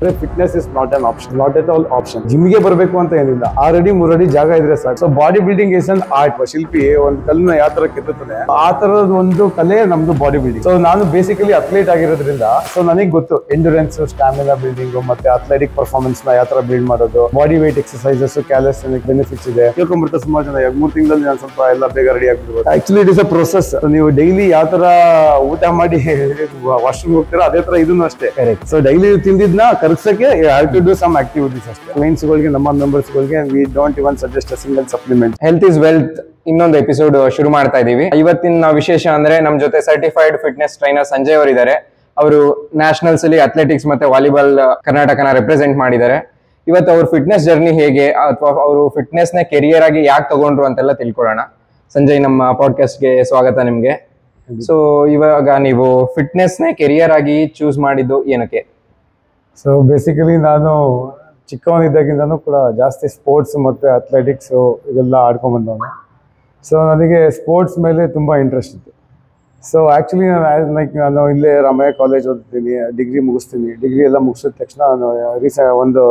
Fitness is not an option, not at all option. ಜಿಮ್ಗೆ ಬರಬೇಕು ಅಂತ ಏನಿಲ್ಲ, 6 ಅಡಿ 3 ಅಡಿ ಜಾಗ ಇದ್ರೆ ಸಾಕು. So body building is an art. ಶಿಲ್ಪಿ ಒಂದು ಕಲ್ಲನ್ನ ಯಾವ ತರ ಕೆತ್ತುತ್ತದೆ ಆ ತರದ ಒಂದು ಕಲೆ ನಮ್ದು ಬಾಡಿ ಬಿಲ್ಡಿಂಗ್. ಸೊ ನಾನು ಬೇಸಿಕಲಿ ಅಥ್ಲೀಟ್ ಆಗಿರೋದ್ರಿಂದ ಸೊ ನನಗೆ ಗೊತ್ತು ಎಂಡ್ಯೂರೆನ್ಸ್, ಸ್ಟಾಮಿನಾ ಬಿಲ್ಡಿಂಗ್ ಮತ್ತೆ ಅಥ್ಲೆಟಿಕ್ ಪರ್ಫಾರ್ಮೆನ್ಸ್ ನ ಯಾವ ತರ ಬಿಲ್ಡ್ ಮಾಡೋದು, ಬಾಡಿ ವೇಟ್ ಎಕ್ಸರ್ಸೈಸಸ್, ಕ್ಯಾಲಿಸ್ಥೆನಿಕ್ ಬೆನಿಫಿಟ್ಸ್ ಇದೆ. ತಿಳ್ಕೊಂಡ್ಬಿಡ್ತಾರೆ ಸುಮಾರು ಜನ. 3 ತಿಂಗಳಲ್ಲಿ ನಾನು ಸ್ವಲ್ಪ ಎಲ್ಲ ಬೇಗ ರೆಡಿ ಆಗ್ಬಿಡ್ಬೋದು. Actually it is a process. ನೀವು ಡೈಲಿ ಯಾವ ತರ ಊಟ ಮಾಡಿ ವಾಶ್ರೂಮ್ ಹೋಗ್ತೀರಾ ಅದೇ ತರ ಇದನ್ನು ಅಷ್ಟೇ. ಸೊ ಡೈಲಿ ತಿಂದಿದ್ನ ಕರಗಿಸಕ್ಕೆ have to do some activities ಅಷ್ಟೇ. ಕ್ಲೈಂಟ್ಸ್ ಗಳಿಗೆ, ನಮ್ಮ ಮೆಂಬರ್ಸ್ ಗಳಿಗೆ we don't even suggest a single supplement. Health is wealth ಇನ್ನೊಂದು ಎಪಿಸೋಡ್ ಶುರು ಮಾಡ್ತಾ ಇದೀವಿ. ಇವತ್ತಿನ ವಿಶೇಷ ಅಂದ್ರೆ ನಮ್ ಜೊತೆ ಸರ್ಟಿಫೈಡ್ ಫಿಟ್ನೆಸ್ ಟ್ರೈನರ್ ಸಂಜಯ್ ಅವರು ಇದ್ದಾರೆ. ಅವರು ನ್ಯಾಷನಲ್ಸ್ ಅಲ್ಲಿ ಅಥ್ಲೆಟಿಕ್ಸ್ ಮತ್ತೆ ವಾಲಿಬಾಲ್ ಕರ್ನಾಟಕನ ರೆಪ್ರೆಸೆಂಟ್ ಮಾಡಿದ್ದಾರೆ. ಇವತ್ತು ಅವ್ರ ಫಿಟ್ನೆಸ್ ಜರ್ನಿ ಹೇಗೆ ಅಥವಾ ಅವರು ಫಿಟ್ನೆಸ್ ನ ಕೆರಿಯರ್ ಆಗಿ ಯಾಕೆ ತಗೊಂಡ್ರು ಅಂತೆಲ್ಲ ತಿಳ್ಕೊಳ್ಳೋಣ. ಸಂಜಯ್, ನಮ್ಮ ಪಾಡ್ಕಾಸ್ಟ್ ಗೆ ಸ್ವಾಗತ ನಿಮ್ಗೆ. ಸೊ ಇವಾಗ ನೀವು ಫಿಟ್ನೆಸ್ ನ ಕೆರಿಯರ್ ಆಗಿ ಚೂಸ್ ಮಾಡಿದ್ದು ಏನಕ್ಕೆ? ಸೊ ಬೇಸಿಕಲಿ ನಾನು ಚಿಕ್ಕವನಿದ್ದಾಗಿಂದನೂ ಕೂಡ ಜಾಸ್ತಿ ಸ್ಪೋರ್ಟ್ಸ್ ಮತ್ತು ಅಥ್ಲೆಟಿಕ್ಸು ಇದೆಲ್ಲ ಆಡ್ಕೊಂಡ್ ಬಂದವನು. ಸೊ ನನಗೆ ಸ್ಪೋರ್ಟ್ಸ್ ಮೇಲೆ ತುಂಬ ಇಂಟ್ರೆಸ್ಟ್ ಇತ್ತು. ಸೊ ಆ್ಯಕ್ಚುಲಿ ನಾನು ಇಲ್ಲೇ ರಾಮಯ್ಯ ಕಾಲೇಜ್ ಓದ್ತೀನಿ, ಡಿಗ್ರಿ ಮುಗಿಸ್ತೀನಿ. ಡಿಗ್ರಿ ಎಲ್ಲ ಮುಗಿಸಿದ ತಕ್ಷಣ ನಾನು ಒಂದು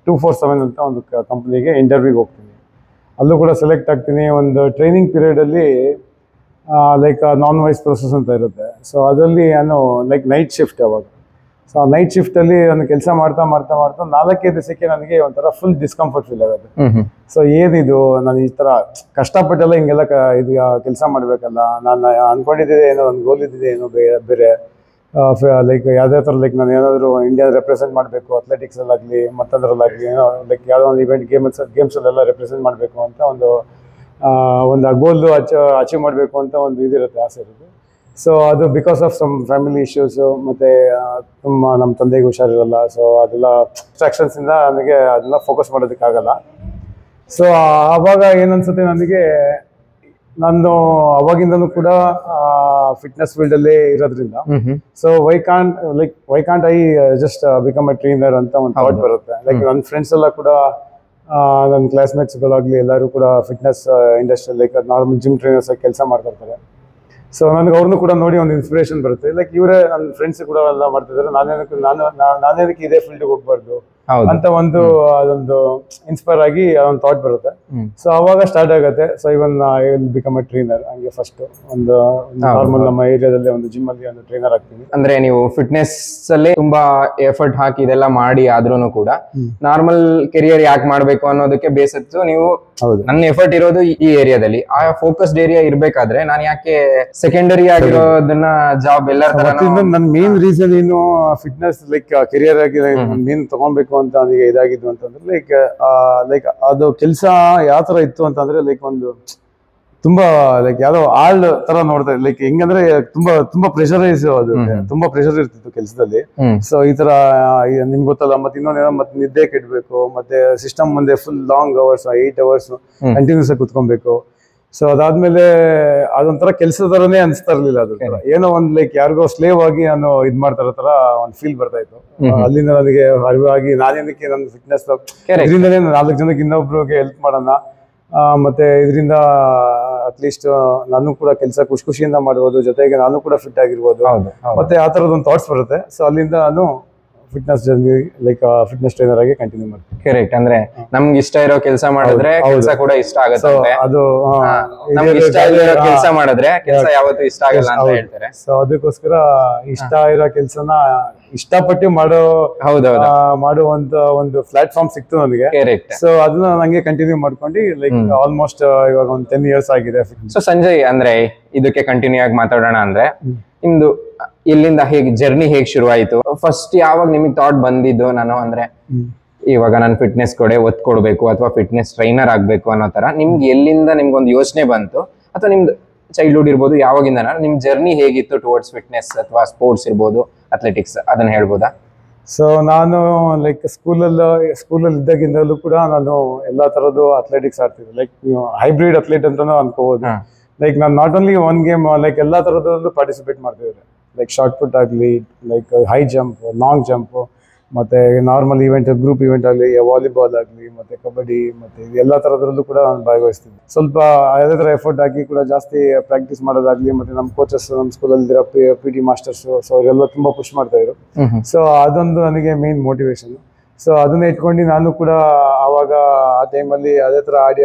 247 ಅಂತ ಒಂದು ಕಂಪ್ನಿಗೆ ಇಂಟರ್ವ್ಯೂಗೆ ಹೋಗ್ತೀನಿ. ಅಲ್ಲೂ ಕೂಡ ಸೆಲೆಕ್ಟ್ ಆಗ್ತೀನಿ. ಒಂದು ಟ್ರೈನಿಂಗ್ ಪೀರಿಯಡಲ್ಲಿ ನಾನ್ ವಾಯ್ಸ್ ಪ್ರೊಸೆಸ್ ಅಂತ ಇರುತ್ತೆ. ಸೊ ಅದರಲ್ಲಿ ನಾನು ನೈಟ್ ಶಿಫ್ಟ್ ಅವಾಗ. ಸೊ ಆ ನೈಟ್ ಶಿಫ್ಟಲ್ಲಿ ನಾನು ಕೆಲಸ ಮಾಡ್ತಾ 4-5 ದಿವಸಕ್ಕೆ ನನಗೆ ಒಂಥರ ಫುಲ್ ಡಿಸ್ಕಂಫರ್ಟ್ ಫೀಲ್ ಆಗುತ್ತೆ. ಸೊ ಏನಿದು, ನಾನು ಈ ಥರ ಕಷ್ಟಪಟ್ಟೆಲ್ಲ ಹಿಂಗೆಲ್ಲ ಇದು ಕೆಲಸ ಮಾಡಬೇಕಲ್ಲ, ನಾನು ಅನ್ಕೊಂಡಿದ್ದೆ ಏನೋ ಒಂದು ಗೋಲ್ ಇದ್ದಿದೆ ಏನೋ ಬೇರೆ ಯಾವುದೇ ಥರ ನಾನು ಏನಾದರೂ ಇಂಡಿಯಾ ರೆಪ್ರೆಸೆಂಟ್ ಮಾಡಬೇಕು, ಅಥ್ಲೆಟಿಕ್ಸಲ್ಲಾಗಲಿ ಮತ್ತೊಂದರಲ್ಲಾಗಲಿ ಏನೋ ಯಾವುದೋ ಒಂದು ಇವೆಂಟ್ ಗೇಮ್ಸಲ್ಲೆಲ್ಲ ರೆಪ್ರೆಸೆಂಟ್ ಮಾಡಬೇಕು ಅಂತ ಒಂದು ಗೋಲ್ ಅಚೀವ್ ಮಾಡಬೇಕು ಅಂತ ಒಂದು ಇದಿರುತ್ತೆ, ಆಸೆ ಇರುತ್ತೆ. ಸೊ ಅದು because of some family issues ಮತ್ತು ನಮ್ಮ ತಂದೆಗೆ ಹುಷಾರಿರಲ್ಲ. ಸೊ ಅದೆಲ್ಲ ಡಿಸ್ಟ್ರಾಕ್ಷನ್ಸಿಂದ ನನಗೆ ಅದೆಲ್ಲ ಫೋಕಸ್ ಮಾಡೋದಕ್ಕಾಗಲ್ಲ. ಸೊ ಆವಾಗ ಏನನ್ಸುತ್ತೆ ನನಗೆ, ನಾನು ಅವಾಗಿಂದನೂ ಕೂಡ ಫಿಟ್ನೆಸ್ ಫೀಲ್ಡಲ್ಲೇ ಇರೋದ್ರಿಂದ so why can't I just become a trainer ಅಂತ ಒಂದು ಥಾಟ್ ಬರುತ್ತೆ. ನನ್ನ ಫ್ರೆಂಡ್ಸ್ ಎಲ್ಲ ಕೂಡ, ನನ್ನ ಕ್ಲಾಸ್ಮೇಟ್ಸ್ಗಳಾಗಲಿ ಎಲ್ಲರೂ ಕೂಡ fitness industry normal gym trainers ಆಗಿ ಕೆಲಸ ಮಾಡ್ತಿರ್ತಾರೆ. ಸೊ ನನಗೆ ಅವ್ರನ್ನೂ ಕೂಡ ನೋಡಿ ಒಂದು ಇನ್ಸ್ಪಿರೇಷನ್ ಬರುತ್ತೆ. ಇವರೇ ನನ್ನ ಫ್ರೆಂಡ್ಸ್ ಕೂಡ ಎಲ್ಲ ಮಾಡ್ತಿದ್ದಾರೆ, ನಾನೇನಕ್ಕೆ ಇದೇ ಫೀಲ್ಡ್ಗೆ ಹೋಗ್ಬಾರ್ದು ಅಂತ ಅದೊಂದು ಇನ್ಸ್ಪೈರ್ ಆಗಿ ಅದೊಂದು ಥಾಟ್ ಬರುತ್ತೆ. ಸೊ ಅವಾಗ ಸ್ಟಾರ್ಟ್ ಆಗುತ್ತೆ. So even I will become a trainer. ಹಂಗೆ ಫಸ್ಟ್ ಒಂದು ನಾರ್ಮಲ್ ನಮ್ಮ ಏರಿಯಾದಲ್ಲಿ ಒಂದು ಜಿಮ್ ಅಲ್ಲಿ ಒಂದು ಟ್ರೈನರ್ ಆಗ್ತೀನಿ. ಅಂದ್ರೆ ನೀವು ಫಿಟ್ನೆಸ್ ಅಲ್ಲಿ ತುಂಬಾ ಎಫರ್ಟ್ ಹಾಕಿ ಇದೆಲ್ಲ ಮಾಡಿ ಆದ್ರೂ ಕೂಡ ನಾರ್ಮಲ್ ಕೆರಿಯರ್ ಯಾಕೆ ಮಾಡ್ಬೇಕು ಅನ್ನೋದಕ್ಕೆ ಬೇಸತ್ತು ನೀವು. ನನ್ನ ಎಫರ್ಟ್ ಇರೋದು ಈ ಏರಿಯಾದಲ್ಲಿ, ಆ ಫೋಕಸ್ಡ್ ಏರಿಯಾ ಇರ್ಬೇಕಾದ್ರೆ ನಾನು ಯಾಕೆ ಸೆಕೆಂಡರಿ ಆಗಿರೋದನ್ನ ಜಾಬ್ ಎಲ್ಲರ ನನ್ನ ಮೇನ್ ರೀಸನ್ ಏನು ಫಿಟ್ನೆಸ್ ಕೆರಿಯರ್ ಆಗಿ ಮೇನ್ ತಗೊಬೇಕು ಅಂತ ನನಗೆ ಇದಾಗಿದ್ದು ಅಂತಂದ್ರೆ ಅದು ಕೆಲಸ ಯಾವ ತರ ಇತ್ತು ಅಂತಂದ್ರೆ ಒಂದು ತುಂಬಾ ಯಾವ್ದೋ ಆಳ್ ತರ ನೋಡ್ತಾ ಹೆಂಗಂದ್ರೆ ತುಂಬಾ ಪ್ರೆಷರೈಸ್, ಅದು ತುಂಬಾ ಪ್ರೆಷರ್ ಇರ್ತಿತ್ತು ಕೆಲಸದಲ್ಲಿ. ಸೊ ಈ ತರ ನಿಮ್ಗೆ ಗೊತ್ತಲ್ಲ, ಮತ್ತೆ ಇನ್ನೊಂದೇನೋ ಮತ್ತೆ ನಿದ್ದೆ ಕೆಡ್ಬೇಕು, ಮತ್ತೆ ಸಿಸ್ಟಮ್ ಮುಂದೆ full long hours 8 hours continuous ಆಗಿ ಕುತ್ಕೊಬೇಕು. ಸೊ ಅದಾದ್ಮೇಲೆ ಅದೊಂಥರ ಕೆಲಸದ ತರನೇ ಅನ್ಸ್ತಾ ಇರ್ಲಿಲ್ಲ. ಅದು ಏನೋ ಒಂದ್ ಯಾರಿಗೋ ಸ್ಲೇವ್ ಆಗಿ ನಾನು ಇದ್ ಮಾಡ್ತಾರ ತರ ಒಂದು ಫೀಲ್ ಬರ್ತಾ ಇತ್ತು. ಅಲ್ಲಿಂದ ನನಗೆ ಅರಿವಾಗಿ ನಾನೇನಕ್ಕೆ ನನ್ನ ಫಿಟ್ನೆಸ್ ಇದರಿಂದನೇ 4 ಜನಕ್ಕೆ ಇನ್ನೊಬ್ರಿಗೆ ಹೆಲ್ಪ್ ಮಾಡೋಣ, ಮತ್ತೆ ಇದರಿಂದ ಅಟ್ಲೀಸ್ಟ್ ನಾನು ಕೂಡ ಕೆಲಸ ಖುಷಿಯಿಂದ ಮಾಡ್ಬೋದು, ಜೊತೆಗೆ ನಾನು ಕೂಡ ಫಿಟ್ ಆಗಿರ್ಬೋದು, ಮತ್ತೆ ಆ ತರದ ಒಂದು ಥಾಟ್ಸ್ ಬರುತ್ತೆ. ಸೊ ಅಲ್ಲಿಂದ ನಾನು ಫಿಟ್ನೆಸ್ ಜರ್ನಿ ಫಿಟ್ನೆಸ್ ಟ್ರೈನರ್ ಆಗಿ ಕಂಟಿನ್ಯೂ ಮಾಡ್ತೀನಿ. ಕರೆಕ್ಟ್. ಅಂದ್ರೆ ನಮ್ಗೆ ಇಷ್ಟ ಇರೋ ಕೆಲಸ ಮಾಡಿದ್ರೆ ಕೆಲಸ ಕೂಡ ಇಷ್ಟ ಆಗುತ್ತೆ. ಅದು ನಮ್ಗೆ ಇಷ್ಟ ಇರೋ ಕೆಲಸ ಮಾಡಿದ್ರೆ ಕೆಲಸ ಯಾವತ್ತೂ ಇಷ್ಟ ಆಗಲ್ಲ ಅಂತ ಹೇಳ್ತಾರೆ. ಸೊ ಅದಕ್ಕೋಸ್ಕರ ಇಷ್ಟ ಇರೋ ಕೆಲಸನ ಇಷ್ಟಪಟ್ಟು ಮಾಡುವಂತ ಒಂದು ಪ್ಲಾಟ್ಫಾರ್ಮ್ ಸಿಕ್ತು ನನಗೆ. ಸೊ ಅದನ್ನ ನಂಗೆ ಕಂಟಿನ್ಯೂ ಮಾಡ್ಕೊಂಡು ಆಲ್ಮೋಸ್ಟ್ ಇವಾಗ ಒಂದು 10 years ಆಗಿದೆ. ಸೊ ಸಂಜಯ್, ಅಂದ್ರೆ ಇದಕ್ಕೆ ಕಂಟಿನ್ಯೂ ಆಗಿ ಮಾತಾಡೋಣ ಅಂದ್ರೆ ನಿಮ್ದು ಇಲ್ಲಿಂದ ಜರ್ನಿ ಹೇಗ್ ಶುರು ಆಯ್ತು? ಫಸ್ಟ್ ಯಾವಾಗ ನಿಮಗೆ ಥಾಟ್ ಬಂದಿದ್ದು, ನಾನು ಅಂದ್ರೆ ಇವಾಗ ನಾನು ಫಿಟ್ನೆಸ್ ಕಡೆ ಒತ್ತು ಕೊಡ್ಬೇಕು ಅಥವಾ ಫಿಟ್ನೆಸ್ ಟ್ರೈನರ್ ಆಗ್ಬೇಕು ಅನ್ನೋ ತರ ನಿಮ್ಗೆ ಎಲ್ಲಿಂದ ನಿಮ್ಗೊಂದು ಯೋಚನೆ ಬಂತು? ಅಥವಾ ನಿಮ್ದು ಚೈಲ್ಡ್ಹುಡ್ ಇರ್ಬೋದು, ಯಾವಾಗಿಂದ ನಿಮ್ ಜರ್ನಿ ಹೇಗಿತ್ತು ಟುವರ್ಡ್ಸ್ ಫಿಟ್ನೆಸ್ ಅಥವಾ ಸ್ಪೋರ್ಟ್ಸ್ ಇರ್ಬೋದು, ಅಥ್ಲೆಟಿಕ್ಸ್, ಅದನ್ನ ಹೇಳ್ಬೋದಾ? ಸೊ ನಾನು ಸ್ಕೂಲಲ್ಲಿ ಇದ್ದಾಗಿಂದಲೂ ಕೂಡ ನಾನು ಎಲ್ಲಾ ತರದ್ದು ಅಥ್ಲೆಟಿಕ್ಸ್ ಆಡ್ತಿದ್ದೆ. ಹೈಬ್ರಿಡ್ ಅಥ್ಲೆಟ್ ಅಂತಾನು ಅನ್ಕೋಬಹುದು. ನಾನು ನಾಟ್ ಓನ್ಲಿ ಒನ್ ಗೇಮ್, ಎಲ್ಲಾ ತರದಲ್ಲೂ ಪಾರ್ಟಿಸಿಪೇಟ್ ಮಾಡ್ತಿದ್ದೆ. ಶಾರ್ಟ್ ಪುಟ್ ಆಗಲಿ, ಹೈ ಜಂಪ್, ಲಾಂಗ್ ಜಂಪ್, ಮತ್ತೆ ನಾರ್ಮಲ್ ಈವೆಂಟ್, ಗ್ರೂಪ್ ಈವೆಂಟ್ ಆಗಲಿ, ವಾಲಿಬಾಲ್ ಆಗಲಿ, ಮತ್ತೆ ಕಬಡ್ಡಿ, ಮತ್ತೆ ಎಲ್ಲ ಥರದ್ರಲ್ಲೂ ಕೂಡ ನಾನು ಭಾಗವಹಿಸ್ತೀನಿ. ಸ್ವಲ್ಪ ಅದೇ ಥರ ಎಫರ್ಟ್ ಹಾಕಿ ಕೂಡ ಜಾಸ್ತಿ ಪ್ರಾಕ್ಟೀಸ್ ಮಾಡೋದಾಗ್ಲಿ, ಮತ್ತೆ ನಮ್ಮ ಕೋಚಸ್, ನಮ್ಮ ಸ್ಕೂಲಲ್ಲಿರೋ PT ಮಾಸ್ಟರ್ಸ್, ಸೊ ಅವರೆಲ್ಲ ತುಂಬ ಪುಷ್ ಮಾಡ್ತಾ ಇದ್ರು. ಸೊ ಅದೊಂದು ನನಗೆ ಮೇನ್ ಮೋಟಿವೇಶನ್. ಸೊ ಅದನ್ನ ಇಟ್ಕೊಂಡು ನಾನು ಕೂಡ ಆವಾಗ ಆ ಟೈಮಲ್ಲಿ ಅದೇ ಥರ ಆಡಿ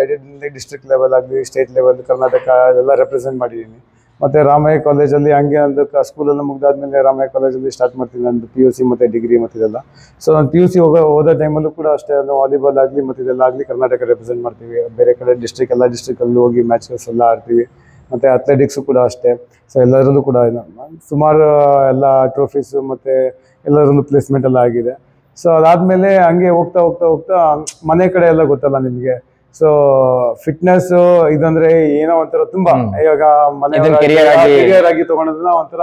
ಡಿಸ್ಟ್ರಿಕ್ಟ್ ಲೆವೆಲ್ ಆಗಲಿ, ಸ್ಟೇಟ್ ಲೆವೆಲ್, ಕರ್ನಾಟಕ ಅದೆಲ್ಲ ರೆಪ್ರೆಸೆಂಟ್ ಮಾಡಿದ್ದೀನಿ. ಮತ್ತು ರಾಮಯ್ಯ ಕಾಲೇಜಲ್ಲಿ ಹಂಗೆ ಒಂದು ಸ್ಕೂಲೆಲ್ಲ ಮುಗ್ದಾದ್ಮೇಲೆ ರಾಮಯ್ಯ ಕಾಲೇಜಲ್ಲಿ ಸ್ಟಾರ್ಟ್ ಮಾಡ್ತೀನಿ ನಂದು PUC ಮತ್ತು ಡಿಗ್ರಿ ಮತ್ತು ಇದೆಲ್ಲ. ಸೊ ನಾನು PUC ಹೋದ ಟೈಮಲ್ಲೂ ಕೂಡ ಅಷ್ಟೇ, ವಾಲಿಬಾಲ್ ಆಗಲಿ ಮತ್ತು ಇದೆಲ್ಲ ಆಗಲಿ ಕರ್ನಾಟಕ ರೆಪ್ರೆಸೆಂಟ್ ಮಾಡ್ತೀವಿ. ಬೇರೆ ಕಡೆ ಎಲ್ಲ ಡಿಸ್ಟ್ರಿಕ್ಟಲ್ಲಿ ಹೋಗಿ ಮ್ಯಾಚಸ್ ಎಲ್ಲ ಆಡ್ತೀವಿ. ಮತ್ತು ಅಥ್ಲೆಟಿಕ್ಸು ಕೂಡ ಅಷ್ಟೇ. ಸೊ ಎಲ್ಲರಲ್ಲೂ ಕೂಡ ಸುಮಾರು ಎಲ್ಲ ಟ್ರೋಫೀಸು ಮತ್ತು ಎಲ್ಲರಲ್ಲೂ ಪ್ಲೇಸ್ಮೆಂಟ್ ಎಲ್ಲ ಆಗಿದೆ. ಸೊ ಅದಾದಮೇಲೆ ಹಂಗೆ ಹೋಗ್ತಾ ಹೋಗ್ತಾ ಹೋಗ್ತಾ ಮನೆ ಕಡೆ ಎಲ್ಲ ಗೊತ್ತಲ್ಲ ನಿಮಗೆ. ಸೊ ಫಿಟ್ನೆಸ್ ಇದಂದ್ರೆ ಏನೋ ಒಂಥರ ತುಂಬಾ, ಇವಾಗ ಮನೆ ಕೆರಿಯರ್ ಆಗಿ ತಗೊಂಡದನ್ನ ಒಂಥರ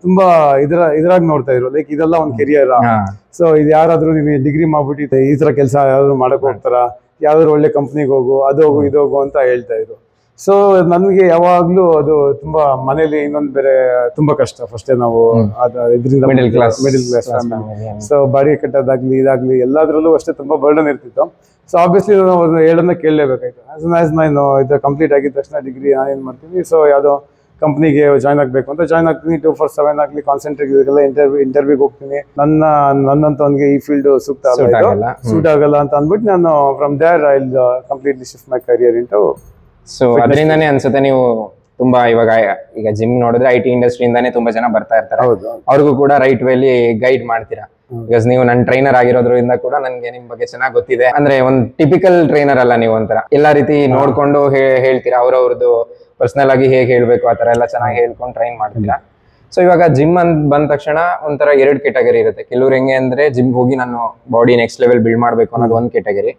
ತುಂಬಾ ಇದ್ರಾಗ ನೋಡ್ತಾ ಇದ್ರು, ಲೈಕ್ ಇದೆಲ್ಲ ಒಂದು ಕೆರಿಯರ್. ಸೊ ಇದು ಯಾರಾದ್ರೂ ನೀನು ಡಿಗ್ರಿ ಮಾಡ್ಬಿಟ್ಟಿದ್ದೆ ಈ ತರ ಕೆಲಸ ಯಾವ್ದಾದ್ರು ಮಾಡಕ್ ಹೋಗ್ತಾರ, ಯಾವ್ದಾದ್ರು ಒಳ್ಳೆ ಕಂಪ್ನಿಗೆ ಹೋಗು, ಅದು ಹೋಗು ಇದು ಹೋಗು ಅಂತ ಹೇಳ್ತಾ ಇದ್ರು. ಸೊ ನನಗೆ ಯಾವಾಗ್ಲೂ ಅದು ತುಂಬಾ ಮನೇಲಿ ಇನ್ನೊಂದು ಬೇರೆ ತುಂಬಾ ಕಷ್ಟ. ಫಸ್ಟೇ ನಾವು ಇದರಿಂದ ಮಿಡಲ್ ಕ್ಲಾಸ್ ಫ್ಯಾಮಿಲಿ. ಸೊ ಬಾಡಿಗೆ ಕಟ್ಟೋದಾಗ್ಲಿ ಇದಾಗ್ಲಿ ಎಲ್ಲದ್ರಲ್ಲೂ ಅಷ್ಟೇ ತುಂಬಾ ಬರ್ಡನ್ ಇರ್ತಿತ್ತು. ಸೊ ಆಬ್ವಿಯಸ್ಲಿ ನಾವು ಹೇಳೋದನ್ನ ಕೇಳಲೇಬೇಕಾಯ್ತು. ನಾನು ಇದು ಕಂಪ್ಲೀಟ್ ಆಗಿದ ತಕ್ಷಣ ಡಿಗ್ರಿ ನಾನು ಏನು ಮಾಡ್ತೀನಿ, ಸೊ ಯಾವುದೋ ಕಂಪ್ನಿಗೆ ಜಾಯ್ನ್ ಆಗಬೇಕು ಅಂತ ಜಾಯ್ನ್ ಆಗ್ತೀನಿ. 247 ಆಗಲಿ, ಕಾನ್ಸಂಟ್ರೇಟ್ ಇದೆಲ್ಲ ಇಂಟರ್ವ್ಯೂಗೆ ಹೋಗ್ತೀನಿ. ನನ್ನಂತ ಅವನಿಗೆ ಈ ಫೀಲ್ಡ್ ಸೂಟ್ ಆಗಲ್ಲ ಅಂತ ಅಂದ್ಬಿಟ್ಟು ನಾನು from there I will completely shift my career into. So ಅದರಿಂದಾನೇ ಅನ್ಸುತ್ತೆ ನೀವು ತುಂಬಾ ಈಗ ಜಿಮ್ ನೋಡಿದ್ರೆ IT ಇಂಡಸ್ಟ್ರಿಯಿಂದಾನೇ ತುಂಬಾ ಜನ ಬರ್ತಾ ಇರ್ತಾರೆ, ಅವ್ರಿಗೂ ಕೂಡ ರೈಟ್ ವೇಲಿ ಗೈಡ್ ಮಾಡ್ತೀರಾ. ಬಿಕಾಸ್ ನೀವು ನನ್ನ ಟ್ರೈನರ್ ಆಗಿರೋದ್ರಿಂದ ಕೂಡ ನನ್ಗೆ ನಿಮ್ ಬಗ್ಗೆ ಚೆನ್ನಾಗಿ ಗೊತ್ತಿದೆ. ಅಂದ್ರೆ ಒಂದು ಟಿಪಿಕಲ್ ಟ್ರೈನರ್ ಅಲ್ಲ ನೀವು, ಒಂಥರ ಎಲ್ಲಾ ರೀತಿ ನೋಡ್ಕೊಂಡು ಹೇಳ್ತೀರಾ. ಅವ್ರವ್ರದ್ದು ಪರ್ಸನಲ್ ಆಗಿ ಹೇಗೆ ಹೇಳ್ಬೇಕು ಆ ತರ ಎಲ್ಲ ಚೆನ್ನಾಗಿ ಹೇಳ್ಕೊಂಡು ಟ್ರೈನ್ ಮಾಡ್ತೀರಾ. ಸೊ ಇವಾಗ ಜಿಮ್ ಅಂತ ಬಂದ ತಕ್ಷಣ ಒಂಥರ 2 ಕೆಟಗರಿ ಇರುತ್ತೆ. ಕೆಲವ್ರು ಹೆಂಗೆ ಅಂದ್ರೆ ಜಿಮ್ ಹೋಗಿ ನಾನು ಬಾಡಿ ನೆಕ್ಸ್ಟ್ ಲೆವೆಲ್ ಬಿಲ್ಡ್ ಮಾಡ್ಬೇಕು ಅನ್ನೋದು ಒಂದು ಕೆಟಗರಿ.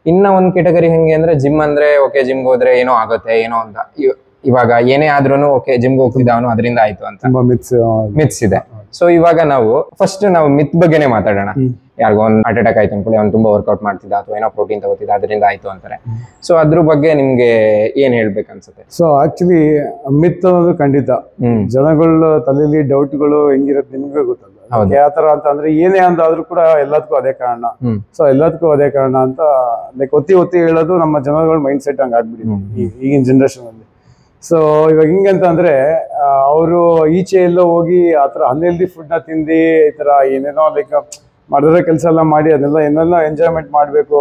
ಇನ್ನ ಒಂದು ಕೆಟಗರಿ ಹೆಂಗೆ ಅಂದ್ರೆ ಜಿಮ್ ಅಂದ್ರೆ ಓಕೆ ಜಿಮ್ಗೆ ಹೋದ್ರೆ ಏನೋ ಆಗುತ್ತೆ ಏನೋ ಅಂತ, ಇವಾಗ ಏನೇ ಆದ್ರೂ ಓಕೆ ಜಿಮ್ಗೆ ಹೋಗ್ತಿದ್ದ ಅವನು ಅದರಿಂದ ಆಯ್ತು ಅಂತ ಮಿತ್ಸ್ ಇದೆ. ಸೊ ಇವಾಗ ನಾವು ಫಸ್ಟ್ ಮಿತ್ ಬಗ್ಗೆನೇ ಮಾತಾಡೋಣ. ಯಾರಿಗೋ ಒಂದು ಹಾರ್ಟ್ ಅಟ್ಯಾಕ್ ಆಯ್ತು ಅನ್ಕೊಳ್ಳಿ, ಅವ್ನು ತುಂಬಾ ವರ್ಕೌಟ್ ಮಾಡ್ತಿದ್ದ ಅಥವಾ ಏನೋ ಪ್ರೋಟೀನ್ ತಗೋತಿದ್ದ ಅದರಿಂದ ಆಯ್ತು ಅಂತಾರೆ. ಸೊ ಅದ್ರ ಬಗ್ಗೆ ನಿಮ್ಗೆ ಏನ್ ಹೇಳ್ಬೇಕು ಅನ್ಸುತ್ತೆ? ಸೊ ಆಕ್ಚುಲಿ ಮಿತ್ ಅನ್ನೋದು ಖಂಡಿತ ಜನಗಳ ತಲೆಯಲ್ಲಿ ಡೌಟ್ಗಳು ಹೆಂಗಿರುತ್ತೆ ನಿಮ್ಗೆ ಗೊತ್ತಲ್ಲ. ಯಾತರ ಅಂತ ಅಂದ್ರೆ ಏನೇ ಅಂದಾದ್ರೂ ಕೂಡ ಎಲ್ಲದಕ್ಕೂ ಅದೇ ಕಾರಣ. ಸೊ ಎಲ್ಲದಕ್ಕೂ ಅದೇ ಕಾರಣ ಅಂತ ಲೈಕ್ ಒತ್ತಿ ಹೇಳೋದು ನಮ್ಮ ಜನಗಳ ಮೈಂಡ್ ಸೆಟ್ ಹಂಗ ಆಗ್ಬಿಟ್ಟಿದೆ ಈಗಿನ ಜನರೇಷನ್ ಅಲ್ಲಿ. ಸೊ ಇವಾಗ ಹಿಂಗಂತ ಅಂದ್ರೆ ಅವರು ಈಚೆ ಎಲ್ಲೋ ಹೋಗಿ ಆತರ ಅನ್ಹೆಲ್ದಿ ಫುಡ್ ನ ತಿಂದು ಈ ತರ ಏನೇನೋ ಲೈಕ್ ಮಾಡಿದ್ರೆ ಕೆಲಸ ಎಲ್ಲ ಮಾಡಿ ಅದನ್ನೆಲ್ಲ ಏನೆಲ್ಲ ಎಂಜಾಯ್ಮೆಂಟ್ ಮಾಡ್ಬೇಕು,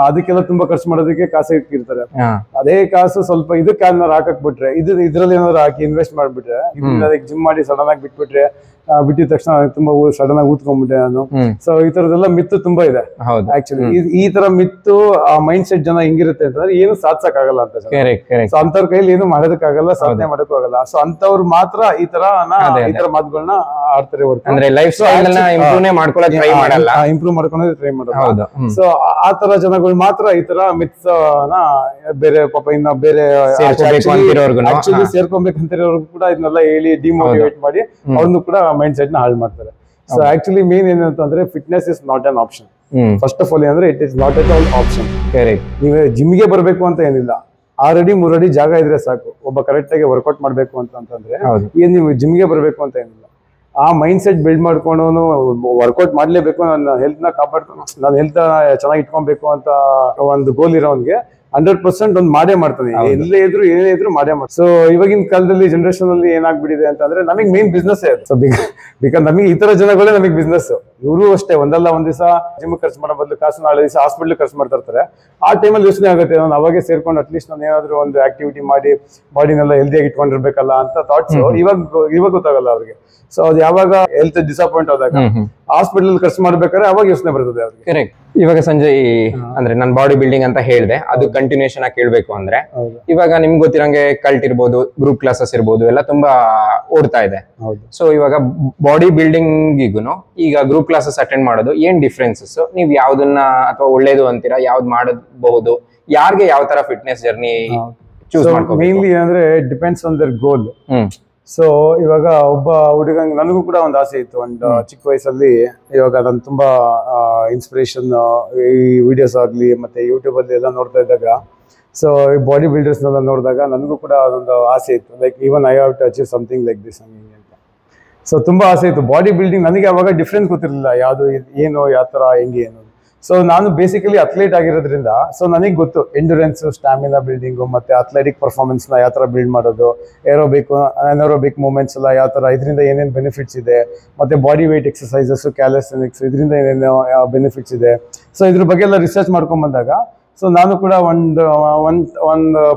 ಅದಕ್ಕೆಲ್ಲ ತುಂಬಾ ಖರ್ಚು ಮಾಡೋದಕ್ಕೆ ಕಾಸು ಇಟ್ಟಿರ್ತಾರೆ. ಅದೇ ಕಾಸು ಸ್ವಲ್ಪ ಇದಕ್ಕೆ ಏನಾದ್ರು ಹಾಕಕ್ ಬಿಟ್ರೆ, ಇದ್ರಲ್ಲಿ ಏನಾದ್ರು ಹಾಕಿ ಇನ್ವೆಸ್ಟ್ ಮಾಡ್ಬಿಟ್ರೆ, ಜಿಮ್ ಮಾಡಿ ಸಡನ್ ಆಗಿ ಬಿಟ್ಟಿದ ತಕ್ಷಣ ತುಂಬಾ ಸಡನ್ ಆಗಿ ಊದ್ಕೊಂಡ್ಬಿಟ್ಟೆ ನಾನು. ಸೊ ಈ ತರದೆಲ್ಲ ಮಿತ್ತು ತುಂಬಾ ಇದೆ ಆಕ್ಚುಲಿ. ಈ ತರ ಮಿತ್ತು ಆ ಮೈಂಡ್ ಸೆಟ್ ಜನ ಹೆಂಗಿರುತ್ತೆ ಅಂತಂದ್ರೆ ಏನು ಸಾಧಿಸಕ್ ಆಗಲ್ಲ ಅಂತ. ಸೊ ಅಂತವ್ರ ಕೈಲಿ ಏನು ಮಾಡೋದಕ್ಕಾಗಲ್ಲ, ಸಾಧನೆ ಮಾಡೋಕ್ಕೂ ಆಗಲ್ಲ. ಸೊ ಅಂತವ್ರು ಮಾತ್ರ ಈ ತರ ಮಾತುಗಳನ್ನ ಆಡ್ತಾರೆ ಹೊರತು ಇಂಪ್ರೂವ್ ಮಾಡ್ಕೊಳ್ಳೋದು ಟ್ರೈ ಮಾಡೋದು. ಸೊ ಆ ತರ ಜನಗಳು ಮಾತ್ರ ಈ ತರ ಮಿತ್ಸ್ ಬೇರೆ ಪಾಪ ಇನ್ನ ಬೇರೆ ಸೇರ್ಕೊಬೇಕಂತಿರೋರ್ಗು ಕೂಡ ಇದನ್ನೆಲ್ಲ ಹೇಳಿ ಡಿಮೋಟಿವೇಟ್ ಮಾಡಿ ಅವ್ರನ್ನು ಕೂಡ ಮೈಂಡ್ ಸೆಟ್ ನ ಹಾಳು ಮಾಡ್ತಾರೆ. ಸೊ ಆಕ್ಚುಲಿ ಮೇನ್ ಏನಂತಂದ್ರೆ fitness is not an option. First of all ಅಂದ್ರೆ it is not at all option. ನೀವು ಜಿಮ್ಗೆ ಬರ್ಬೇಕು ಅಂತ ಏನಿಲ್ಲ, 6 ಅಡಿ 3 ಅಡಿ ಜಾಗ ಇದ್ರೆ ಸಾಕು. ಒಬ್ಬ ಕರೆಕ್ಟ್ ಆಗಿ ವರ್ಕೌಟ್ ಮಾಡ್ಬೇಕು ಅಂತಂದ್ರೆ ಏನ್ ನೀವು ಜಿಮ್ಗೆ ಬರ್ಬೇಕು ಅಂತ ಏನಿಲ್ಲ. ಆ ಮೈಂಡ್ ಸೆಟ್ ಬಿಲ್ಡ್ ಮಾಡ್ಕೊಂಡು ವರ್ಕೌಟ್ ಮಾಡ್ಲೇಬೇಕು, ನನ್ನ ಹೆಲ್ತ್ ನ ಕಾಪಾಡ್ಕೊಂಡು ನನ್ನ ಹೆಲ್ತ್ ಚೆನ್ನಾಗಿ ಇಟ್ಕೊಬೇಕು ಅಂತ ಒಂದು ಗೋಲ್ ಇರೋನ್ಗೆ 100% ಒಂದು ಮಾಡೇ ಮಾಡ್ತಾನೆ. ಎಲ್ಲೇ ಇದ್ರು ಏನೇ ಇದ್ರು ಮಾಡೇ ಮಾಡ್ತಾನೆ. ಸೊ ಇವಾಗಿನ ಕಾಲದಲ್ಲಿ ಜನರೇಷನ್ ಅಲ್ಲಿ ಏನಾಗ್ಬಿಟ್ಟಿದೆ ಅಂತಂದ್ರೆ ನಮಗೆ ಮೇನ್ ಬಿಸ್ನೆಸ್ ಬಿಕಾಸ್ ನಮಗೆ ಈ ತರ ಜನಗಳೇ ನಮಗೆ ಬಿಸ್ನೆಸ್. ಇವರು ಅಷ್ಟೇ ಒಂದಲ್ಲ ಒಂದ್ ದಿವಸ ಜಿಮ್ ಖರ್ಚು ಮಾಡೋ ಬದಲು ಕಾಸು ನಾಳೆ ದಿವಸ ಹಾಸ್ಪಿಟ್ಲ್ ಖರ್ಚು ಮಾಡ್ತಾ ಇರ್ತಾರೆ. ಆ ಟೈಮಲ್ಲಿ ಯೋಚನೆ ಆಗುತ್ತೆ, ನಾನು ಅವಾಗೆ ಸೇರ್ಕೊಂಡು ಅಟ್ಲೀಸ್ಟ್ ನಾನು ಏನಾದ್ರು ಒಂದು ಆಕ್ಟಿವಿಟಿ ಮಾಡಿ ಬಾಡಿನೆಲ್ಲ ಹೆಲ್ದಿಯಾಗಿ ಇಟ್ಕೊಂಡಿರ್ಬೇಕಲ್ಲ ಅಂತ ಥಾಟ್ಸ್ ಇವಾಗ ಗೊತ್ತಾಗಲ್ಲ ಅವ್ರಿಗೆ. ಸೊ ಅದು ಯಾವಾಗ ಹೆಲ್ತ್ ಡಿಸಪಾಯಿಂಟ್ ಆದಾಗ ಹಾಸ್ಪಿಟಲ್ ಖರ್ಚು ಮಾಡ್ಬೇಕಾದ್ರೆ ಅವಾಗ ಯೋಚನೆ ಬರ್ತದೆ ಅವ್ರಿಗೆ. ಕರೆಕ್ಟ್. ಇವಾಗ ಸಂಜಯ್ ಅಂದ್ರೆ ನಾನು ಬಾಡಿ ಬಿಲ್ಡಿಂಗ್ ಅಂತ ಹೇಳಿದೆ, ಅದು ಕಂಟಿನ್ಯೂಷನ್ ಆಗಿ ಕೇಳ್ಬೇಕು ಅಂದ್ರೆ ಇವಾಗ ನಿಮ್ಗೆ ಗೊತ್ತಿರಂಗೆ ಕಲ್ಟ್ ಇರ್ಬೋದು, ಗ್ರೂಪ್ ಕ್ಲಾಸಸ್ ಇರ್ಬೋದು, ಎಲ್ಲ ತುಂಬಾ ಓಡ್ತಾ ಇದೆ. ಸೊ ಇವಾಗ ಬಾಡಿ ಬಿಲ್ಡಿಂಗಿಗೂ ಈಗ ಗ್ರೂಪ್ ಕ್ಲಾಸಸ್ ಅಟೆಂಡ್ ಮಾಡೋದು ಏನ್ ಡಿಫ್ರೆನ್ಸಸ್? ನೀವು ಯಾವ್ದನ್ನ ಅಥವಾ ಒಳ್ಳೇದು ಅಂತೀರಾ, ಯಾವ್ದು ಮಾಡಬಹುದು, ಯಾರಿಗೆ ಯಾವ ತರ ಫಿಟ್ನೆಸ್ ಜರ್ನಿ ಚೂಸ್ ಮಾಡ್ಕೋ? ಮೇನ್ಲಿ ಅಂದ್ರೆ depends on their goal. So ಇವಾಗ ಒಬ್ಬ ಹುಡುಗಂಗೆ ನನಗೂ ಕೂಡ ಒಂದು ಆಸೆ ಇತ್ತು. ಒಂದು ಚಿಕ್ಕ ವಯಸ್ಸಲ್ಲಿ ಇವಾಗ ನಾನು ತುಂಬಾ ಇನ್ಸ್ಪಿರೇಷನ್ ಈ ವಿಡಿಯೋಸ್ ಆಗಲಿ ಮತ್ತೆ ಯೂಟ್ಯೂಬ್ ಅಲ್ಲಿ ಎಲ್ಲ ನೋಡ್ತಾ ಇದ್ದಾಗ, ಸೊ ಈ ಬಾಡಿ ಬಿಲ್ಡರ್ಸ್ನೆಲ್ಲ ನೋಡಿದಾಗ ನನಗೂ ಕೂಡ ಅದೊಂದು ಆಸೆ ಇತ್ತು, like even I have to achieve something like this ಅಂತ. ಸೊ ತುಂಬಾ ಆಸೆ ಇತ್ತು ಬಾಡಿ ಬಿಲ್ಡಿಂಗ್. ನನಗೆ ಅವಾಗ ಡಿಫ್ರೆನ್ಸ್ ಗೊತ್ತಿರಲಿಲ್ಲ ಯಾವುದು ಏನು ಯಾವ ಥರ ಹೆಂಗೆ ಏನು. ಸೊ ನಾನು ಬೇಸಿಕಲಿ ಅಥ್ಲೀಟ್ ಆಗಿರೋದ್ರಿಂದ ಸೊ ನನಗೆ ಗೊತ್ತು ಎಂಡ್ಯೂರೆನ್ಸ್, ಸ್ಟಾಮಿನಾ ಬಿಲ್ಡಿಂಗು ಮತ್ತೆ ಅಥ್ಲೆಟಿಕ್ ಪರ್ಫಾರ್ಮೆನ್ಸ್ನ ಯಾವ ಥರ ಬಿಲ್ಡ್ ಮಾಡೋದು, ಅನರೋಬಿಕ್ ಮೂವ್ಮೆಂಟ್ಸ್ ಎಲ್ಲ ಯಾವ ಥರ, ಇದರಿಂದ ಏನೇನು ಬೆನಿಫಿಟ್ಸ್ ಇದೆ, ಮತ್ತೆ ಬಾಡಿ ವೇಟ್ ಎಕ್ಸಸೈಸಸ್, ಕ್ಯಾಲಿಸ್ಥೆನಿಕ್ಸ್, ಇದರಿಂದ ಏನೇನು ಬೆನಿಫಿಟ್ಸ್ ಇದೆ. ಸೊ ಇದ್ರ ಬಗ್ಗೆ ಎಲ್ಲ ರಿಸರ್ಚ್ ಮಾಡ್ಕೊಂಡ್ ಬಂದಾಗ ಸೊ ನಾನು ಕೂಡ ಒಂದು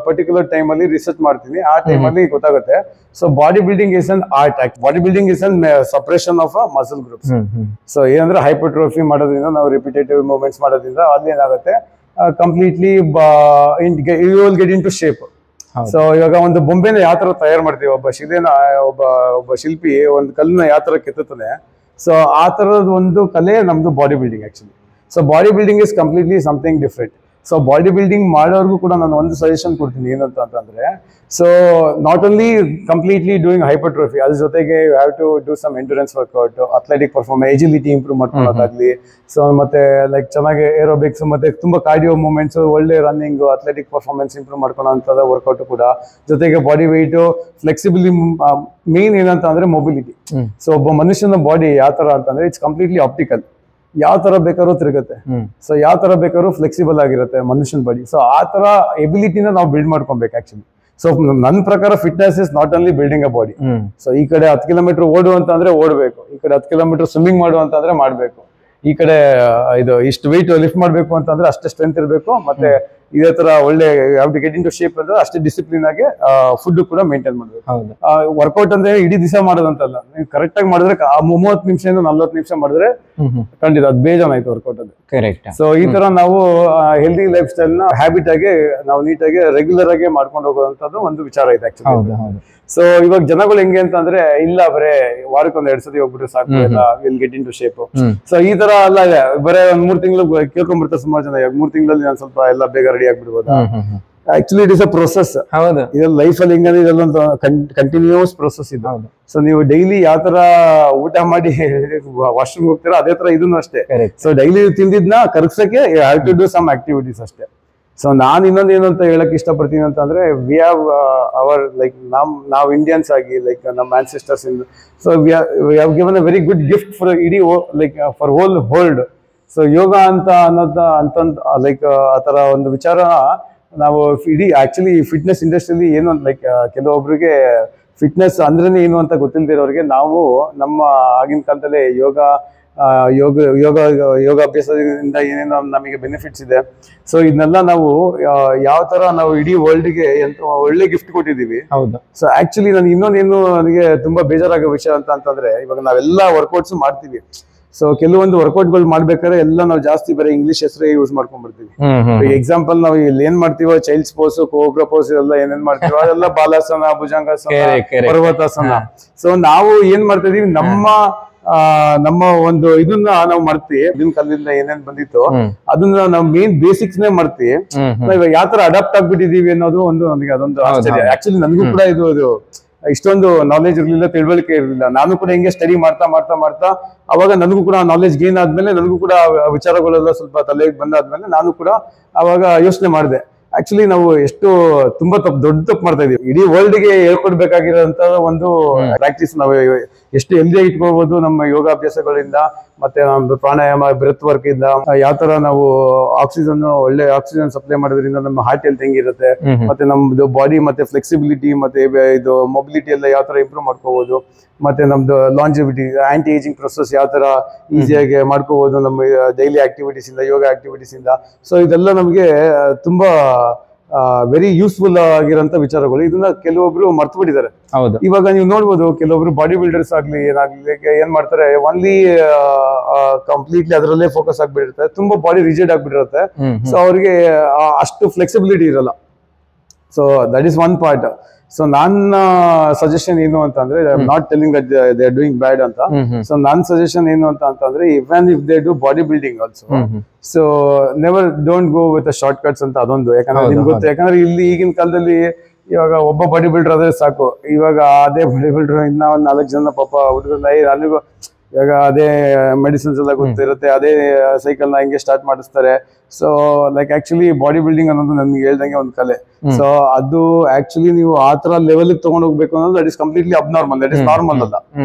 ಪರ್ಟಿಕ್ಯುಲರ್ ಟೈಮಲ್ಲಿ ರಿಸರ್ಚ್ ಮಾಡ್ತೀನಿ. ಆ ಟೈಮಲ್ಲಿ ಗೊತ್ತಾಗುತ್ತೆ so body building is an art. Body building is an separation of muscle groups. So ಏನಂದ್ರೆ ಹೈಪರ್ಟ್ರೋಫಿ ಮಾಡೋದ್ರಿಂದ, ನಾವು ರಿಪಿಟೇಟಿವ್ ಮೂವ್ಮೆಂಟ್ಸ್ ಮಾಡೋದ್ರಿಂದ ಅಲ್ಲಿ ಏನಾಗುತ್ತೆ completely you will get into shape. So ಇವಾಗ ಒಂದು ಬೊಂಬೆನ ಯಾವ ತರ ತಯಾರು ಮಾಡ್ತೀವಿ, ಒಬ್ಬ ಶಿಲ್ಪಿ ಒಂದು ಕಲ್ಲನ್ನ ಯಾವ ತರ ಕೆತ್ತುತ್ತಾನೆ, ಸೊ ಆ ತರದ ಒಂದು ಕಲೆ ನಮ್ದು body building actually. So body building is completely something different. So body building ಮಾಡೋರ್ಗೂ ಕೂಡ ನಾನು ಒಂದು ಸಜೆಷನ್ ಕೊಡ್ತೀನಿ ಏನಂತ ಅಂತಂದ್ರೆ, so not only completely doing hypertrophy, ಅದ್ರ ಜೊತೆಗೆ you have to do some endurance workout, athletic performance, agility improve ಮಾಡ್ಕೊಳ್ಳೋದಾಗ್ಲಿ, ಸೊ ಮತ್ತೆ ಲೈಕ್ ಚೆನ್ನಾಗಿ ಏರೋಬಿಕ್ಸ್ ಮತ್ತೆ ತುಂಬಾ ಕಾರ್ಡಿಯೋ ಮೂವ್ಮೆಂಟ್ಸ್, ಒಳ್ಳೆ ರನ್ನಿಂಗ್, ಅಥ್ಲೆಟಿಕ್ ಪರ್ಫಾರ್ಮೆನ್ಸ್ ಇಂಪ್ರೂವ್ ಮಾಡ್ಕೊಳ್ಳೋ ವರ್ಕೌಟ್ ಕೂಡ, ಜೊತೆಗೆ ಬಾಡಿ ವೆಯ್ಟ್, ಫ್ಲೆಕ್ಸಿಬಿಲಿ, ಮೇನ್ ಏನಂತ ಅಂದ್ರೆ ಮೊಬಿಲಿಟಿ. ಸೊ ಒಬ್ಬ ಮನುಷ್ಯನ ಬಾಡಿ ಯಾವ ತರ ಅಂತಂದ್ರೆ ಇಟ್ಸ್ ಕಂಪ್ಲೀಟ್ಲಿ ಆಪ್ಟಿಕಲ್, ಯಾವ ತರ ಬೇಕಾದ್ರೂ ತಿರುಗುತ್ತೆ. ಸೊ ಯಾವ ತರ ಬೇಕಾದ್ರೂ ಫ್ಲೆಕ್ಸಿಬಲ್ ಆಗಿರುತ್ತೆ ಮನುಷ್ಯನ ಬಾಡಿ. ಸೊ ಆ ತರ ಎಬಿಲಿಟಿನ ನಾವು ಬಿಲ್ಡ್ ಮಾಡ್ಕೊಬೇಕು ಆಕ್ಚುಲಿ. ಸೊ ನನ್ನ ಪ್ರಕಾರ fitness is not only building a body. So ಈ ಕಡೆ 10 ಕಿಲೋಮೀಟರ್ ಓಡು ಅಂತಂದ್ರೆ ಓಡಬೇಕು, ಈ ಕಡೆ 10 ಕಿಲೋಮೀಟರ್ ಸ್ವಿಮ್ಮಿಂಗ್ ಮಾಡು ಅಂತಂದ್ರೆ ಮಾಡ್ಬೇಕು, ಈ ಕಡೆ ಇಷ್ಟು ವೆಯ್ಟ್ ಲಿಫ್ಟ್ ಮಾಡ್ಬೇಕು ಅಂತಂದ್ರೆ ಅಷ್ಟೇ ಸ್ಟ್ರೆಂತ್ ಇರಬೇಕು, ಮತ್ತೆ ಇದೇ ತರ ಒಳ್ಳೆ ಯಾವ to get into shape ಅಂದ್ರೆ ಅಷ್ಟೇ ಡಿಸಿಪ್ಲಿನ್ ಆಗಿ ಫುಡ್ ಕೂಡ ಮೇಂಟೈನ್ ಮಾಡ್ಬೇಕು. ವರ್ಕೌಟ್ ಅಂದ್ರೆ ಇಡೀ ದಿವಸ ಮಾಡೋದಂತಲ್ಲ, ನೀವು ಕರೆಕ್ಟ್ ಆಗಿ ಮಾಡಿದ್ರೆ 30 ನಿಮಿಷದಿಂದ 40 ನಿಮಿಷ ಮಾಡಿದ್ರೆ ಖಂಡಿತ ಅದು ಬೇಜಾನಾಯ್ತು ವರ್ಕೌಟ್ ಅದು. ಸೊ ಈ ತರ ನಾವು ಹೆಲ್ದಿ ಲೈಫ್ ಸ್ಟೈಲ್ ನ ಹ್ಯಾಬಿಟ್ ಆಗಿ ನಾವು ನೀಟಾಗಿ ರೆಗ್ಯುಲರ್ ಆಗಿ ಮಾಡ್ಕೊಂಡು ಹೋಗುವಂತದ್ದು ಒಂದು ವಿಚಾರ ಇದೆ ಆಕ್ಚುಲಿ. ಸೊ ಇವಾಗ ಜನಗಳು ಹೆಂಗೆ ಅಂತಂದ್ರೆ, ಇಲ್ಲ ಬರೇ ವಾರಕ್ಕೊಂದ್ 2 ಸತಿ ಹೋಗ್ಬಿಟ್ರೆ ಸಾಕು, ಎಲ್ಲ will get into shape. So ಈ ತರ ಅಲ್ಲ, ಬರೇ ಒಂದ್ 3 ತಿಂಗಳು ಕೇಳ್ಕೊಂಡ್ಬಿಡ್ತಾರೆ ಸುಮಾರು ಜನ, 3 ತಿಂಗಳಲ್ಲಿ ನಾನು ಸ್ವಲ್ಪ ಎಲ್ಲ ಬೇಗ ರೆಡಿ ಆಗ್ಬಿಡ್ಬೋದಾ. Actually it is a process. ಇದ್ರಲ್ಲಿ ಲೈಫ್ ಅಲ್ಲಿ ಹೆಂಗಂದ್ರೆ ಇದೆಲ್ಲೊಂದು ಕಂಟಿನ್ಯೂಸ್ ಪ್ರೊಸೆಸ್ ಇದೆ. ಸೊ ನೀವು ಡೈಲಿ ಯಾವ ತರ ಊಟ ಮಾಡಿ ವಾಶ್ರೂಮ್ ಹೋಗ್ತೀರಾ ಅದೇ ತರ ಇದನ್ನು ಅಷ್ಟೇ. ಸೊ ಡೈಲಿ ತಿಂದಿದ್ನ ಕರಗ್ಸಕ್ಕೆ you have to do some activities ಅಷ್ಟೇ. ಸೊ ನಾನು ಇನ್ನೊಂದು ಏನು ಅಂತ ಹೇಳಕ್ ಇಷ್ಟಪಡ್ತೀನಿ ಅಂತಂದ್ರೆ, ವಿ ಹ್ಯಾವ್ ಅವರ್ ಲೈಕ್ ನಾವು ಇಂಡಿಯನ್ಸ್ ಆಗಿ ಲೈಕ್ ನಮ್ಮ ಆನ್ಸೆಸ್ಟರ್ಸ್ ಇಂದ, so we have given a very good gift for ಇಡೀ like for whole world. So yoga ಅಂತ ಲೈಕ್ ಆ ತರ ಒಂದು ವಿಚಾರ ನಾವು ಇಡೀ ಆಕ್ಚುಲಿ ಫಿಟ್ನೆಸ್ ಇಂಡಸ್ಟ್ರಿಯಲ್ಲಿ ಏನು ಲೈಕ್ ಕೆಲವೊಬ್ರಿಗೆ ಫಿಟ್ನೆಸ್ ಅಂದ್ರೇನೆ ಏನು ಅಂತ ಗೊತ್ತಿಲ್ದಿರೋರಿಗೆ ನಾವು ನಮ್ಮ ಆಗಿನ ಕಾಲದಲ್ಲೇ ಯೋಗಾಭ್ಯಾಸದಿಂದ ಏನೇನೋ ನಮಗೆ ಬೆನಿಫಿಟ್ಸ್ ಇದೆ. ಸೊ ಇದನ್ನೆಲ್ಲ ನಾವು ಯಾವ ತರ ನಾವು ಇಡೀ ವರ್ಲ್ಡ್ಗೆ ಒಳ್ಳೆ ಗಿಫ್ಟ್ ಕೊಟ್ಟಿದ್ದೀವಿ. ಸೊ ಆಕ್ಚುಲಿ ಇನ್ನೊಂದೇನು ನನಗೆ ತುಂಬಾ ಬೇಜಾರಾಗೋ ವಿಷಯ ಅಂತಂದ್ರೆ, ಇವಾಗ ನಾವೆಲ್ಲ ವರ್ಕೌಟ್ಸ್ ಮಾಡ್ತೀವಿ. ಸೊ ಕೆಲವೊಂದು ವರ್ಕೌಟ್ಗಳು ಮಾಡ್ಬೇಕಾದ್ರೆ ಎಲ್ಲ ನಾವು ಜಾಸ್ತಿ ಬರೀ ಇಂಗ್ಲಿಷ್ ಹೆಸರೇ ಯೂಸ್ ಮಾಡ್ಕೊಂಡ್ಬಿಡ್ತೀವಿ. ಎಕ್ಸಾಂಪಲ್ ನಾವು ಇಲ್ಲಿ ಏನ್ ಮಾಡ್ತೀವೋ ಚೈಲ್ಡ್ಸ್ ಪೋಸ್, ಕೋಬ್ರಾ ಪೋಸ್ ಎಲ್ಲ ಏನೇನ್ ಮಾಡ್ತೀವೋ ಅದೆಲ್ಲ ಬಾಲಾಸನ, ಭುಜಂಗಾಸನ, ಪರ್ವತಾಸನ. ಸೊ ನಾವು ಏನ್ ಮಾಡ್ತಾ ಇದೀವಿ, ನಮ್ಮ ಒಂದು ಇದನ್ನ ನಾವು ಮರ್ತಿ, ಇದನ್ ಕಾಲದಿಂದ ಏನೇನ್ ಬಂದಿತ್ತು ಅದನ್ನ ನಾವು ಮೇನ್ ಬೇಸಿಕ್ಸ್ ನೇ ಮರ್ತಿ ನಾವ್ ಯಾವ ತರ ಅಡಾಪ್ಟ್ ಆಗ್ಬಿಟ್ಟಿದೀವಿ ಅನ್ನೋದು ಒಂದು ನನಗೆ ಅದೊಂದು ಆಶ್ಚರ್ಯ. ಆಕ್ಚುಲಿ ನನಗೂ ಕೂಡ ಇದು ಇಷ್ಟೊಂದು ನಾಲೆಜ್ ಇರ್ಲಿಲ್ಲ, ತಿಳುವಳಿಕೆ ಇರಲಿಲ್ಲ. ನಾನು ಕೂಡ ಹಿಂಗೆ ಸ್ಟಡಿ ಮಾಡ್ತಾ ಅವಾಗ ನನಗೂ ಕೂಡ ನಾಲೆಜ್ ಗೇನ್ ಆದ್ಮೇಲೆ, ನನಗೂ ಕೂಡ ವಿಚಾರಗಳೆಲ್ಲ ಸ್ವಲ್ಪ ತಲೆಗೆ ಬಂದಾದ್ಮೇಲೆ ನಾನು ಕೂಡ ಅವಾಗ ಯೋಚನೆ ಮಾಡಿದೆ, ಆಕ್ಚುಲಿ ನಾವು ತುಂಬಾ ದೊಡ್ಡ ತಪ್ಪು ಮಾಡ್ತಾ ಇದೀವಿ. ಇಡೀ ವರ್ಲ್ಡ್ ಗೆ ಹೇಳ್ಕೊಡ್ಬೇಕಾಗಿರೋಂತ ಒಂದು ಪ್ರಾಕ್ಟೀಸ್ ನಾವು ಎಷ್ಟು ಹೆಲ್ದಿಯಾಗಿ ಇಟ್ಕೋಬಹುದು ನಮ್ಮ ಯೋಗಾಭ್ಯಾಸಗಳಿಂದ, ಮತ್ತೆ ನಮ್ದು ಪ್ರಾಣಾಯಾಮ, ಬ್ರೆತ್ ವರ್ಕ್ ಇಂದ ಯಾವ ತರ ನಾವು ಒಳ್ಳೆ ಆಕ್ಸಿಜನ್ ಸಪ್ಲೈ ಮಾಡೋದ್ರಿಂದ ನಮ್ಮ ಹಾರ್ಟ್ ಹೆಲ್ತ್ ಹೆಂಗಿರುತ್ತೆ, ಮತ್ತೆ ನಮ್ದು ಬಾಡಿ ಮತ್ತೆ ಫ್ಲೆಕ್ಸಿಬಿಲಿಟಿ ಮತ್ತೆ ಇದು ಮೊಬಿಲಿಟಿ ಎಲ್ಲ ಯಾವ ತರ ಇಂಪ್ರೂವ್ ಮಾಡ್ಕೋಬಹುದು, ಮತ್ತೆ ನಮ್ದು ಲಾಂಜಿವಿಟಿ, ಆಂಟಿ ಏಜಿಂಗ್ ಪ್ರೊಸೆಸ್ ಯಾವ ತರ ಈಸಿಯಾಗಿ ಮಾಡ್ಕೋಬಹುದು ನಮ್ಮ ಡೈಲಿ ಆಕ್ಟಿವಿಟೀಸ್ ಇಂದ, ಯೋಗ ಆಕ್ಟಿವಿಟೀಸ್ ಇಂದ. ಸೊ ಇದೆಲ್ಲ ನಮಗೆ ತುಂಬಾ ವೆರಿ ಯೂಸ್ಫುಲ್ ಆಗಿರೋಂಥ ವಿಚಾರಗಳು. ಇದನ್ನ ಕೆಲವೊಬ್ರು ಮರ್ತು ಬಿಟ್ಟಿದ್ದಾರೆ. ಇವಾಗ ನೀವು ನೋಡ್ಬೋದು, ಕೆಲವೊಬ್ರು ಬಾಡಿ ಬಿಲ್ಡರ್ಸ್ ಆಗ್ಲಿ ಏನ್ ಮಾಡ್ತಾರೆ, ಓನ್ಲಿ ಕಂಪ್ಲೀಟ್ಲಿ ಅದರಲ್ಲೇ ಫೋಕಸ್ ಆಗ್ಬಿಟ್ಟಿರುತ್ತೆ, ತುಂಬಾ ಬಾಡಿ ರಿಜಿಡ್ ಆಗ್ಬಿಟ್ಟಿರುತ್ತೆ. ಸೊ ಅವ್ರಿಗೆ ಅಷ್ಟು ಫ್ಲೆಕ್ಸಿಬಿಲಿಟಿ ಇರಲ್ಲ. So that is one part. So ನನ್ನ ಸಜೆಷನ್ ಏನು ಅಂತಂದ್ರೆ, I am not telling that they are doing bad ಅಂತ. ಸೊ ನನ್ನ ಸಜೆಷನ್ ಏನು ಅಂತಂದ್ರೆ, even if they do body building also, so never don't go with short cuts ಅಂತ ಅದೊಂದು. ಯಾಕಂದ್ರೆ ನಿಮ್ಗೆ ಗೊತ್ತು, ಯಾಕಂದ್ರೆ ಇಲ್ಲಿ ಈಗಿನ ಕಾಲದಲ್ಲಿ ಇವಾಗ ಒಬ್ಬ ಬಾಡಿ ಬಿಲ್ಡರ್ ಆದ್ರೆ ಸಾಕು. ಇವಾಗ ಅದೇ ಬಾಡಿ ಬಿಲ್ಡರ್ ಇನ್ನ ಒಂದ್ 4 ಜನ ಪಾಪ ಹುಡುಗರು ನನಗೂ ಇವಾಗ ಅದೇ ಮೆಡಿಸಿನ್ಸ್ ಎಲ್ಲ ಗೊತ್ತಿರುತ್ತೆ, ಅದೇ ಸೈಕಲ್ ನ ಹಿಂಗೆ ಸ್ಟಾರ್ಟ್ ಮಾಡಿಸ್ತಾರೆ. So like actually body building ಅನ್ನೋದು ನಮ್ಗೆ ಹೇಳ್ದಂಗೆ ಒಂದು ಕಲೆ. ಸೊ ಅದು ಆಕ್ಚುಲಿ ನೀವು ಆ ತರ ಲೆವೆಲ್ ತಗೊಂಡ್ ಹೋಗ್ಬೇಕು ಅನ್ನೋದು that is completely abnormal, that is normal ಅಲ್ಲ.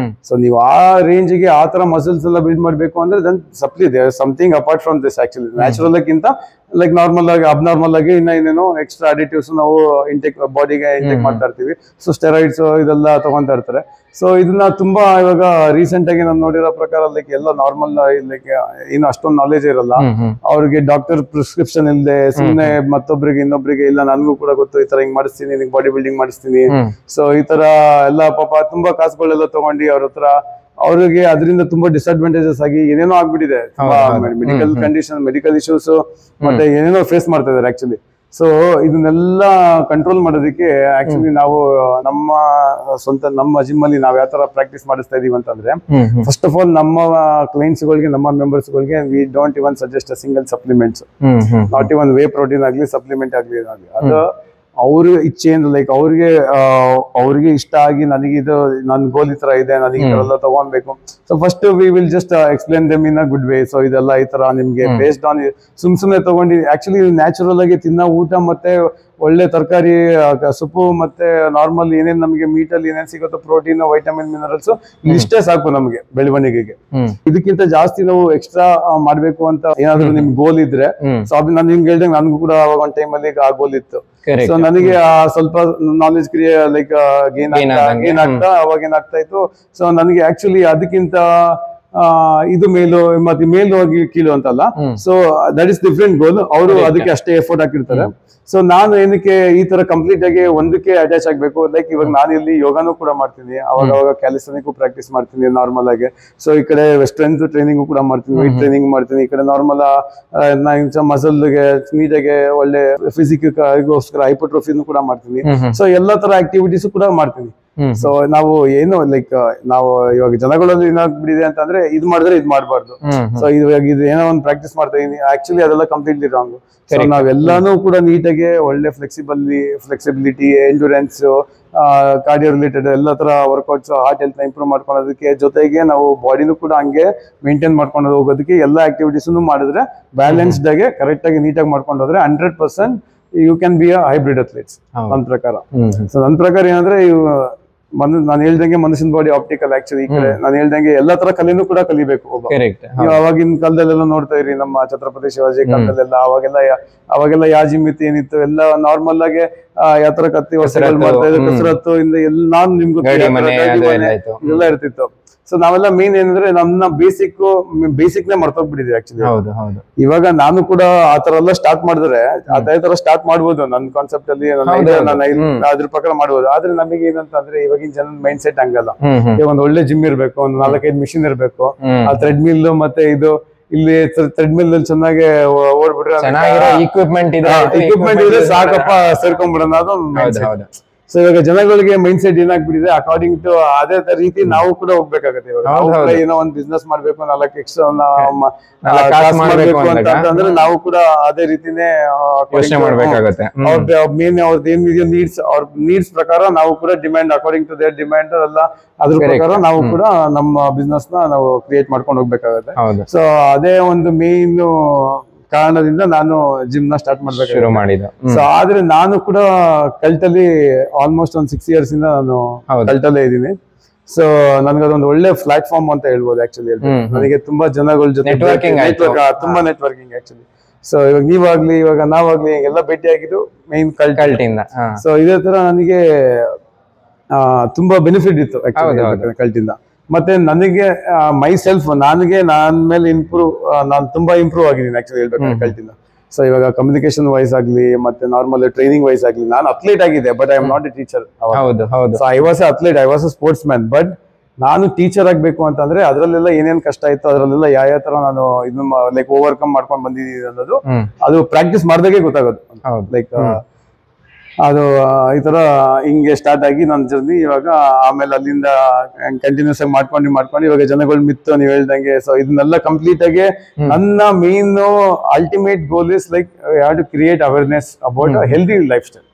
ಸೊ ನೀವು ಆ ರೇಂಜ್ಗೆ ಆ ತರ ಮಸಲ್ಸ್ ಎಲ್ಲ ಬಿಲ್ಡ್ ಮಾಡ್ಬೇಕು ಅಂದ್ರೆ then supply there something apart from this. Actually natural ಗಿಂತ ಲೈಕ್ ನಾರ್ಮಲ್ ಆಗಿ ಅಬ್ನಾರ್ಮಲ್ ಆಗಿ ಇನ್ನೇನೋ ಎಕ್ಸ್ಟ್ರಾ ಅಡಿಟಿವ್ಸ್ ನಾವು ಇಂಟೇಕ್ ಬಾಡಿಗೆ ಇಂಟೇಕ್ ಮಾಡ್ತಾ ಇರ್ತೀವಿ. ಸೊ ಸ್ಟೆರಾಯ್ಡ್ಸ್ ಇದೆಲ್ಲ ತಗೊಂತಾ ಇರ್ತಾರೆ. ಸೊ ಇದನ್ನ ತುಂಬಾ ಇವಾಗ ರೀಸೆಂಟ್ ಆಗಿ ನಾನು ನೋಡಿರೋ ಪ್ರಕಾರ ಲೈಕ್ ಎಲ್ಲ ನಾರ್ಮಲ್ ಲೈಕ್ ಏನು ಅಷ್ಟೊಂದು ನಾಲೆಜ್ ಇರಲ್ಲ ಅವ್ರಿಗೆ, ಡಾಕ್ಟರ್ ಪ್ರಿಸ್ಕ್ರಿಪ್ಷನ್ ಇಲ್ಲದೆ ಸುಮ್ಮನೆ ಮತ್ತೊಬ್ಬರಿಗೆ ಇನ್ನೊಬ್ಬರಿಗೆ ಇಲ್ಲ ನನಗೂ ಕೂಡ ಗೊತ್ತು ಈ ತರ ಹಿಂಗ್ ಮಾಡಿಸ್ತೀನಿ, ನಿಂಗೆ ಬಾಡಿ ಬಿಲ್ಡಿಂಗ್ ಮಾಡಿಸ್ತೀನಿ. ಸೊ ಈ ತರ ಎಲ್ಲ ಪಾಪ ತುಂಬಾ ಕಾಸುಗಳೆಲ್ಲ ತಗೊಂಡು ಅವ್ರ ಹತ್ರ ಅವ್ರಿಗೆ ಅದರಿಂದ ತುಂಬಾ ಡಿಸ್ಅಡ್ವಾಂಟೇಜಸ್ ಆಗಿ ಏನೇನೋ ಆಗ್ಬಿಟ್ಟಿದೆ. ಮೆಡಿಕಲ್ ಕಂಡೀಷನ್, ಮೆಡಿಕಲ್ ಇಶ್ಯೂಸ್ ಮತ್ತೆ ಏನೇನೋ ಫೇಸ್ ಮಾಡ್ತಾ ಇದಾರೆ ಆಕ್ಚುಲಿ. ಸೊ ಇದನ್ನೆಲ್ಲ ಕಂಟ್ರೋಲ್ ಮಾಡೋದಕ್ಕೆ ಆಕ್ಚುಲಿ ನಾವು ನಮ್ಮ ಜಿಮ್ ಅಲ್ಲಿ ನಾವ್ ಯಾವ ತರ ಪ್ರಾಕ್ಟೀಸ್ ಮಾಡಿಸ್ತಾ ಇದೀವಿ ಅಂತಂದ್ರೆ, ಫಸ್ಟ್ ಆಫ್ ಆಲ್ ನಮ್ಮ ಕ್ಲೈಂಟ್ಸ್ ಗಳಿಗೆ, ನಮ್ಮ ಮೆಂಬರ್ಸ್ ಗಳಿಗೆ we don't even suggest a single supplements, not even whey protein ಆಗ್ಲಿ ಸಪ್ಲಿಮೆಂಟ್ ಆಗ್ಲಿ. ಅದು ಅವ್ರ ಇಚ್ಛೆಯಿಂದ ಲೈಕ್ ಅವ್ರಿಗೆ ಇಷ್ಟ ಆಗಿ ನನಗಿದು ನನ್ ಗೋಲ್ ಈ ತರ ಇದೆ, ನನಗೆ ಈ ತರ ಎಲ್ಲ ತಗೊಳ್ಬೇಕು. So first we will just explain them in a good way. So ಇದೆಲ್ಲ ಈ ತರ ನಿಮ್ಗೆ ಬೇಸ್ಡ್ ಆನ್ ಸುಮ್ನೆ ತಗೊಂಡು ಆಕ್ಚುಲಿ ನ್ಯಾಚುರಲ್ ಆಗಿ ತಿನ್ನೋ ಊಟ ಮತ್ತೆ ಒಳ್ಳೆ ತರಕಾರಿ ಸೊಪ್ಪು ಮತ್ತೆ ನಾರ್ಮಲ್ ಏನೇನ್ ನಮಗೆ ಮೀಟ್ ಅಲ್ಲಿ ಏನೇನ್ ಸಿಗುತ್ತೋ ಪ್ರೋಟೀನ್, ವೈಟಮಿನ್, ಮಿನರಲ್ಸ್ ಇಷ್ಟೇ ಸಾಕು ನಮಗೆ ಬೆಳವಣಿಗೆಗೆ. ಇದಕ್ಕಿಂತ ಜಾಸ್ತಿ ನಾವು ಎಕ್ಸ್ಟ್ರಾ ಮಾಡ್ಬೇಕು ಅಂತ ಏನಾದ್ರು ನಿಮ್ ಗೋಲ್ ಇದ್ರೆ, ಸೊ ಅದು ನಾನು ನಿಮ್ಗೆ ಹೇಳ್ದಂಗೆ ನನ್ಗೂ ಕೂಡ ಅವಾಗ ಒಂದ್ ಟೈಮ್ ಅಲ್ಲಿ ಆ ಗೋಲ್ ಇತ್ತು. ಸೊ ನನಗೆ ಸ್ವಲ್ಪ ನಾಲೆಜ್ ಲೈಕ್ ಗೇನ್ ಆಗ್ತಾ ಅವಾಗ ಏನಾಗ್ತಾ ಇತ್ತು. ಸೊ ನನಗೆ ಆಕ್ಚುಲಿ ಅದಕ್ಕಿಂತ ಇದು ಮೇಲು ಮತ್ತೆ ಮೇಲು ಹೋಗಿ ಕೀಳು ಅಂತಲ್ಲ. ಸೊ ದಟ್ ಇಸ್ ಡಿಫ್ರೆಂಟ್ ಗೋಲ್. ಅವರು ಅದಕ್ಕೆ ಅಷ್ಟೇ ಎಫರ್ಟ್ ಹಾಕಿರ್ತಾರೆ. ಸೊ ನಾನು ಏನಕ್ಕೆ ಈ ತರ ಕಂಪ್ಲೀಟ್ ಆಗಿ ಒಂದಕ್ಕೆ ಅಟ್ಯಾಚ್ ಆಗ್ಬೇಕು, ಲೈಕ್ ಇವಾಗ ನಾನು ಇಲ್ಲಿ ಯೋಗಾನು ಕೂಡ ಮಾಡ್ತೀನಿ, ಅವಾಗ ಕ್ಯಾಲಿಸ್ಥೆನಿಕ್ ಪ್ರಾಕ್ಟೀಸ್ ಮಾಡ್ತೀನಿ ನಾರ್ಮಲ್ ಆಗಿ. ಸೊ ಈ ಕಡೆ ಸ್ಟ್ರೆಂತ್ ಟ್ರೈನಿಂಗ್ ಕೂಡ ಮಾಡ್ತೀನಿ, ವೆಯ್ಟ್ ಟ್ರೈನಿಂಗ್ ಮಾಡ್ತೀನಿ. ಈ ಕಡೆ ನಾರ್ಮಲ್ ಮಸಲ್ಗೆ ನೀಟಾಗಿ ಒಳ್ಳೆ ಫಿಸಿಕ್ಗೋಸ್ಕರ ಹೈಪರ್ಟ್ರೋಫಿನೂ ಕೂಡ ಮಾಡ್ತೀನಿ. ಸೊ ಎಲ್ಲಾ ತರ ಆಕ್ಟಿವಿಟೀಸ್ ಕೂಡ ಮಾಡ್ತೀನಿ. ಸೊ ನಾವು ಏನು ಲೈಕ್ ನಾವು ಇವಾಗ ಜನಗಳಲ್ಲಿ ಏನಾಗ್ಬಿಟ್ಟಿದೆ ಅಂತಂದ್ರೆ ಇದು ಮಾಡಿದ್ರೆ ಇದು ಮಾಡಬಾರ್ದು. ಸೊ ಇವಾಗ ಇದು ಏನೋ ಒಂದು ಪ್ರಾಕ್ಟೀಸ್ ಮಾಡ್ತಾ ಇದೀನಿ, ಆಕ್ಚುಲಿ ಅದೆಲ್ಲ ಕಂಪ್ಲೀಟ್ಲಿ ರಾಂಗ್. ಸೊ ನಾವೆಲ್ಲಾನು ಕೂಡ ನೀಟಾಗಿ ಒಳ್ಳೆ ಫ್ಲೆಕ್ಸಿಬಿಲಿಟಿ, ಎಂಡ್ಯೂರೆನ್ಸ್, ಕಾರ್ಡಿಯೋ ರಿಲೇಟೆಡ್ ಎಲ್ಲ ತರ ವರ್ಕೌಟ್ಸ್, ಹಾರ್ಟ್ ಹೆಲ್ತ್ ನ ಇಂಪ್ರೂವ್ ಮಾಡ್ಕೊಳ್ಳೋದಕ್ಕೆ ಜೊತೆಗೆ ನಾವು ಬಾಡಿನೂ ಕೂಡ ಹಂಗೆ ಮೇಂಟೈನ್ ಮಾಡ್ಕೊಂಡು ಹೋಗೋದಕ್ಕೆ ಎಲ್ಲ ಆಕ್ಟಿವಿಟೀಸ್ ಮಾಡಿದ್ರೆ ಬ್ಯಾಲೆನ್ಸ್ಡ್ ಆಗಿ ಕರೆಕ್ಟ್ ಆಗಿ ನೀಟಾಗಿ ಮಾಡ್ಕೊಂಡು ಹೋದ್ರೆ 100% you can be a hybrid athletes ನನ್ನ ಪ್ರಕಾರ. ಸೊ ನನ್ನ ಪ್ರಕಾರ ಏನಂದ್ರೆ ನಾನು ಹೇಳ್ದಂಗೆ ಮನುಷ್ಯನ ಬಾಡಿ ಆಪ್ಟಿಕಲ್. ಆಕ್ಚುಲಿ ಈ ಕಡೆ ನಾನು ಹೇಳ್ದಂಗೆ ಎಲ್ಲಾ ತರ ಕಲೆನೂ ಕೂಡ ಕಲಿಬೇಕು. ನೀವು ಅವಾಗಿನ ಕಾಲದಲ್ಲೆಲ್ಲ ನೋಡ್ತಾ ಇರಿ, ನಮ್ಮ ಛತ್ರಪತಿ ಶಿವಾಜಿ ಕಾಲದಲ್ಲೆಲ್ಲ ಅವಾಗೆಲ್ಲ ಯಾ ಜಿಮ್ ಇತ್ತು ಏನಿತ್ತು ಎಲ್ಲ ನಾರ್ಮಲ್ ಆಗಿ ಯಾವ ತರ ಕತ್ತಿ ವರ್ಷಗಳು ಮಾಡ್ತಾ ಇದ್ರು, ಕಸರತ್ತು ಇಂದ ಎಲ್ಲ ನಾನು ನಿಮ್ಗೆ ಇದೆಲ್ಲ ಇರ್ತಿತ್ತು. ಸೊ ನಾವೆಲ್ಲ ಮೇನ್ ಏನಂದ್ರೆ ನಮ್ಮ ಬೇಸಿಕ್ ನೇ ಮರ್ತೋಗ್ಬಿಟ್ಟಿದ್ವಿ ಆಕ್ಚುಲಿ. ಇವಾಗ ನಾನು ಕೂಡ ಆತರ ಎಲ್ಲ ಸ್ಟಾರ್ಟ್ ಮಾಡಿದ್ರೆ ಅದೇ ತರ ಸ್ಟಾರ್ಟ್ ಮಾಡ್ಬೋದು ನನ್ನ ಕಾನ್ಸೆಪ್ಟ್ ಅಲ್ಲಿ, ಅದ್ರ ಪ್ರಕಾರ ಮಾಡ್ಬೋದು. ಆದ್ರೆ ನಮಗೆ ಏನಂತಂದ್ರೆ ಇವಾಗಿನ ಜನ ಮೈಂಡ್ ಸೆಟ್ ಹಂಗಲ್ಲ. ಒಂದ್ ಒಳ್ಳೆ ಜಿಮ್ ಇರ್ಬೇಕು, ಒಂದ್ 4-5 ಮಿಷಿನ್ ಇರ್ಬೇಕು, ಆ ಥ್ರೆಡ್ ಮಿಲ್ ಮತ್ತೆ ಇದು ಇಲ್ಲಿ ಥ್ರೆಡ್ ಮಿಲ್ ಅಲ್ಲಿ ಚೆನ್ನಾಗಿ ಓಡ್ಬಿಟ್ರೆ ಇಕ್ವಿಪ್ಮೆಂಟ್ ಇದ್ರೆ ಸಾಕಪ್ಪ ಸೇರ್ಕೊಂಡ್ಬಿಡೋಣ, ಅದೊಂದು ಮೈಂಡ್ ಸೆಟ್. ಸೊ ಇವಾಗ ಜನಗಳಿಗೆ ಮೈಂಡ್ ಸೆಟ್ ಏನಾಗ್ಬಿಟ್ಟಿದೆ, ಅಕಾರ್ಡಿಂಗ್ ಟು ಅದೇ ರೀತಿ ನಾವು ಕೂಡ ಹೋಗ್ಬೇಕಾಗತ್ತೆ. ಇವಾಗ ಏನೋ ಒಂದ್ ಬಿಸ್ನೆಸ್ ಮಾಡ್ಬೇಕು, 4 ಎಕ್ಸ್ಟ್ರಾ ಮಾಡ್ಬೇಕು ಅಂತಂದ್ರೆ ನಾವು ಕೂಡ ಅದೇ ರೀತಿನೇ ಮೇನ್ ಅವ್ರದ್ದು ಏನಿದೆಯೋ ನೀಡ್ಸ್, ಅವ್ರ ನೀಡ್ಸ್ ಪ್ರಕಾರ ನಾವು ಕೂಡ demand according to their demand ಎಲ್ಲ ಅದ್ರ ಪ್ರಕಾರ ನಾವು ಕೂಡ ನಮ್ಮ ಬಿಸ್ನೆಸ್ ನ ನಾವು ಕ್ರಿಯೇಟ್ ಮಾಡ್ಕೊಂಡು ಹೋಗ್ಬೇಕಾಗತ್ತೆ. ಸೊ ಅದೇ ಒಂದು ಮೇನ್ ಕಾರಣದಿಂದ ನಾನು ಜಿಮ್ ನ ಸ್ಟಾರ್ಟ್ ಮಾಡ್ಬೇಕು ಶುರು ಮಾಡಿದೆ. ಸೊ ಆದ್ರೆ ನಾನು ಕೂಡ ಕಲ್ಟಲ್ಲಿ ಆಲ್ಮೋಸ್ಟ್ ಒಂದು 6 years ಇಂದ ನಾನು ಕಲ್ಟಲ್ಲೇ ಇದ್ದೀನಿ. ಸೊ ನನ್ಗದೊಂದು ಒಳ್ಳೆ ಪ್ಲಾಟ್ಫಾರ್ಮ್ ಅಂತ ಹೇಳ್ಬೋದು ಆಕ್ಚುಲಿ. ನನಗೆ ತುಂಬಾ ಜನಗಳ ಜೊತೆ ತುಂಬಾ ನೆಟ್ವರ್ಕಿಂಗ್ ಆಕ್ಚುಲಿ. ಸೊ ಇವಾಗ ನೀವಾಗ್ಲಿ ಇವಾಗ ನಾವಾಗ್ಲಿ ಎಲ್ಲ ಭೇಟಿ ಆಗಿದ್ದು ಮೇನ್ ಕಲ್ಟಿಂದ. ಸೊ ಇದೇ ತರ ನನಗೆ ತುಂಬಾ ಬೆನಿಫಿಟ್ ಇತ್ತು ಆಕ್ಚುಲಿ ಕಲ್ಟಿಂದ. ಮತ್ತೆ ನನಗೆ ಮೈ ಸೆಲ್ಫ್ ನನಗೆ ನನ್ನ ಮೇಲೆ ನಾನು ತುಂಬಾ ಇಂಪ್ರೂವ್ ಆಗಿದ್ದೀನಿ ಆಕ್ಚುಲಿ ಹೇಳ್ಬೇಕು ಕಲ್ಟಿಂದ. ಸೊ ಇವಾಗ ಕಮ್ಯುನಿಕೇಶನ್ ವೈಸ್ ಆಗ್ಲಿ ಮತ್ತೆ ನಾರ್ಮಲ್ ಟ್ರೈನಿಂಗ್ ವೈಸ್ ಆಗ್ಲಿ, ನಾನು ಅಥ್ಲೀಟ್ ಆಗಿದೆ but I am not A teacher. So I was athlete, I was a sports man. But ನಾನು ಟೀಚರ್ ಆಗ್ಬೇಕು ಅಂತಂದ್ರೆ ಅದ್ರಲ್ಲೆಲ್ಲ ಏನೇನ್ ಕಷ್ಟ ಇತ್ತು, ಅದ್ರಲ್ಲೆಲ್ಲ ಯಾವ ತರ ನಾನು ಇದನ್ನ ಲೈಕ್ ಓವರ್ಕಮ್ ಮಾಡ್ಕೊಂಡು ಬಂದಿದ್ದೀನಿ ಅನ್ನೋದು ಅದು ಪ್ರಾಕ್ಟೀಸ್ ಮಾಡಿದಾಗೆ ಗೊತ್ತಾಗೋದು. ಲೈಕ್ ಅದು ಈ ತರ ಹಿಂಗೆ ಸ್ಟಾರ್ಟ್ ಆಗಿ ನನ್ನ ಜರ್ನಿ ಇವಾಗ ಆಮೇಲೆ ಅಲ್ಲಿಂದ ಕಂಟಿನ್ಯೂಸ್ ಆಗಿ ಮಾಡ್ಕೊಂಡು ಇವಾಗ ಜನಗಳು ಮಿತ್ತು ನೀವ್ ಹೇಳ್ದಂಗೆ. ಸೊ ಇದನ್ನೆಲ್ಲ ಕಂಪ್ಲೀಟ್ ಆಗಿ ನನ್ನ main ultimate goal is like have to create awareness about healthy life style.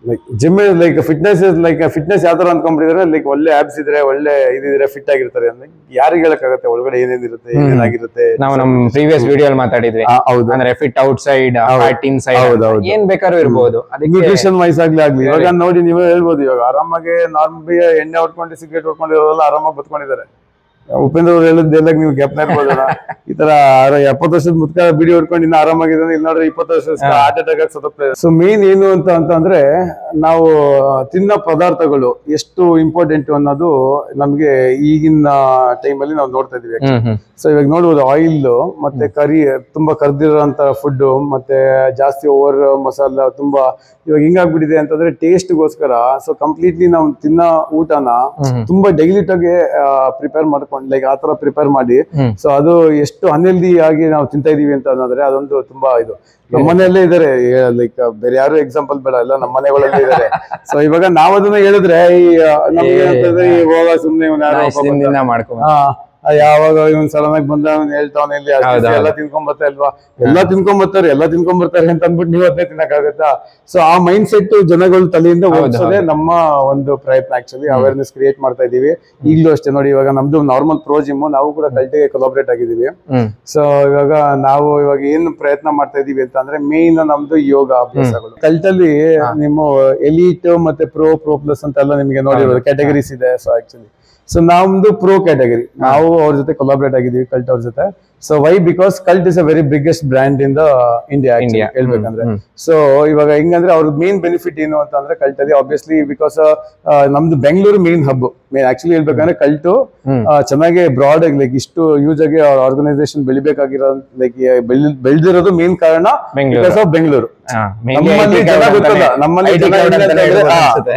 Like gym like fitness ಯಾವ ತರ ಅನ್ಕೊಂಡ್ಬಿಟ್ಟಿದ್ರೆ ಲೈಕ್ ಒಳ್ಳೆ ಆಬ್ಸ್ ಇದ್ರೆ ಒಳ್ಳೆ ಇದಿದ್ರೆ ಫಿಟ್ ಆಗಿರ್ತಾರೆ ಅಂದ್ರೆ ಯಾರಿಗೆ ಹೇಳಕ್ಕಾಗತ್ತೆ ಒಳಗಡೆ ಏನೇನಿರುತ್ತೆ ಏನೇನಾಗಿರುತ್ತೆ. ನಾವು ನಮ್ ಪ್ರೀವಿಯಸ್ ವಿಡಿಯೋ ಮಾತಾಡಿದ್ವಿ. ಹೌದು, ಅಂದ್ರೆ ಫಿಟ್ ಔಟ್ ಸೈಡ್, ಫಾಟ್ ಇನ್ ಸೈಡ್, ಏನ್ ಬೇಕಾದ್ರೂ ಇರ್ಬೋದು. ನ್ಯೂಟ್ರಿಷನ್ ವೈಸ್ ಆಗ್ಲಿ ಇವಾಗ ನೋಡಿ ನೀವೇ ಹೇಳ್ಬೋದು, ಇವಾಗ ಆರಾಮಾಗಿ ನಾರ್ಮಲ್ ಎಣ್ಣೆ ಹೊಡ್ಕೊಂಡು ಸಿಗರೇಟ್ ಹೊಡ್ಕೊಂಡಿರೋಲ್ಲ ಆರಾಮಾಗಿ ಬದುಕೊಂಡಿದ್ದಾರೆ. ಉಪೇಂದ್ರ ಅವ್ರು ಹೇಳಿದ್ದೆಲ್ಲ ನೀವು ಜ್ಞಾಪನ ಇರ್ಬೋದಲ್ಲ, ಈ ತರ 70 ವರ್ಷದ ಮುದ್ಕ ಬಿಡಿ ಹೊಡ್ಕೊಂಡು ಇನ್ನ ಆರಾಮಾಗಿದ್ದಾನೆ, ಇಲ್ಲಿ ನೋಡ್ರಿ 20 ವರ್ಷ ಹಾರ್ಟ್ ಅಟ್ಯಾಕ್ ಆಗಿ ಸತ್ತೋಗ್ತಾರೆ. ಸೊ ಮೇನ್ ಏನು ಅಂತಂದ್ರೆ ನಾವು ತಿನ್ನೋ ಪದಾರ್ಥಗಳು ಎಷ್ಟು ಇಂಪಾರ್ಟೆಂಟ್ ಅನ್ನೋದು ನಮ್ಗೆ ಈಗಿನ ಟೈಮಲ್ಲಿ ನಾವು ನೋಡ್ತಾ ಇದೀವಿ. ಸೊ ಇವಾಗ ನೋಡ್ಬೋದು ಆಯಿಲ್ ಮತ್ತೆ ತುಂಬಾ ಕರ್ದಿರೋಂತ ಫುಡ್ ಮತ್ತೆ ಜಾಸ್ತಿ ಓವರ್ ಮಸಾಲ ತುಂಬಾ ಇವಾಗ ಹಿಂಗಾಗ್ಬಿಟ್ಟಿದೆ ಅಂತಂದ್ರೆ ಟೇಸ್ಟ್ಗೋಸ್ಕರ. ಸೊ ಕಂಪ್ಲೀಟ್ಲಿ ನಾವು ತಿನ್ನೋ ಊಟನ ತುಂಬಾ ಡೈಲ್ಯೂಟ್ ಆಗಿ ಪ್ರಿಪೇರ್ ಮಾಡ್ಕೊಂಡು ಲೈಕ್ ಆತರ ಪ್ರಿಪೇರ್ ಮಾಡಿ, ಸೊ ಅದು ಎಷ್ಟು ಅನ್ಹೆಲ್ದಿ ಆಗಿ ನಾವು ತಿಂತಾ ಇದೀವಿ ಅಂತ ಅನ್ನೋದ್ರೆ ಅದೊಂದು ತುಂಬಾ ಇದು. ನಮ್ಮ ಮನೆಯಲ್ಲೇ ಇದಾರೆ, ಲೈಕ್ ಬೇರೆ ಯಾರು ಎಕ್ಸಾಂಪಲ್ ಬೇಡ, ಎಲ್ಲ ನಮ್ಮ ಮನೆಗಳಲ್ಲೇ ಇದಾರೆ. ಸೊ ಇವಾಗ ನಾವ್ ಅದನ್ನ ಹೇಳಿದ್ರೆ ಹೋಗ ಸುಮ್ನೆ ಯಾವಾಗ ಇವನ್ ಸಡನ್ ಆಗಿ ಬಂದ ಹೇಳ್ತಾವನೆ ಇಲ್ಲಿ ಎಲ್ಲ ತಿನ್ಕೊಂಬರ್ತಾ ಇಲ್ವಾ, ಎಲ್ಲ ತಿನ್ಕೊಂಬರ್ತಾರೆ ಅಂತ ಅಂದ್ಬಿಟ್ಟು ನೀವ್ ಅದನ್ನೇ ತಿನ್ನಕ್ಕಾಗತ್ತಾ? ಸೊ ಆ ಮೈಂಡ್ ಸೆಟ್ ಜನಗಳ ತಲೆಯಿಂದ ಓದಿಸೋದೇ ನಮ್ಮ ಒಂದು ಪ್ರಯತ್ನ. ಆಕ್ಚುಲಿ ಅವೇರ್ನೆಸ್ ಕ್ರಿಯೇಟ್ ಮಾಡ್ತಾ ಇದೀವಿ ಈಗಲೂ ಅಷ್ಟೇ. ನೋಡಿ ಇವಾಗ ನಮ್ದು ನಾರ್ಮಲ್ ಪ್ರೋ ಜಿಮ್, ನಾವು ಕೂಡ ಕಲ್ಟಿಗೆ ಕೊಲಾಬ್ರೇಟ್ ಆಗಿದೀವಿ. ಸೊ ಇವಾಗ ನಾವು ಏನ್ ಪ್ರಯತ್ನ ಮಾಡ್ತಾ ಇದೀವಿ ಅಂತ ಅಂದ್ರೆ ಮೇನ್ ನಮ್ದು ಯೋಗ ಅಭ್ಯಾಸಗಳು. ಕಲ್ಟಲ್ಲಿ ನಿಮ್ಮ ಎಲಿಟ್ ಮತ್ತೆ ಪ್ರೋ ಪ್ಲಸ್ ಅಂತೆಲ್ಲ ನಿಮ್ಗೆ ನೋಡಿರೋದು ಕ್ಯಾಟಗರೀಸ್ ಇದೆ. ಸೊ ಆಕ್ಚುಲಿ ಸೊ ನಮ್ದು ಪ್ರೋ ಕ್ಯಾಟಗರಿ, ನಾವು ಅವ್ರ ಜೊತೆ ಕೊಲಾಬ್ರೇಟ್ ಆಗಿದೀವಿ ಕಲ್ಟ್ ಅವ್ರ ಜೊತೆ. So why because cult is a very biggest brand in the India ಹೇಳ್ಬೇಕಂದ್ರೆ. ಸೊ ಇವಾಗ ಹೆಂಗಂದ್ರೆ ಅವ್ರ ಮೇನ್ ಬೆನಿಫಿಟ್ ಏನು ಅಂತ ಅಂದ್ರೆ ಕಲ್ಟ್ ಅಲ್ಲಿ ಆಬ್ವಿಯಸ್ಲಿ ಬಿಕಾಸ್ ನಮ್ದು ಬೆಂಗಳೂರು ಮೇನ್ ಹಬ್. ಆಕ್ಚುಲಿ ಹೇಳ್ಬೇಕಂದ್ರೆ ಕಲ್ಟು ಚೆನ್ನಾಗಿ ಬ್ರಾಡ್ ಆಗಿ ಲೈಕ್ ಇಷ್ಟು ಯೂಸ್ ಆಗಿ ಅವ್ರ ಆರ್ಗನೈಸೇಷನ್ ಬೆಳಿಬೇಕಾಗಿರೋ ಲೈಕ್ ಬೆಳೆದಿರೋದು ಮೇನ್ ಕಾರಣ ಬಿಕಾಸ್ ಆಫ್ ಬೆಂಗಳೂರು. ನಮ್ಮಲ್ಲಿ ಜನ ಗೊತ್ತಲ್ಲ, ನಮ್ಮಲ್ಲಿ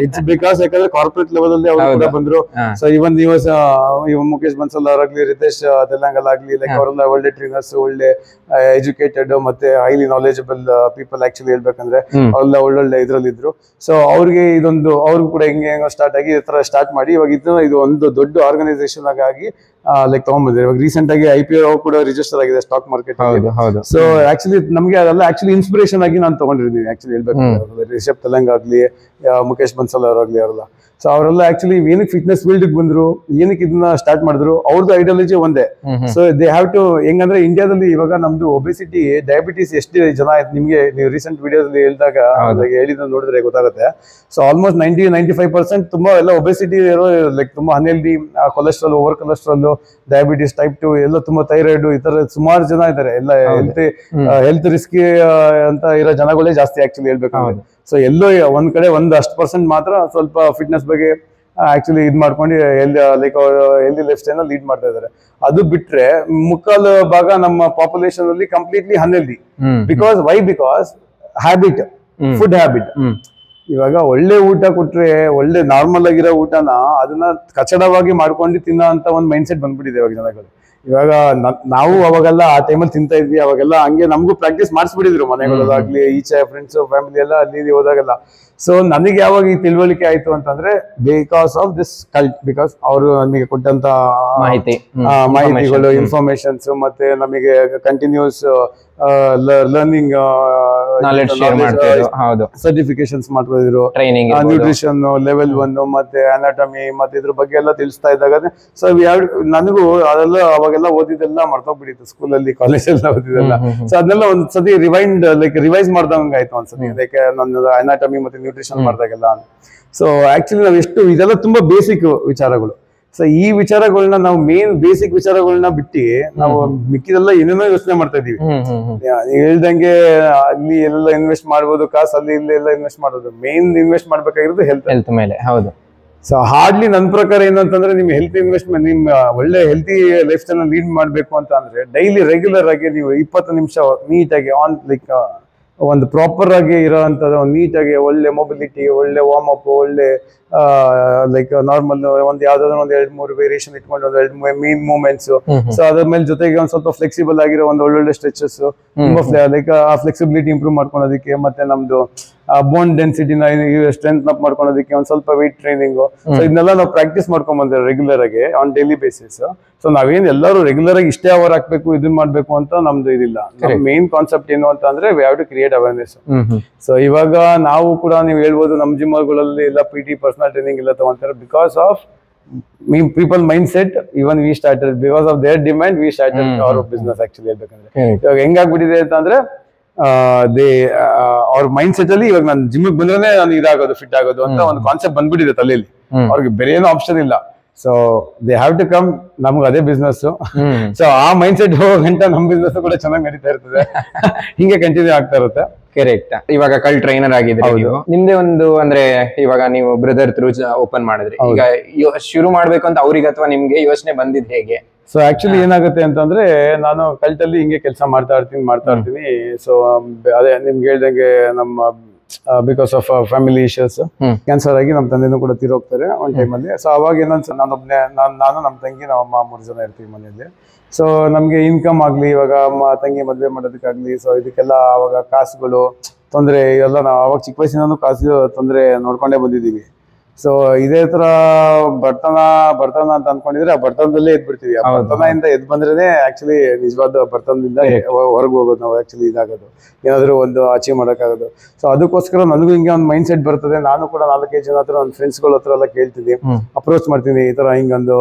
ಇಟ್ಸ್ ಬಿಕಾಸ್ ಯಾಕಂದ್ರೆ ಕಾರ್ಪೊರೇಟ್ ಲೆವೆಲ್ ಅಲ್ಲಿ ಅವರು ಕೂಡ ಬಂದ್ರು. ಸೊ ಇವನ್ ಇವ ಮುಖೇಶ್ ಬನ್ಸಲ್ ಅವರಾಗ್ಲಿ, ರಿತೇಶ್ ತೆಲಂಗಲ್ ಆಗ್ಲಿ, ಲೈಕ್ ಅವರೆಲ್ಲ ಒಳ್ಳೆ ಟ್ರೈನರ್ಸ್, ಒಳ್ಳೆ ಎಜುಕೇಟೆಡ್ ಮತ್ತೆ ಹೈಲಿ ನಾಲೆಜಬಲ್ ಪೀಪಲ್. ಆಕ್ಚುಲಿ ಹೇಳ್ಬೇಕಂದ್ರೆ ಅವರೆಲ್ಲ ಒಳ್ಳೊಳ್ಳೆ ಇದ್ರಲ್ಲಿ ಇದ್ರು. ಸೊ ಅವ್ರಿಗೆ ಇದೊಂದು ಅವ್ರಿಗೂ ಕೂಡ ಹಿಂಗೆ ಸ್ಟಾರ್ಟ್ ಆಗಿ ಈ ತರ ಸ್ಟಾರ್ಟ್ ಮಾಡಿ ಇವಾಗ ಇದು ಒಂದು ದೊಡ್ಡ ಆರ್ಗನೈಸೇಷನ್ ಆಗಿ ಲೈಕ್ ತಗೊಂಡ್ಬಂದಿದೆ. ಇವಾಗ ರೀಸೆಂಟ್ ಆಗಿ IPO ಕೂಡ ರಿಜಿಸ್ಟರ್ ಆಗಿದೆ ಸ್ಟಾಕ್ ಮಾರ್ಕೆಟ್. ಸೊ ಆಕ್ಚುಲಿ ನಮ್ಗೆ ಅದೆಲ್ಲ ಆಕ್ಚುಲಿ ಇನ್ಸ್ಪಿರೇಷನ್ ಆಗಿ ನಾನು ತಗೊಂಡಿದ್ದೀನಿ. ಆಕ್ಚುಲಿ ಹೇಳ್ಬೇಕು ರಿಷಬ್ ತೆಲಂಗ್ ಆಗ್ಲಿ, ಮುಖೇಶ್ ಬನ್ಸಲ್ ಅವರಾಗ್ಲಿ, ಅವರೆಲ್ಲ. ಸೊ ಅವರೆಲ್ಲ ಆಕ್ಚುಲಿ ಏನಕ್ಕೆ ಫಿಟ್ನೆಸ್ ಫೀಲ್ಡ್ ಬಂದ್ರು, ಏನಕ್ಕೆ ಇದನ್ನ ಸ್ಟಾರ್ಟ್ ಮಾಡಿದ್ರು, ಅವ್ರದ್ದು ಐಡಿಯಾಲಜಿ ಒಂದೇ. ಸೊ ದೇ ಹ್ಯಾವ್ ಟು ಹೆಂಗಂದ್ರೆ ಇಂಡಿಯಾದಲ್ಲಿ ಇವಾಗ ನಮ್ದು ಒಬೆಸಿಟಿ, ಡಯಾಬಿಟಿಸ್ ಎಷ್ಟು ಜನ ಆಯ್ತು ನಿಮ್ಗೆ ನೀವು ರೀಸೆಂಟ್ ವಿಡಿಯೋದಲ್ಲಿ ಹೇಳಿದಾಗ ಹೇಳಿದ ನೋಡಿದ್ರೆ ಗೊತ್ತಾಗುತ್ತೆ. ಸೊ ಆಲ್ಮೋಸ್ಟ್ 90-95% ತುಂಬಾ ಎಲ್ಲ ಒಬೆಸಿಟಿ ಇರೋ ಲೈಕ್ ತುಂಬಾ unhealthy, cholesterol, over cholesterol, diabetes type 2 ಎಲ್ಲ ತುಂಬಾ ಥೈರಾಯ್ಡ್, ಈ ತರ ಸುಮಾರು ಜನ ಇದ್ದಾರೆ. ಎಲ್ಲ ಹೆಲ್ತ್ ರಿಸ್ಕಿ ಅಂತ ಇರೋ ಜನಗಳೇ ಜಾಸ್ತಿ ಆಕ್ಚುಲಿ ಹೇಳ್ಬೇಕು. ಸೊ ಎಲ್ಲೋ ಒಂದ್ ಕಡೆ 1% ಮಾತ್ರ ಸ್ವಲ್ಪ ಫಿಟ್ನೆಸ್ ಬಗ್ಗೆ ಆಕ್ಚುಲಿ ಇದ್ ಮಾಡ್ಕೊಂಡು like healthy life style lead ಮಾಡ್ತಾ ಇದಾರೆ. ಅದು ಬಿಟ್ರೆ ಮುಕ್ಕಾಲು ಭಾಗ ನಮ್ಮ ಪಾಪ್ಯುಲೇಷನ್ ಅಲ್ಲಿ completely unhealthy. Because habit, food habit. ಇವಾಗ ಒಳ್ಳೆ ಊಟ ಕೊಟ್ರೆ, ಒಳ್ಳೆ ನಾರ್ಮಲ್ ಆಗಿರೋ ಊಟನ ಅದನ್ನ ಕಚಡವಾಗಿ ಮಾಡ್ಕೊಂಡು ತಿನ್ನೋ ಅಂತ ಒಂದ್ ಮೈಂಡ್ ಸೆಟ್ ಬಂದ್ಬಿಟ್ಟಿದೆ ಇವಾಗ ಜನಗಳು. ಇವಾಗ ನಾವು ಅವಾಗೆಲ್ಲ ಆ ಟೈಮಲ್ಲಿ ತಿಂತಾ ಇದ್ವಿ, ಅವಾಗೆಲ್ಲ ಹಂಗೆ ನಮಗೂ ಪ್ರಾಕ್ಟೀಸ್ ಮಾಡಿಸ್ಬಿಟ್ಟಿದ್ರು ಮನೆಗಳಾಗ್ಲಿ, ಈಚೆ ಫ್ರೆಂಡ್ಸ್ ಫ್ಯಾಮಿಲಿ ಎಲ್ಲ ಅಲ್ಲಿ ಹೋದಾಗೆಲ್ಲ. ಸೊ ನನಗೆ ಯಾವಾಗ ಈ ತಿಳುವಳಿಕೆ ಆಯ್ತು ಅಂತಂದ್ರೆ because of this cult. Because ಅವರು ನಮಗೆ ಕೊಟ್ಟಂತ ಮಾಹಿತಿಗಳು, ಇನ್ಫಾರ್ಮೇಶನ್ಸ್, ಮತ್ತೆ ನಮಗೆ ಕಂಟಿನ್ಯೂಸ್ ಲರ್ನಿಂಗ್ ಸರ್ಟಿಫಿಕೇಶನ್ಸ್ ಮಾಡ್ತಿದ್ರು, ನ್ಯೂಟ್ರಿಷನ್ ಲೆವೆಲ್ 1 ಮತ್ತೆ ಅನಾಟಮಿ ಮತ್ತೆ ಇದ್ರ ಬಗ್ಗೆ ಎಲ್ಲ ತಿಳಿಸ್ತಾ ಇದ್ದಾಗ. ಸೊ ನನಗೂ ಅದೆಲ್ಲ ಅವಾಗೆಲ್ಲ ಓದಿದ್ದೆಲ್ಲ ಮರ್ತೋಗ್ಬಿಟ್ಟಿತ್ತು, ಸ್ಕೂಲಲ್ಲಿ ಕಾಲೇಜಲ್ಲಿ ಓದಿದ್ದೆಲ್ಲ. ಸೊ ಅದನ್ನೆಲ್ಲ ಒಂದ್ಸತಿ ರಿವೈಸ್ ಮಾಡ್ದಂಗ ಆಯ್ತು ಒಂದ್ಸತಿ, ಲೈಕ್ ನನ್ನ ಅನಾಟಮಿ ಮತ್ತೆ ನ್ಯೂಟ್ರಿಷನ್ ಮಾಡಿದಾಗೆಲ್ಲ. ಸೊ ಆಕ್ಚುಲಿ ನಾವು ಎಷ್ಟು ಇದೆಲ್ಲ ತುಂಬಾ ಬೇಸಿಕ್ ವಿಚಾರಗಳು. ಸೊ ಈ ವಿಚಾರಗಳನ್ನ ನಾವು ಮೇನ್ ಬೇಸಿಕ್ ವಿಚಾರಗಳನ್ನ ಬಿಟ್ಟು ನಾವು ಮಿಕ್ಕಿದೆಲ್ಲ ಏನೇನೋ ಯೋಚನೆ ಮಾಡ್ತಾ ಇದೀವಿ. ಹೇಳ್ದಂಗೆ ಅಲ್ಲಿ ಎಲ್ಲ ಇನ್ವೆಸ್ಟ್ ಮಾಡ್ಬೋದು ಕಾಸು, ಅಲ್ಲಿ ಇಲ್ಲೆಲ್ಲ ಇನ್ವೆಸ್ಟ್ ಮಾಡೋದು. ಮೇನ್ ಇನ್ವೆಸ್ಟ್ ಮಾಡ್ಬೇಕಾಗಿರೋದು ಹೆಲ್ತ್ ಮೇಲೆ. ಹೌದು. ಸೊ ಹಾರ್ಡ್ಲಿ ನನ್ನ ಪ್ರಕಾರ ಏನಂತಂದ್ರೆ ನಿಮ್ ಹೆಲ್ತ್ ಇನ್ವೆಸ್ಟ್ಮೆಂಟ್, ನಿಮ್ ಒಳ್ಳೆ ಹೆಲ್ತಿ ಲೈಫ್ ಸ್ಟೈಲ್ ಲೀಡ್ ಮಾಡ್ಬೇಕು ಅಂತ ಅಂದ್ರೆ ಡೈಲಿ ರೆಗ್ಯುಲರ್ ಆಗಿ ನೀವು 20 ನಿಮಿಷ ನೀಟಾಗಿ ಲೈಕ್ ಒಂದು ಪ್ರಾಪರ್ ಆಗಿ ಇರೋಂಥದ್ದು, ನೀಟಾಗಿ ಒಳ್ಳೆ ಮೊಬಿಲಿಟಿ, ಒಳ್ಳೆ ವಾರ್ಮ್ ಅಪ್, ಒಳ್ಳೆ ಲೈಕ್ ನಾರ್ಮಲ್ ಒಂದ್ ಯಾವ್ದಾದ್ರು 2-3 ವೇರಿಯೇಷನ್ ಇಟ್ಕೊಂಡು 2 ಮೇನ್ ಮೂವ್ಮೆಂಟ್ಸ್. ಸೊ ಅದ್ರ ಮೇಲೆ ಜೊತೆಗೆ ಒಂದ್ ಸ್ವಲ್ಪ ಫ್ಲೆಕ್ಸಿಬಲ್ ಆಗಿರೋ ಒಂದು ಒಳ್ಳೊಳ್ಳೆ ಸ್ಟ್ರೆಚಸ್, ತುಂಬಾ ಲೈಕ್ ಆ ಫ್ಲೆಕ್ಸಿಬಿಲಿಟಿ ಇಂಪ್ರೂವ್ ಮಾಡ್ಕೊಳೋದಕ್ಕೆ, ಮತ್ತೆ ನಮ್ದು ಬೋನ್ ಡೆನ್ಸಿಟಿನ ಸ್ಟ್ರೆಂತ್ ಅಪ್ ಮಾಡ್ಕೊಳೋದಕ್ಕೆ ಒಂದ್ ಸ್ವಲ್ಪ ವೆಯ್ಟ್ ಟ್ರೈನಿಂಗ್. ಸೊ ಇದನ್ನೆಲ್ಲ ನಾವು ಪ್ರಾಕ್ಟೀಸ್ ಮಾಡ್ಕೊಂಡ್ ಬಂದಿರೋ ರೆಗ್ಯುಲರ್ ಆಗಿ ಆನ್ ಡೈಲಿ ಬೇಸಿಸ್. ಸೊ ನಾವೇನ್ ಎಲ್ಲರೂ ರೆಗ್ಯುಲರ್ ಆಗಿ ಇಷ್ಟೇ ಅವರ್ ಹಾಕ್ಬೇಕು ಇದನ್ನ ಮಾಡ್ಬೇಕು ಅಂತ ನಮ್ದು ಇದಿಲ್ಲ. ಮೇನ್ ಕಾನ್ಸೆಪ್ಟ್ ಏನು ಅಂತ ಅಂದ್ರೆ we have to create awareness. So ಇವಾಗ ನಾವು ಕೂಡ ನೀವು ಹೇಳ್ಬೋದು ನಮ್ಮ ಜಿಮ್ಗಳಲ್ಲಿ ಎಲ್ಲ PT ಪರ್ಸನಲ್ ಟ್ರೈನಿಂಗ್ ಎಲ್ಲ ತಗೊಂತಾರೆ because of people mind set. Even we started because of their demand we started our business. Actually ಹೇಳ್ಬೇಕಂದ್ರೆ ಇವಾಗ ಹೆಂಗಾಗ್ಬಿಟ್ಟಿದೆ ಅಂತಂದ್ರೆ ಅವ್ರ ಮೈಂಡ್ ಸೆಟ್ ಅಲ್ಲಿ ಇವಾಗ ನಾನು ಜಿಮ್ಗೆ ಬಂದ್ರೆ ನಾನು ಇದಾಗೋದು ಫಿಟ್ ಆಗೋದು ಅಂತ ಒಂದು ಕಾನ್ಸೆಪ್ಟ್ ಬಂದ್ಬಿಟ್ಟಿದೆ ತಲೆಯಲ್ಲಿ. ಅವ್ರಿಗೆ ಬೇರೆ ಏನೋ ಆಪ್ಷನ್ ಇಲ್ಲ. So they have to come, ನಮ್ಗೆ ಅದೇ ಬಿಸ್ನೆಸ್. ಸೊ ಆ ಮೈಂಡ್ ಸೆಟ್ ಹೋಗೋ ಗಂಟ ನಮ್ ಬಿಸ್ನೆಸ್ ಕೂಡ ಚೆನ್ನಾಗಿ ನಡೀತಾ ಇರ್ತದೆ. ಹಿಂಗೆ ಕಂಟಿನ್ಯೂ ಆಗ್ತಾ ಇರುತ್ತೆ. ಕರೆಕ್ಟ್. ಇವಾಗ ಕಲ್ ಟ್ರೈನರ್ ಆಗಿದ್ರೆ ನಿಮ್ದೇ ಒಂದು ಅಂದ್ರೆ ಇವಾಗ ನೀವು ಬ್ರದರ್ ಥ್ರೂ ಓಪನ್ ಮಾಡಿದ್ರಿ, ಈಗ ಶುರು ಮಾಡ್ಬೇಕು ಅಂತ ಅವ್ರಿಗೆ ಅಥವಾ ನಿಮ್ಗೆ ಯೋಚನೆ ಬಂದಿದ್ ಹೇಗೆ? ಸೊ ಆಕ್ಚುಲಿ ಏನಾಗುತ್ತೆ ಅಂತಂದ್ರೆ ನಾನು ಕಲ್ಟಲ್ಲಿ ಹಿಂಗೆ ಕೆಲಸ ಮಾಡ್ತಾ ಇರ್ತೀನಿ. ಸೊ ಅದೇ ನಿಮ್ಗೆ ಹೇಳ್ದಂಗೆ ನಮ್ಮ because of family issues cancer ಆಗಿ ನಮ್ಮ ತಂದೆನೂ ಕೂಡ ತೀರೋಗ್ತಾರೆ ಒಂದ್ ಟೈಮಲ್ಲಿ. ಸೊ ಅವಾಗ ಏನೊಂದು ನಾನು ನಮ್ಮ ತಂಗಿ ನಮ್ಮ ಅಮ್ಮ 3 ಜನ ಇರ್ತೀವಿ ಮನೆಯಲ್ಲಿ. ಸೊ ನಮ್ಗೆ ಇನ್ಕಮ್ ಆಗ್ಲಿ, ಇವಾಗ ತಂಗಿ ಮದ್ವೆ ಮಾಡೋದಕ್ಕಾಗ್ಲಿ, ಸೊ ಇದಕ್ಕೆಲ್ಲ ಅವಾಗ ಕಾಸುಗಳು ತೊಂದರೆ ಎಲ್ಲ ನಾವು ಅವಾಗ ಚಿಕ್ಕ ವಯಸ್ಸಿನ ಕಾಸು ತೊಂದರೆ ನೋಡ್ಕೊಂಡೇ ಬಂದಿದ್ದೀವಿ. ಸೊ ಇದೇ ತರ ಬಡತನ ಅಂತ ಅನ್ಕೊಂಡಿದ್ರೆ ಆ ಬಡತನದಲ್ಲೇ ಎದ್ಬಿಡ್ತೀವಿ. ಆ ಬಡತನದಿಂದ ಎದ್ ಬಂದ್ರೇನೆ ಆಕ್ಚುಲಿ ನಿಜವಾದ ಬಡತನದಿಂದ ಹೊರಗೆ ಹೋಗೋದು ನಾವು ಆಕ್ಚುಲಿ ಇದಾಗೋದು, ಏನಾದ್ರು ಒಂದು ಅಚೀವ್ ಮಾಡೋಕ್ಕಾಗೋದು. ಸೊ ಅದಕ್ಕೋಸ್ಕರ ನನಗೂ ಹಿಂಗೆ ಒಂದು ಮೈಂಡ್ ಸೆಟ್ ಬರ್ತದೆ. ನಾನು ಕೂಡ 4-5 ಜನ ಹತ್ರ ನನ್ನ ಫ್ರೆಂಡ್ಸ್ಗಳ ಹತ್ರ ಎಲ್ಲ ಕೇಳ್ತೀನಿ, ಅಪ್ರೋಚ್ ಮಾಡ್ತೀನಿ. ಈ ತರ ಹಿಂಗೊಂದು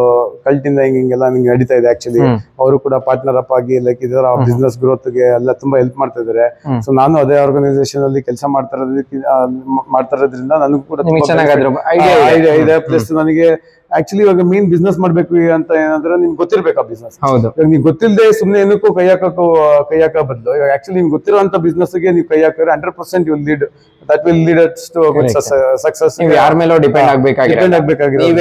ಕಲ್ಟಿಂದ ಹಿಂಗೆಲ್ಲ ನಿಂಗೆ ನಡೀತಾ ಇದೆ. ಆಕ್ಚುಲಿ ಅವರು ಕೂಡ ಪಾರ್ಟ್ನರ್ ಅಪ್ ಆಗಿ ಲೈಕ್ ಇದರ ಬಿಸ್ನೆಸ್ ಗ್ರೋತ್ಗೆ ಎಲ್ಲ ತುಂಬಾ ಹೆಲ್ಪ್ ಮಾಡ್ತಾ ಇದಾರೆ. ಸೊ ನಾನು ಅದೇ ಆರ್ಗನೈಸೇಷನ್ ಅಲ್ಲಿ ಕೆಲಸ ಮಾಡ್ತಾ ಇರೋದ್ರಿಂದ ನನಗೂ ಕೂಡ ಐಡಿಯಾ ಇದೆ. ಪ್ಲಸ್ ನನಗೆ ಆಕ್ಚುಲಿ ಇವಾಗ ಮೇನ್ ಬಿಸ್ನೆಸ್ ಮಾಡ್ಬೇಕು ಅಂತ ಏನಂದ್ರೆ ನಿಮ್ಗೆ ಗೊತ್ತಿರ್ಬೇಕು ಆ ಬಿಸ್ನೆಸ್. ಇವಾಗ ನೀವು ಗೊತ್ತಿಲ್ಲದೆ ಸುಮ್ನೆ ಏನಕ್ಕೂ ಕೈ ಹಾಕೋ ಬದಲು ಇವಾಗ ಆಕ್ಚುಲಿ ನಿಮ್ಗೆ ಗೊತ್ತಿರುವಂತ ಬಿಸ್ನೆಸ್ ಗೆ ನೀವು ಕೈ ಹಾಕಿದ್ರೆ 100% you will lead that will lead us to success. ಯಾರ ಮೇಲೋ ಡಿಪೆಂಡ್ ಆಗ್ಬೇಕಾಗಿರೋದು.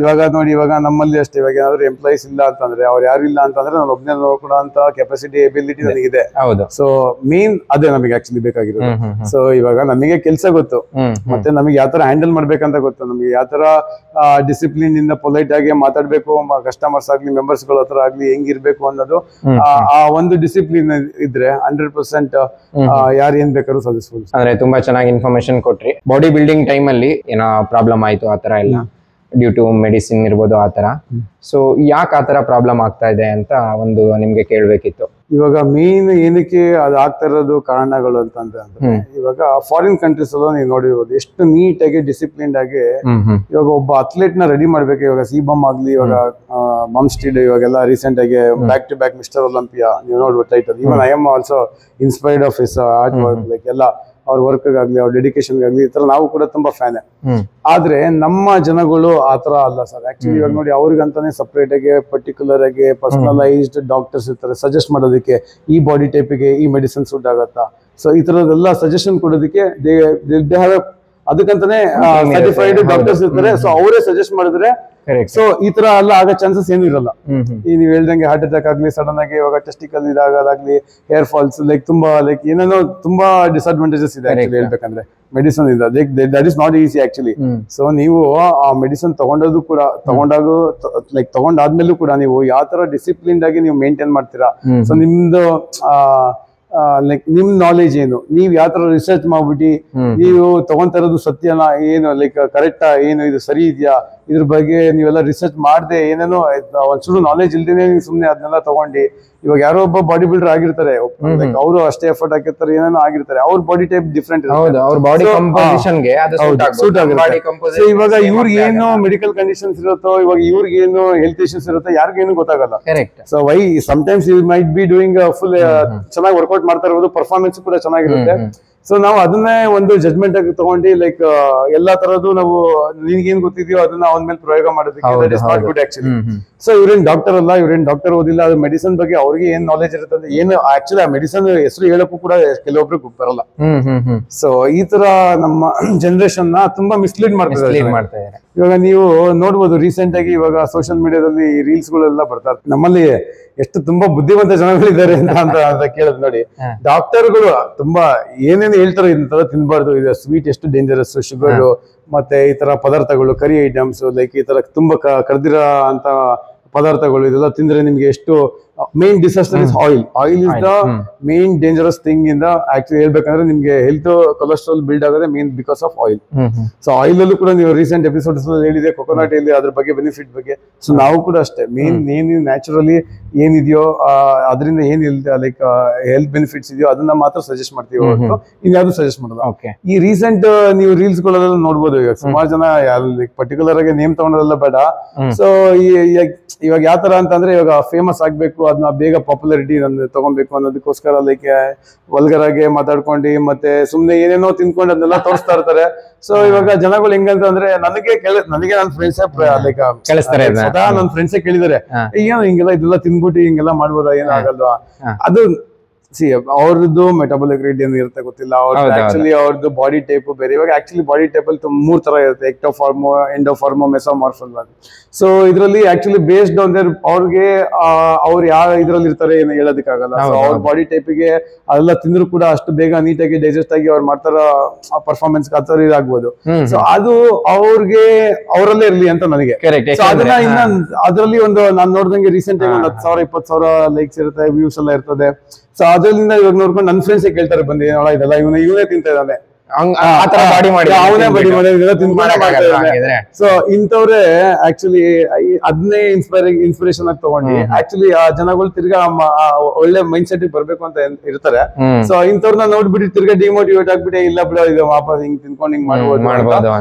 ಇವಾಗ ನೋಡಿ, ಇವಾಗ ನಮ್ಮಲ್ಲಿ ಅಷ್ಟೇ, ಇವಾಗ ಏನಾದ್ರು ಎಂಪ್ಲಾಯೀಸ್ ಇಲ್ಲ ಅಂತಂದ್ರೆ, ಅವ್ರು ಯಾರು ಇಲ್ಲ ಅಂತಂದ್ರೆ ನಾನು ಒಬ್ಬನೇ ನೋಡ್ಕೊಡೋ ಅಂತ ಕೆಪಾಸಿಟಿ ಎಬಿಲಿಟಿ ನನಗಿದೆ. ಸೊ ಮೇನ್ ಅದೇ ನಮಗೆ ಆಕ್ಚುಲಿ ಬೇಕಾಗಿರೋದು. ಸೊ ಇವಾಗ ನಮಗೆ ಕೆಲಸ ಗೊತ್ತು, ಮತ್ತೆ ನಮಗೆ ಯಾವ ತರ ಹ್ಯಾಂಡಲ್ ಮಾಡ್ಬೇಕಂತ ಗೊತ್ತು, ನಮಗೆ ಯಾವ ತರ ಡಿಸಿಪ್ಲಿನ್ ಇಂದ ಪೊಲೈಟ್ ಆಗಿ ಮಾತಾಡ್ಬೇಕು, ಕಸ್ಟಮರ್ಸ್ ಆಗ್ಲಿ ಮೆಂಬರ್ಸ್ ಗಳ ಹತ್ರ ಆಗ್ಲಿ ಹೆಂಗಿರ್ಬೇಕು ಅನ್ನೋದು ಆ ಒಂದು ಡಿಸಿಪ್ಲಿನ್ ಇದ್ರೆ 100% ಯಾರು ಏನ್ ಬೇಕಾದ್ರೂ ಸಾಧಿಸಬಹುದು. ಅಂದ್ರೆ ತುಂಬಾ ಚೆನ್ನಾಗಿ ಇನ್ಫಾರ್ಮೇಶನ್ ಕೊಟ್ರಿ. ಬಾಡಿ ಬಿಲ್ಡಿಂಗ್ ಟೈಮ್ ಅಲ್ಲಿ ಏನೋ ಪ್ರಾಬ್ಲಮ್ ಆಯ್ತು ಆತರ ಎಲ್ಲ ಡ್ಯೂ ಟು ಮೆಡಿಸಿನ್ ಇರ್ಬೋದು ಆತರ. ಸೊ ಯಾಕೆ ಆತರ ಪ್ರಾಬ್ಲಮ್ ಆಗ್ತಾ ಇದೆ ಅಂತ ಒಂದು ನಿಮ್ಗೆ ಕೇಳ್ಬೇಕಿತ್ತು. ಇವಾಗ ಮೇನ್ ಏನಕ್ಕೆ ಅದು ಆಗ್ತಾ ಇರೋದು ಕಾರಣಗಳು ಅಂತಂದ್ರೆ ಇವಾಗ ಫಾರಿನ್ ಕಂಟ್ರೀಸ್ ಅಲ್ಲ ನೀವು ನೋಡಿರ್ಬೋದು ಎಷ್ಟು ನೀಟಾಗಿ ಡಿಸಿಪ್ಲಿನ್ಡ್ ಆಗಿ ಇವಾಗ ಒಬ್ಬ ಅಥ್ಲೆಟ್ ನ ರೆಡಿ ಮಾಡ್ಬೇಕು. ಇವಾಗ ಸಿಬಮ್ ಆಗ್ಲಿ, ಇವಾಗ ಬಮ್ಸ್ಟೀಡ್, ಇವಾಗೆಲ್ಲ ರೀಸೆಂಟ್ ಆಗಿ back to back mister Olympia ನೀವು ನೋಡ್ಬೋದು title. Even I am also inspired of his art work, like ಎಲ್ಲ ಅವ್ರ ವರ್ಕ್ ಆಗ್ಲಿ ಅವ್ರ ಡೆಡಿಕೇಶನ್ ಆಗ್ಲಿ ಈ ತರ ನಾವು ಕೂಡ ತುಂಬಾ ಫ್ಯಾನ್. ಆದ್ರೆ ನಮ್ಮ ಜನಗಳು ಆತರ ಅಲ್ಲ ಸರ್. ಆಕ್ಚುಲಿ ಇವಾಗ ನೋಡಿ, ಅವ್ರಿಗಂತಾನೆ ಸಪರೇಟ್ ಆಗಿ ಪರ್ಟಿಕ್ಯುಲರ್ ಆಗಿ ಪರ್ಸನಲೈಸ್ಡ್ ಡಾಕ್ಟರ್ಸ್ ಇರ್ತಾರೆ ಸಜೆಸ್ಟ್ ಮಾಡೋದಕ್ಕೆ, ಈ ಬಾಡಿ ಟೈಪಿಗೆ ಈ ಮೆಡಿಸಿನ್ ಸೂಟ್ ಆಗತ್ತಾ. ಸೊ ಈ ತರದೆಲ್ಲ ಸಜೆಷನ್ ಕೊಡೋದಕ್ಕೆ ಅದಕ್ಕಂತಾನೆ ಸರ್ಟಿಫೈಡ್ ಡಾಕ್ಟರ್ಸ್ ಇರ್ತಾರೆ. ಸೊ ಅವರೇ ಸಜೆಸ್ಟ್ ಮಾಡಿದ್ರೆ ಸೊ ಈ ತರ ಎಲ್ಲ ಆಗೋ ಚಾನ್ಸಸ್ ಏನು ಇರಲ್ಲ. ಈ ನೀವ್ ಹೇಳ್ದಂಗೆ ಹಾರ್ಟ್ ಅಟ್ಯಾಕ್ ಆಗ್ಲಿ, ಸಡನ್ ಆಗಿ ಇವಾಗ ಟೆಸ್ಟಿಕಲ್ ಇದಾಗೋದಾಗ್ಲಿ, ಹೇರ್ ಫಾಲ್ಸ್, ಲೈಕ್ ತುಂಬಾ ಲೈಕ್ ಏನೇನೋ ತುಂಬಾ ಡಿಸ್ಅಡ್ವಾಂಟೇಜಸ್ ಇದೆ ಆಕ್ಚುಲಿ ಹೇಳ್ಬೇಕಂದ್ರೆ ಮೆಡಿಸನ್ ಇಂದ. That is not easy actually. So ನೀವು ಆ ಮೆಡಿಸನ್ ತಗೊಂಡಾದ್ಮೇಲೂ ಕೂಡ ನೀವು ಯಾವ ತರ ಡಿಸಿಪ್ಲಿನ್ ಆಗಿ ನೀವು ಮೇಂಟೈನ್ ಮಾಡ್ತೀರಾ. ಸೊ ನಿಮ್ದು ಲೈಕ್ ನಿಮ್ ನಾಲೆಜ್ ಏನು, ನೀವ್ ಯಾವ ತರ ರಿಸರ್ಚ್ ಮಾಡ್ಬಿಟ್ಟು ನೀವು ತಗೊಂತ ಇರೋದು ಸತ್ಯನ ಏನು, ಲೈಕ್ ಕರೆಕ್ಟಾ ಏನು, ಇದು ಸರಿ ಇದೆಯಾ, ಇದ್ರ ಬಗ್ಗೆ ನೀವೆಲ್ಲ ರಿಸರ್ಚ್ ಮಾಡದೆ ಏನೇನೋ ಒಂಚೂರು ನಾಲೆಜ್ ಇಲ್ದೇನೆ ನೀವು ಸುಮ್ನೆ ಅದನ್ನೆಲ್ಲ ತಗೊಂಡು ಇವಾಗ ಯಾರೋ ಒಬ್ಬ ಬಾಡಿ ಬಿಲ್ಡರ್ ಆಗಿರ್ತಾರೆ, ಅವರು ಅಷ್ಟೇ ಎಫರ್ಟ್ ಹಾಕಿರ್ತಾರೆ, ಏನೇನೋ ಆಗಿರ್ತಾರೆ, ಅವ್ರ ಬಾಡಿ ಟೈಪ್ ಡಿಫ್ರೆಂಟ್ ಸೂಟ್ ಆಗಿರುತ್ತೆ. ಇವಾಗ ಇವ್ರಿಗೆ ಏನು ಮೆಡಿಕಲ್ ಕಂಡೀಷನ್ಸ್ ಇರುತ್ತೋ, ಇವಾಗ ಇವ್ರಿಗೆ ಏನು ಹೆಲ್ತ್ ಇಶ್ಯೂಸ್ ಇರುತ್ತೋ ಯಾರಿಗೇನು ಗೊತ್ತಾಗಲ್ಲ. So why sometimes you might be doing full ಚೆನ್ನಾಗಿ ವರ್ಕೌಟ್ ಮಾಡ್ತಾ ಇರೋದು, ಪರ್ಫಾರ್ಮೆನ್ಸ್ ಕೂಡ ಚೆನ್ನಾಗಿರುತ್ತೆ. ಸೊ ನಾವು ಅದನ್ನೇ ಒಂದು ಜಡ್ಜ್ಮೆಂಟ್ ಆಗಿ ತಗೊಂಡು ಲೈಕ್ ಎಲ್ಲಾ ತರದ್ದು ನಾವು ನಿನ್ಗೇನ್ ಗೊತ್ತಿದೆಯೋ ಅದನ್ನ ಅವನ ಮೇಲೆ ಪ್ರಯೋಗ ಮಾಡೋದಕ್ಕೆ that is not good actually. So ಇವ್ರೇನ್ ಡಾಕ್ಟರ್ ಅಲ್ಲ, ಇವ್ರೇನ್ ಡಾಕ್ಟರ್ ಓದಿಲ್ಲ, ಅದು ಮೆಡಿಸಿನ್ ಬಗ್ಗೆ ಅವ್ರಿಗೆ ಏನ್ ನಾಲೆಜ್ ಇರುತ್ತೆ ಅಂದ್ರೆ ಏನು ಆಕ್ಚುಲಿ ಆ ಮೆಡಿಸಿನ್ ಹೆಸರು ಹೇಳಕ್ಕೂ ಕೂಡ ಕೆಲವೊಬ್ರಿಗೆ ಬರಲ್ಲ. ಸೊ ಈ ತರ ನಮ್ಮ ಜನರೇಷನ್ ನ ತುಂಬಾ ಮಿಸ್ಲೀಡ್ ಮಾಡ್ತಾರೆ. ಇವಾಗ ನೀವು ನೋಡ್ಬೋದು ರೀಸೆಂಟ್ ಆಗಿ ಇವಾಗ ಸೋಷಿಯಲ್ ಮೀಡಿಯಾದಲ್ಲಿ ರೀಲ್ಸ್ ಗಳೆಲ್ಲ ಬರ್ತಾರೆ. ನಮ್ಮಲ್ಲಿ ಎಷ್ಟು ತುಂಬಾ ಬುದ್ಧಿವಂತ ಜನಗಳಿದ್ದಾರೆ ಅಂತ ಕೇಳದ್ ನೋಡಿ. ಡಾಕ್ಟರ್ಗಳು ತುಂಬಾ ಏನೇನು ಹೇಳ್ತಾರೆ, ಇಂತರ ತಿನ್ಬಾರ್ದು, ಇದು ಸ್ವೀಟ್ ಎಷ್ಟು ಡೇಂಜರಸ್, ಶುಗರ್ ಮತ್ತೆ ಈ ತರ ಪದಾರ್ಥಗಳು, ಕರಿ ಐಟಮ್ಸ್, ಲೈಕ್ ಈ ತರ ತುಂಬಾ ಕರ್ದಿರೋ ಅಂತ ಪದಾರ್ಥಗಳು, ಇದೆಲ್ಲ ತಿಂದ್ರೆ ನಿಮ್ಗೆ ಎಷ್ಟು main disaster is oil is the main dangerous thing ಇಂದ ಆಕ್ಚುಲಿ ಹೇಳ್ಬೇಕಂದ್ರೆ ನಿಮ್ಗೆ ಹೆಲ್ತ್ ಕೊಲೆಸ್ಟ್ರಾಲ್ ಬಿಲ್ಡ್ ಆಗೋದೇ main because of oil. So oil ಅಲ್ಲೂ ಕೂಡ ನೀವು ರೀಸೆಂಟ್ ಎಪಿಸೋಡ್ಸ್ ಹೇಳಿದೆ ಕೊಕೊನಟ್ ಇಲ್ಲಿ ಅದ್ರ ಬಗ್ಗೆ ಬೆನಿಫಿಟ್ ಬಗ್ಗೆ. ಸೊ ನಾವು ಕೂಡ ಅಷ್ಟೇ ಮೇನ್ ಏನು ನ್ಯಾಚುರಲಿ ಏನಿದೆಯೋ ಅದರಿಂದ ಏನ್ ಲೈಕ್ ಹೆಲ್ತ್ ಬೆನಿಫಿಟ್ಸ್ ಇದೆಯೋ ಅದನ್ನ ಮಾತ್ರ ಸಜೆಸ್ಟ್ ಮಾಡ್ತೀವಿ ಹೊರತು ಇನ್ಯಾವುದು ಸಜೆಸ್ಟ್ ಮಾಡೋದು. ಈ ರೀಸೆಂಟ್ ನೀವು ರೀಲ್ಸ್ ಗಳೆಲ್ಲ ನೋಡ್ಬೋದು, ಈಗ ಸುಮಾರು ಜನ ಲೈಕ್ ಪರ್ಟಿಕ್ಯುಲರ್ ಆಗಿ ನೇಮ್ ತಗೊಳೋದೆಲ್ಲ ಬೇಡ. ಸೊ ಇವಾಗ ಯಾವ ತರ ಅಂತಂದ್ರೆ ಇವಾಗ ಫೇಮಸ್ ಆಗ್ಬೇಕು, ಅದನ್ನ ಬೇಗ ಪಾಪ್ಯುಲಾರಿಟಿ ತಗೊಬೇಕು ಅನ್ನೋದಕ್ಕೋಸ್ಕರ ಲೈಕ್ ವಲ್ಗರ್ ಆಗಿ ಮಾತಾಡ್ಕೊಂಡು ಮತ್ತೆ ಸುಮ್ನೆ ಏನೇನೋ ತಿನ್ಕೊಂಡು ಅದನ್ನೆಲ್ಲ ತೋರಿಸ್ತಾ ಇರ್ತಾರೆ. ಸೊ ಇವಾಗ ಜನಗಳು ಹೆಂಗಂತ ಅಂದ್ರೆ ನನಗೆ ನನ್ನ ಫ್ರೆಂಡ್ಸ್ ಲೈಕ್ ನನ್ನ ಫ್ರೆಂಡ್ಸೇ ಕೇಳಿದಾರೆ, ಏನೋ ಹಿಂಗೆಲ್ಲ ಇದೆಲ್ಲ ತಿನ್ಬಿಟ್ಟು ಹಿಂಗೆಲ್ಲ ಮಾಡ್ಬೋದಾ, ಏನಾಗಲ್ವಾ ಅದು. ಸಿ ಅವ್ರದ್ದು ಮೆಟಬಾಲಿಕ್ ರೇಟ್ ಏನು ಇರುತ್ತೆ ಗೊತ್ತಿಲ್ಲ, ಅವ್ರದ್ದು ಆಕ್ಚುಲಿ ಅವ್ರದ್ದು ಬಾಡಿ ಟೈಪ್ ಬೇರೆ. ಇವಾಗ ಆಕ್ಚುಲಿ ಬಾಡಿ ಟೈಪ್ ಅಲ್ಲಿ 3 ತರ ಇರುತ್ತೆ, ಎಕ್ಟೋಫಾರ್ಮೋ, ಎಂಡೋಫಾರ್ಮೋ, ಮೆಸೋಮಾರ್ಫಲ್. ಸೊ ಇದರಲ್ಲಿ ಆಕ್ಚುಲಿ ಬೇಸ್ಡ್ ಆನ್ ದೇರ್ ಅವ್ರಿಗೆ ಅವ್ರು ಯಾವ ಇದ್ರಲ್ಲಿ ಇರ್ತಾರೆ ಏನು ಹೇಳೋದಕ್ಕಾಗಲ್ಲ. ಸೊ ಅವ್ರ ಬಾಡಿ ಟೈಪಿಗೆ ಅದೆಲ್ಲ ತಿಂದ್ರು ಕೂಡ ಅಷ್ಟು ಬೇಗ ನೀಟಾಗಿ ಡೈಜೆಸ್ಟ್ ಆಗಿ ಅವ್ರು ಮಾಡ್ತಾರ ಪರ್ಫಾರ್ಮೆನ್ಸ್ ಆ ಥರ ಇದಾಗ್ಬೋದು. ಸೊ ಅದು ಅವ್ರಿಗೆ ಅವರಲ್ಲೇ ಇರ್ಲಿ ಅಂತ ನನಗೆ. ಅದನ್ನ ಇನ್ನ ಅದರಲ್ಲಿ ಒಂದು ನಾನು ನೋಡ್ದಂಗೆ ರೀಸೆಂಟ್ ಆಗಿ ಒಂದು 10,000 20,000 ಲೈಕ್ಸ್ ಇರುತ್ತೆ, ವ್ಯೂಸ್ ಎಲ್ಲ ಇರ್ತದೆ. ಸೊ ಅದರಿಂದ ಇವಾಗ ನೋಡ್ಕೊಂಡು ನನ್ನ ಫ್ರೆಂಡ್ಸೇ ಕೇಳ್ತಾರೆ ಬಂದು ಏನೋ ಇದೆಲ್ಲ ಇವನೇ ತಿಂತಾ ಇದ್ದಾನೆ, ಅವನೇ ಬಡಿ ಮಾಡಿ. ಸೊ ಇಂಥವ್ರೆ ಆಕ್ಚುಲಿ ಅದನ್ನೇ ಇನ್ಸ್ಪಿರೇಷನ್ ಆಗಿ ತಗೊಂಡು ಆಕ್ಚುಲಿ ಆ ಜನಗಳು ತಿರ್ಗಾ ಒಳ್ಳೆ ಮೈಂಡ್ ಸೆಟ್ ಬರ್ಬೇಕು ಅಂತ ಇರ್ತಾರೆ. ಸೊ ಇಂಥವ್ರನ್ನ ನೋಡ್ಬಿಟ್ಟು ತಿರ್ಗಾ ಡಿಮೋಟಿವೇಟ್ ಆಗ್ಬಿಟ್ಟು ಇಲ್ಲ ಬಿಡ ಇದು ವಾಪಸ್ ಹಿಂಗ್ ತಿನ್ಕೊಂಡು ಹಿಂಗ್ ಮಾಡ್ಬೋದು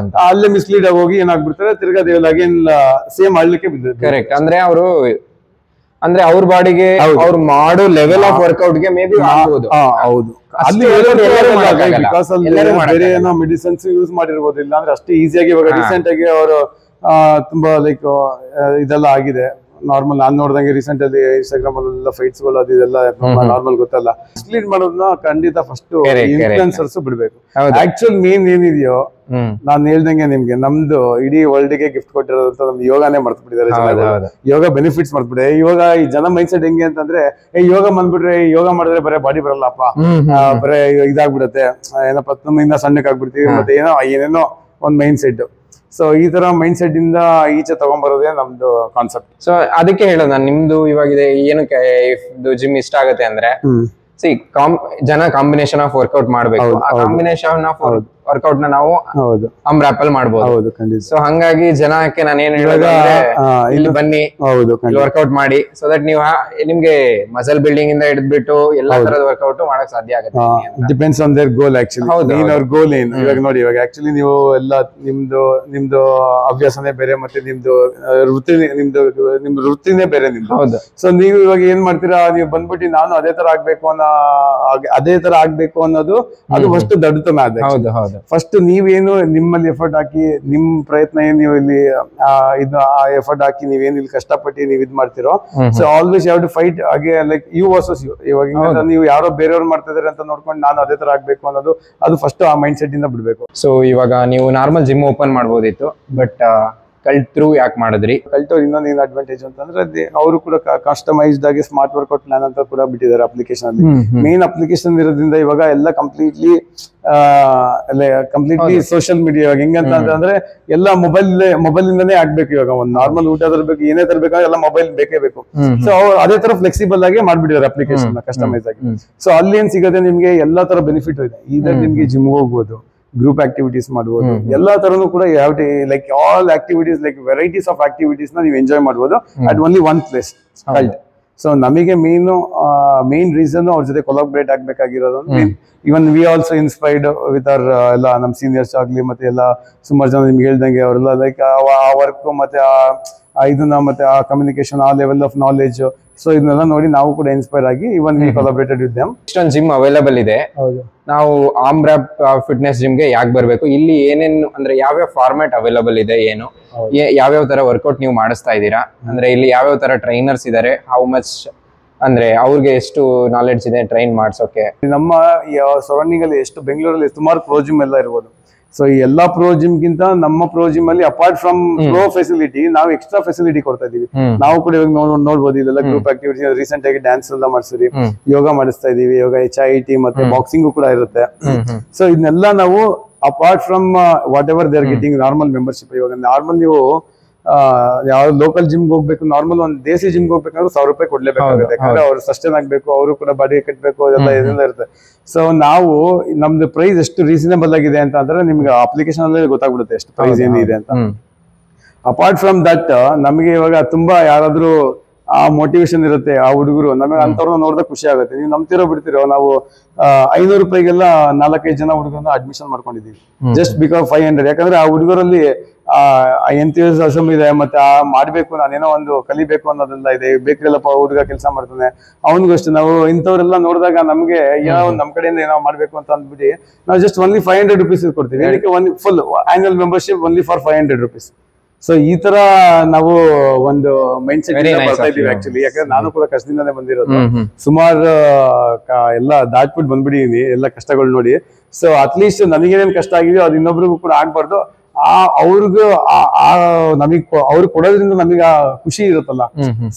ಅಲ್ಲೇ ಮಿಸ್ಲೀಡ್ ಆಗಿ ಹೋಗಿ ಏನಾಗ್ಬಿಡ್ತಾರೆ, ತಿರ್ಗಾ ದೇವ್ ಅಗೇನ್ ಸೇಮ್ ಆಳ್ಲಿಕ್ಕೆ ಬಿದ್ದ. ಕರೆಕ್ಟ್. ಅಂದ್ರೆ ಅವ್ರ ಬಾಡಿಗೆ ಅವ್ರು ಮಾಡೋ ಲೆವೆಲ್ ಆಫ್ ವರ್ಕೌಟ್ ಗೆ ಮೇ ಬಿ ಆಗ್ಬೋದು. ಹೌದು, ಬೇರೆ ಏನೋ ಮೆಡಿಸಿನ್ಸ್ ಯೂಸ್ ಮಾಡಿರ್ಬೋದು, ಇಲ್ಲ ಅಂದ್ರೆ ಅಷ್ಟು ಈಸಿಯಾಗಿ ಇವಾಗ ರೀಸೆಂಟ್ ಆಗಿ ಅವರು ತುಂಬಾ ಲೈಕ್ ಇದೆಲ್ಲ ಆಗಿದೆ. ನಾರ್ಮಲ್ ನಾನ್ ನೋಡ್ದಂಗೆ ರೀಸೆಂಟ್ ಅಲ್ಲಿ ಇನ್ಸ್ಟಾಗ್ರಾಮ್ ಅಲ್ಲೆಲ್ಲ ಫೈಟ್ಸ್ ಗಳು ಅದೆಲ್ಲ ನಾರ್ಮಲ್ ಗೊತ್ತಲ್ಲ. ಮಿಸ್ಲೀಡ್ ಮಾಡೋದನ್ನ ಖಂಡಿತ ಫಸ್ಟ್ ಇನ್ಫ್ಲುಯೆನ್ಸರ್ಸ್ ಬಿಡ್ಬೇಕು. ಆಕ್ಚುಲ್ ಮೇನ್ ಏನಿದೆಯೋ ನಾನ್ ಹೇಳ್ದಂಗೆ ನಿಮ್ಗೆ ನಮ್ದು ಇಡೀ ವರ್ಲ್ಡ್ ಗೆ ಗಿಫ್ಟ್ ಕೊಟ್ಟಿರೋದಂತ ನಮ್ದು ಯೋಗಾನೇ ಮರ್ತು ಬಿಟ್ಟಿದ್ದಾರೆ. ಯೋಗ ಬೆನಿಫಿಟ್ಸ್ ಮರ್ತ್ಬಿಟ್ಟೆ. ಇವಾಗ ಈ ಜನ ಮೈಂಡ್ ಸೆಟ್ ಹೆಂಗೆ ಅಂತಂದ್ರೆ ಯೋಗ ಬಂದ್ಬಿಟ್ರೆ ಯೋಗ ಮಾಡಿದ್ರೆ ಬರೇ ಬಾಡಿ ಬರಲ್ಲಪ್ಪ, ಬರೇ ಇದಾಗ್ಬಿಡತ್ತೆ, ಏನಪ್ಪ ಇನ್ನ ಸಣ್ಣಕ್ ಆಗ್ಬಿಡ್ತೀವಿ, ಮತ್ತೆ ಏನೇನೋ ಒಂದ್ ಮೈಂಡ್ ಸೆಟ್. ಸೊ ಈ ತರ ಮೈಂಡ್ ಸೆಟ್ ಇಂದ ಈಚೆ ತಗೊಂಡ್ಬರೋದೇ ನಮ್ದು ಕಾನ್ಸೆಪ್ಟ್. ಸೊ ಅದಕ್ಕೆ ಹೇಳೋದು ನಾನು, ನಿಮ್ದು ಇವಾಗಿದೆ ಏನಕ್ಕೆ ಜಿಮ್ ಇಷ್ಟ ಆಗುತ್ತೆ ಅಂದ್ರೆ ಜನ ಕಾಂಬಿನೇಷನ್ ಆಫ್ ವರ್ಕೌಟ್ ಮಾಡ್ಬೇಕು. ಆ ಕಾಂಬಿನೇಷನ್ ಆಫ್ ವರ್ಕೌಟ್ ನ ನಾವು ಅಮ್ರಾಪಲ್ ಮಾಡಬಹುದು. ಸೊ ಹಂಗಾಗಿ ಜನಕ್ಕೆ ನಾನು ಏನ್ ಹೇಳೋದು ಇಲ್ಲಿ ಬನ್ನಿ ವರ್ಕೌಟ್ ಮಾಡಿ, ಸೊ ದಟ್ ನೀವು ನಿಮ್ಗೆ ಮಸಲ್ ಬಿಲ್ಡಿಂಗ್ ಇಂದ ಹಿಡಿದ್ಬಿಟ್ಟು ಎಲ್ಲಾ ತರದ ವರ್ಕೌಟ್ ಮಾಡಕ್ ಸಾಧ್ಯ ಆಗುತ್ತೆ. Depends on their goal actually. ಅವ್ರ ಗೋಲ್ ಏನು ಇವಾಗ ನೋಡಿ, ಇವಾಗ ಆಕ್ಚುಲಿ ನೀವು ಎಲ್ಲ ನಿಮ್ದು ಅಭ್ಯಾಸನೇ ಬೇರೆ, ಮತ್ತೆ ನಿಮ್ದು ವೃತ್ತಿನೇ ಬೇರೆ ನಿಮ್ದು. ಸೊ ನೀವು ಇವಾಗ ಏನ್ ಮಾಡ್ತೀರಾ, ನೀವು ಬಂದ್ಬಿಟ್ಟು ನಾನು ಅದೇ ತರ ಆಗ್ಬೇಕು ಅನ್ನೋದು ಅದು ಫಸ್ಟ್ ದಡ್ಡತನ ಆದ. ಫಸ್ಟ್ ನೀವೇನು ನಿಮ್ಮಲ್ಲಿ ಎಫರ್ಟ್ ಹಾಕಿ ನಿಮ್ ಪ್ರಯತ್ನ ಏನ್ ನೀವು ಇಲ್ಲಿ ಎಫರ್ಟ್ ಹಾಕಿ ನೀವೇನು ಇಲ್ಲಿ ಕಷ್ಟಪಟ್ಟು ನೀವು ಇದ್ ಮಾಡ್ತಿರೋ, so always you have to fight ಹಾಗೆ ಲೈಕ್ ಯು ವರ್ಸಸ್ ಯು. ಇವಾಗ ನೀವು ಯಾರೋ ಬೇರೆಯವ್ರು ಮಾಡ್ತಾ ಇದಾರೆ ಅಂತ ನೋಡ್ಕೊಂಡು ನಾನು ಅದೇ ತರ ಆಗ್ಬೇಕು ಅನ್ನೋದು ಅದು ಫಸ್ಟ್ ಆ ಮೈಂಡ್ ಸೆಟ್ ಇಂದ ಬಿಡ್ಬೇಕು. ಸೊ ಇವಾಗ ನೀವು ನಾರ್ಮಲ್ ಜಿಮ್ ಓಪನ್ ಮಾಡ್ಬೋದಿತ್ತು, ಬಟ್ ಕಲ್ತ್ರು ಯಾಕೆ ಮಾಡಿದ್ರಿ? ಕಲ್ತವ್ರು ಇನ್ನೊಂದು ಏನು ಅಡ್ವಾಂಟೇಜ್ ಅಂತಂದ್ರೆ ಅವರು ಕೂಡ ಕಸ್ಟಮೈಸ್ಡ್ ಆಗಿ ಸ್ಮಾರ್ಟ್ ವರ್ಕೌಟ್ ಪ್ಲಾನ್ ಅಂತ ಕೂಡ ಬಿಟ್ಟಿದ್ದಾರೆ ಅಪ್ಲಿಕೇಶನ್ ಅಲ್ಲಿ. ಮೇನ್ ಅಪ್ಲಿಕೇಶನ್ ಇರೋದ್ರಿಂದ ಇವಾಗ ಎಲ್ಲ ಕಂಪ್ಲೀಟ್ಲಿ ಸೋಷಿಯಲ್ ಮೀಡಿಯಾ ಹೆಂಗಂತ ಅಂದ್ರೆ ಎಲ್ಲ ಮೊಬೈಲ್ ಇಂದಾನೇ ಆಗ್ಬೇಕು. ಇವಾಗ ಒಂದು ನಾರ್ಮಲ್ ಊಟ ತರಬೇಕು, ಏನೇ ತರಬೇಕಾದ್ರೆ ಎಲ್ಲ ಮೊಬೈಲ್ ಬೇಕೇ ಬೇಕು. ಸೊ ಅವ್ರು ಅದೇ ತರ ಫ್ಲೆಕ್ಸಿಬಲ್ ಆಗಿ ಮಾಡ್ಬಿಟ್ಟಿದ್ದಾರೆ ಅಪ್ಲಿಕೇಶನ್ ಕಸ್ಟಮೈಸ್ ಆಗಿ. ಸೊ ಅಲ್ಲಿ ಏನ್ ಸಿಗುತ್ತೆ ನಿಮ್ಗೆ ಎಲ್ಲಾ ತರ ಬೆನಿಫಿಟ್ ಇದೆ. ಈಗ ನಿಮ್ಗೆ ಜಿಮ್ ಹೋಗ್ಬೋದು, ಗ್ರೂಪ್ ಆಕ್ಟಿವಿಟೀಸ್ ಮಾಡಬಹುದು, ಎಲ್ಲಾ ತರನು ಕೂಡ like all activities like varieties of activities ನ ನೀವು ಎಂಜಾಯ್ ಮಾಡಬಹುದು at only one place. So ನಮಗೆ ಮೇನ್ ರೀಸನ್ ಅವ್ರ ಜೊತೆ ಕೊಲಾಬ್ರೇಟ್ ಆಗ್ಬೇಕಾಗಿರೋದು. Even we also inspired with our ಎಲ್ಲ ನಮ್ ಸೀನಿಯರ್ಸ್ ಆಗ್ಲಿ, ಮತ್ತೆ ಎಲ್ಲ ಸುಮಾರು ಜನ ನಿಮ್ಗೆ ಹೇಳ್ದಂಗೆ ಅವರೆಲ್ಲ ಲೈಕ್ ಆ ವರ್ಕ್ ಮತ್ತೆ ಇದನ್ನ ಮತ್ತೆ ಆ ಕಮ್ಯುನಿಕೇಶನ್, ಆ ಲೆವೆಲ್ ಆಫ್ ನಾಲೆಜ್, ಸೊ ಇದನ್ನೆಲ್ಲ ನೋಡಿ ನಾವು ಕೂಡ ಇನ್ಸ್ಪೈರ್ ಆಗಿ ಇವನ್ ವಿ ಕೊಲಾಬ್ರೇಟೆಡ್ ವಿತ್ ದೆಮ್. ಇಷ್ಟೊಂದು ಜಿಮ್ ಅವೈಲೇಬಲ್ ಇದೆ, ನಾವು ಆಮ್ರಾಪ್ ಫಿಟ್ನೆಸ್ ಜಿಮ್ಗೆ ಯಾಕೆ ಬರ್ಬೇಕು? ಇಲ್ಲಿ ಏನೇನು ಅಂದ್ರೆ ಯಾವ್ಯಾವ ಫಾರ್ಮ್ಯಾಟ್ ಅವೈಲೇಬಲ್ ಇದೆ, ಏನು ಯಾವ್ಯಾವ ತರ ವರ್ಕೌಟ್ ನೀವು ಮಾಡಿಸ್ತಾ ಇದ್ದೀರಾ, ಅಂದ್ರೆ ಇಲ್ಲಿ ಯಾವ್ಯಾವ ತರ ಟ್ರೈನರ್ಸ್ ಇದಾರೆ, ಹೌ ಮಚ್ ಅಂದ್ರೆ ಅವ್ರಿಗೆ ಎಷ್ಟು ನಾಲೆಡ್ಜ್ ಇದೆ ಟ್ರೈನ್ ಮಾಡ್ಸೋಕೆ? ನಮ್ಮ ಸರೌಂಡಿಂಗ್ ಅಲ್ಲಿ ಎಷ್ಟು ಬೆಂಗಳೂರಲ್ಲಿ ಸುಮಾರು ಪ್ರೋ ಜಿಮ್ ಎಲ್ಲ ಇರ್ಬೋದು. ಸೊ ಈ ಎಲ್ಲಾ ಪ್ರೋ ಜಿಮ್ ಗಿಂತ ನಮ್ಮ ಪ್ರೋ ಜಿಮ್ ಅಲ್ಲಿ ಅಪಾರ್ಟ್ ಫ್ರಮ್ ಪ್ರೋ ಫೆಸಿಲಿಟಿ ನಾವು ಎಕ್ಸ್ಟ್ರಾ ಫೆಸಿಲಿಟಿ ಕೊಡ್ತಾ ಇದೀವಿ. ನಾವು ಕೂಡ ಇವಾಗ ನೋಡ್ಬೋದು, ಇದೆಲ್ಲ ಗ್ರೂಪ್ ಆಕ್ಟಿವಿಟಿ, ರೀಸೆಂಟ್ ಆಗಿ ಡ್ಯಾನ್ಸ್ ಎಲ್ಲ ಮಾಡಿಸ್ತೀವಿ, ಯೋಗ ಮಾಡಿಸ್ತಾ ಇದೀವಿ, ಯೋಗ HIIT ಮತ್ತೆ ಬಾಕ್ಸಿಂಗು ಕೂಡ ಇರುತ್ತೆ. ಸೊ ಇದನ್ನೆಲ್ಲ ನಾವು apart from what ever they are getting normal membership. ಇವಾಗ ನಾರ್ಮಲ್ ನೀವು ಯಾವ ಲೋಕಲ್ ಜಿಮ್ಗೆ ಹೋಗ್ಬೇಕು, ನಾರ್ಮಲ್ ಒಂದು ದೇಸಿ ಜಿಮ್ಗೆ ಹೋಗ್ಬೇಕಂದ್ರೆ 1000 ರೂಪಾಯಿ ಕೊಡ್ಲೇಬೇಕಾಗುತ್ತೆ. ಯಾಕಂದ್ರೆ ಅವ್ರು ಸಸ್ಟೈನ್ ಆಗ್ಬೇಕು, ಅವರು ಕೂಡ ಬಾಡಿ ಕಟ್ಟಬೇಕು, ಅದೆಲ್ಲ ಏನೆಲ್ಲ ಇರುತ್ತೆ. ಸೊ ನಾವು ನಮ್ದು ಪ್ರೈಸ್ ಎಷ್ಟು ರೀಸನೇಬಲ್ ಆಗಿದೆ ಅಂತ ಅಂದ್ರೆ ನಿಮ್ಗೆ ಅಪ್ಲಿಕೇಶನ್ ಅಲ್ಲಿ ಗೊತ್ತಾಗ್ಬಿಡುತ್ತೆ ಎಷ್ಟು ಪ್ರೈಸ್ ಏನಿದೆ ಅಂತ. ಅಪಾರ್ಟ್ ಫ್ರಮ್ ದಟ್ ನಮಗೆ ಇವಾಗ ತುಂಬಾ ಯಾರಾದ್ರೂ ಆ ಮೋಟಿವೇಶನ್ ಇರುತ್ತೆ, ಆ ಹುಡುಗರು ನಮಗೆ ಅಂತವ್ರನ್ನ ನೋಡಿದಾಗ ಖುಷಿ ಆಗುತ್ತೆ. ನೀವು ನಂಬ್ತಿರೋ ಬಿಡ್ತಿರೋ, ನಾವು 500 ರೂಪಾಯಿಗೆಲ್ಲ 4-5 ಜನ ಹುಡುಗರನ್ನ ಅಡ್ಮಿಷನ್ ಮಾಡ್ಕೊಂಡಿದೀವಿ ಜಸ್ಟ್ ಬಿಕಾಸ್ 500. ಯಾಕಂದ್ರೆ ಆ ಹುಡುಗರಲ್ಲಿ ಎಂಥೂಸಿಯಾಸಮ್ ಇದೆ, ಮತ್ತೆ ಆ ಮಾಡ್ಬೇಕು, ನಾನೇನೋ ಒಂದು ಕಲಿಬೇಕು ಅನ್ನೋದೆಲ್ಲ ಇದೆ. ಬೇಕ್ರಿಯಲ್ಲಪ್ಪ ಹುಡುಗ ಕೆಲಸ ಮಾಡ್ತಾನೆ, ಅವನಿಗೂ ಅಷ್ಟೇ. ನಾವು ಇಂಥವ್ರೆಲ್ಲ ನೋಡಿದಾಗ ನಮ್ಗೆ ಏನೋ ಒಂದು ನಮ್ಮ ಕಡೆಯಿಂದ ಏನೋ ಮಾಡ್ಬೇಕು ಅಂತ ಅಂದ್ಬಿಟ್ಟು ನಾವು ಜಸ್ಟ್ ಓನ್ಲಿ 500 ರೂಪೀಸ್ ಕೊಡ್ತೀವಿ. ಅದಕ್ಕೆ ಒಂದು full annual membership only for 500 rupees. So ಈ ತರ ನಾವು ಒಂದು ಮೈಂಡ್ ಸೆಟ್ ಬರ್ತಾ ಇದೀವಿ ಆಕ್ಚುಲಿ. ಯಾಕಂದ್ರೆ ನಾನು ಕೂಡ ಕಷ್ಟದಿಂದಾನೇ ಬಂದಿರೋದು, ಸುಮಾರು ಎಲ್ಲ ದಾಟ್ಬಿಟ್ಟು ಬಂದ್ಬಿಟ್ಟಿದೀನಿ ಎಲ್ಲ ಕಷ್ಟಗಳು ನೋಡಿ. ಸೊ ಅಟ್ಲೀಸ್ಟ್ ನನಗೇನೇನ್ ಕಷ್ಟ ಆಗಿದೆಯೋ ಅದು ಇನ್ನೊಬ್ರಿಗೂ ಕೂಡ ಆಗ್ಬಾರ್ದು. ಅವ್ರಿಗೂ ನಮಗ್ ಅವ್ರು ಕೊಡೋದ್ರಿಂದ ನಮಗ ಖುಷಿ ಇರುತ್ತಲ್ಲ.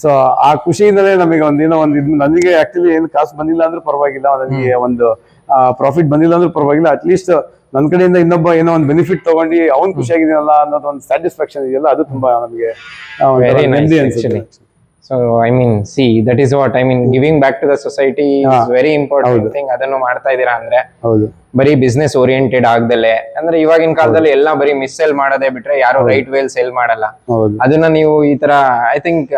ಸೊ ಆ ಖುಷಿಯಿಂದಲೇ ನಮಗೆ ಒಂದೇನೋ ಒಂದು ನನಗೆ ಆಕ್ಚುಲಿ ಏನು ಕಾಸು ಬಂದಿಲ್ಲ ಅಂದ್ರೂ ಪರವಾಗಿಲ್ಲ, ನನಗೆ ಒಂದು ಪ್ರಾಫಿಟ್ ಬಂದಿಲ್ಲ ಅಂದ್ರೂ ಪರವಾಗಿಲ್ಲ, ಅಟ್ಲೀಸ್ಟ್ ನನ್ನ ಕಡೆಯಿಂದ ಇನ್ನೊಬ್ಬ ಏನೋ ಒಂದು ಬೆನಿಫಿಟ್ ತಗೊಂಡು ಅವ್ನು ಖುಷಿಯಾಗಿದೆಯಲ್ಲ ಅನ್ನೋದು ಒಂದು ಸ್ಯಾಟಿಸ್ಫ್ಯಾಕ್ಷನ್ ಇದೆಯಲ್ಲ, ಅದು ತುಂಬಾ ನಮಗೆ ನೆಮ್ಮದಿ ಅನ್ಸುತ್ತೆ. So I mean, see, that is what I mean, giving back to the society is very important thing. ಅದನ್ನು ಮಾಡ್ತಾ ಇದೀರಾ ಅಂದ್ರೆ ಬರೀ ಬಿಸ್ನೆಸ್ ಓರಿಯೆಂಟೆಡ್ ಆಗ್ದಲೆ, ಅಂದ್ರೆ ಇವಾಗಿನ ಕಾಲದಲ್ಲಿ ಎಲ್ಲ ಬರೀ ಮಿಸ್ ಸೇಲ್ ಮಾಡೋದೇ ಬಿಟ್ರೆ ಯಾರು ರೈಟ್ ವೇಲ್ ಸೇಲ್ ಮಾಡಲ್ಲ. ಅದನ್ನ ನೀವು ಈ ತರ ಐ ಥಿಂಕ್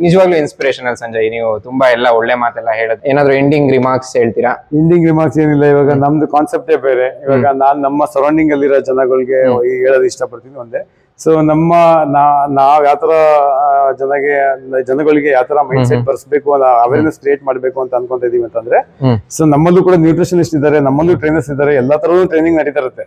ನಿಜವಾಗ್ಲೂ ಇನ್ಸ್ಪಿರೇಷನಲ್ ಸಂಜಯ್. ನೀವು ತುಂಬಾ ಎಲ್ಲ ಒಳ್ಳೆ ಮಾತೆಲ್ಲ ಹೇಳೋದು. ಏನಾದ್ರು ಎಂಡಿಂಗ್ ರಿಮಾರ್ಕ್ಸ್ ಹೇಳ್ತೀರಾ? ಎಂಡಿಂಗ್ ರಿಮಾರ್ಕ್ಸ್ ಏನಿಲ್ಲ, ಇವಾಗ ನಮ್ದು ಕಾನ್ಸೆಪ್ಟೇ ಬೇರೆ. ಇವಾಗ ನಾನ್ ನಮ್ಮ ಸರೌಂಡಿಂಗ್ ಅಲ್ಲಿರೋ ಜನಗಳಿಗೆ ಹೇಳೋದು ಇಷ್ಟಪಡ್ತೀನಿ ಒಂದೇ. ಸೊ ನಾವ್ ಯಾವ್ತರ ಜನಗಳಿಗೆ ಯಾವ್ತರ ಮೈಂಡ್ ಸೆಟ್ ಬರ್ಸ್ಬೇಕು, ಅವೇರ್ನೆಸ್ ಕ್ರಿಯೇಟ್ ಮಾಡ್ಬೇಕು ಅಂತ ಅನ್ಕೊಂತ ಇದೀವಿ ಅಂತಂದ್ರೆ, ಸೊ ನಮ್ಮಲ್ಲೂ ಕೂಡ ನ್ಯೂಟ್ರಿಷನಿಸ್ಟ್ ಇದ್ದಾರೆ, ನಮ್ಮಲ್ಲೂ ಟ್ರೈನರ್ಸ್ ಇದ್ದಾರೆ, ಎಲ್ಲಾ ತರದ್ದು ಟ್ರೈನಿಂಗ್ ನಡೀತಾ ಇರುತ್ತೆ.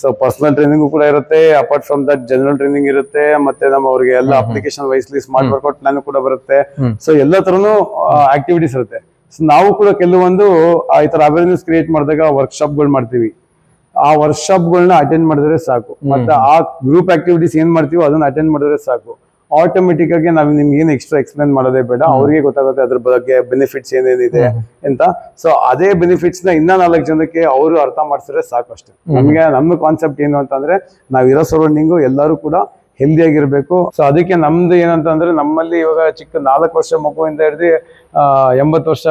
ಸೊ ಪರ್ಸನಲ್ ಟ್ರೈನಿಂಗ್ ಕೂಡ ಇರುತ್ತೆ, apart from that general training ಇರುತ್ತೆ, ಮತ್ತೆ ನಮ್ಮ ಅವ್ರಿಗೆ ಎಲ್ಲ application wisely smart workout plan ಕೂಡ ಬರುತ್ತೆ. ಸೊ ಎಲ್ಲಾ ತರನು ಆಕ್ಟಿವಿಟೀಸ್ ಇರುತ್ತೆ. ಸೊ ನಾವು ಕೂಡ ಕೆಲವೊಂದು ಈ ತರ ಅವೇರ್ನೆಸ್ ಕ್ರಿಯೇಟ್ ಮಾಡಿದಾಗ ವರ್ಕ್ಶಾಪ್ ಗಳು ಮಾಡ್ತೀವಿ. ಆ ವರ್ಕ್ಶಾಪ್ ಗಳನ್ನ ಅಟೆಂಡ್ ಮಾಡಿದ್ರೆ ಸಾಕು, ಮತ್ತೆ ಆ ಗ್ರೂಪ್ ಆಕ್ಟಿವಿಟೀಸ್ ಏನ್ ಮಾಡ್ತೀವೋ ಅದನ್ನ ಅಟೆಂಡ್ ಮಾಡಿದ್ರೆ ಸಾಕು. ಆಟೋಮೆಟಿಕ್ ಆಗಿ ನಾವು ನಿಮ್ಗೆ ಏನು ಎಕ್ಸ್ಟ್ರಾ ಎಕ್ಸ್ಪ್ಲೇನ್ ಮಾಡೋದೇ ಬೇಡ, ಅವ್ರಿಗೆ ಗೊತ್ತಾಗುತ್ತೆ ಅದ್ರ ಬಗ್ಗೆ ಬೆನಿಫಿಟ್ಸ್ ಏನೇನಿದೆ ಅಂತ. ಸೊ ಅದೇ ಬೆನಿಫಿಟ್ಸ್ ನ ಇನ್ನ 4 ಜನಕ್ಕೆ ಅವರು ಅರ್ಥ ಮಾಡಿಸಿದ್ರೆ ಸಾಕು ಅಷ್ಟೇ. ನಮ್ಗೆ ನಮ್ಮ ಕಾನ್ಸೆಪ್ಟ್ ಏನು ಅಂತಂದ್ರೆ, ನಾವಿರೋ ಸರೌಂಡಿಂಗು ಎಲ್ಲರೂ ಕೂಡ ಹೆಲ್ದಿ ಆಗಿರ್ಬೇಕು. ಸೊ ಅದಕ್ಕೆ ನಮ್ದು ಏನಂತಂದ್ರೆ, ನಮ್ಮಲ್ಲಿ ಇವಾಗ ಚಿಕ್ಕ 4 ವರ್ಷ ಮಗುವಿಂದ ಹಿಡಿದು 80 ವರ್ಷ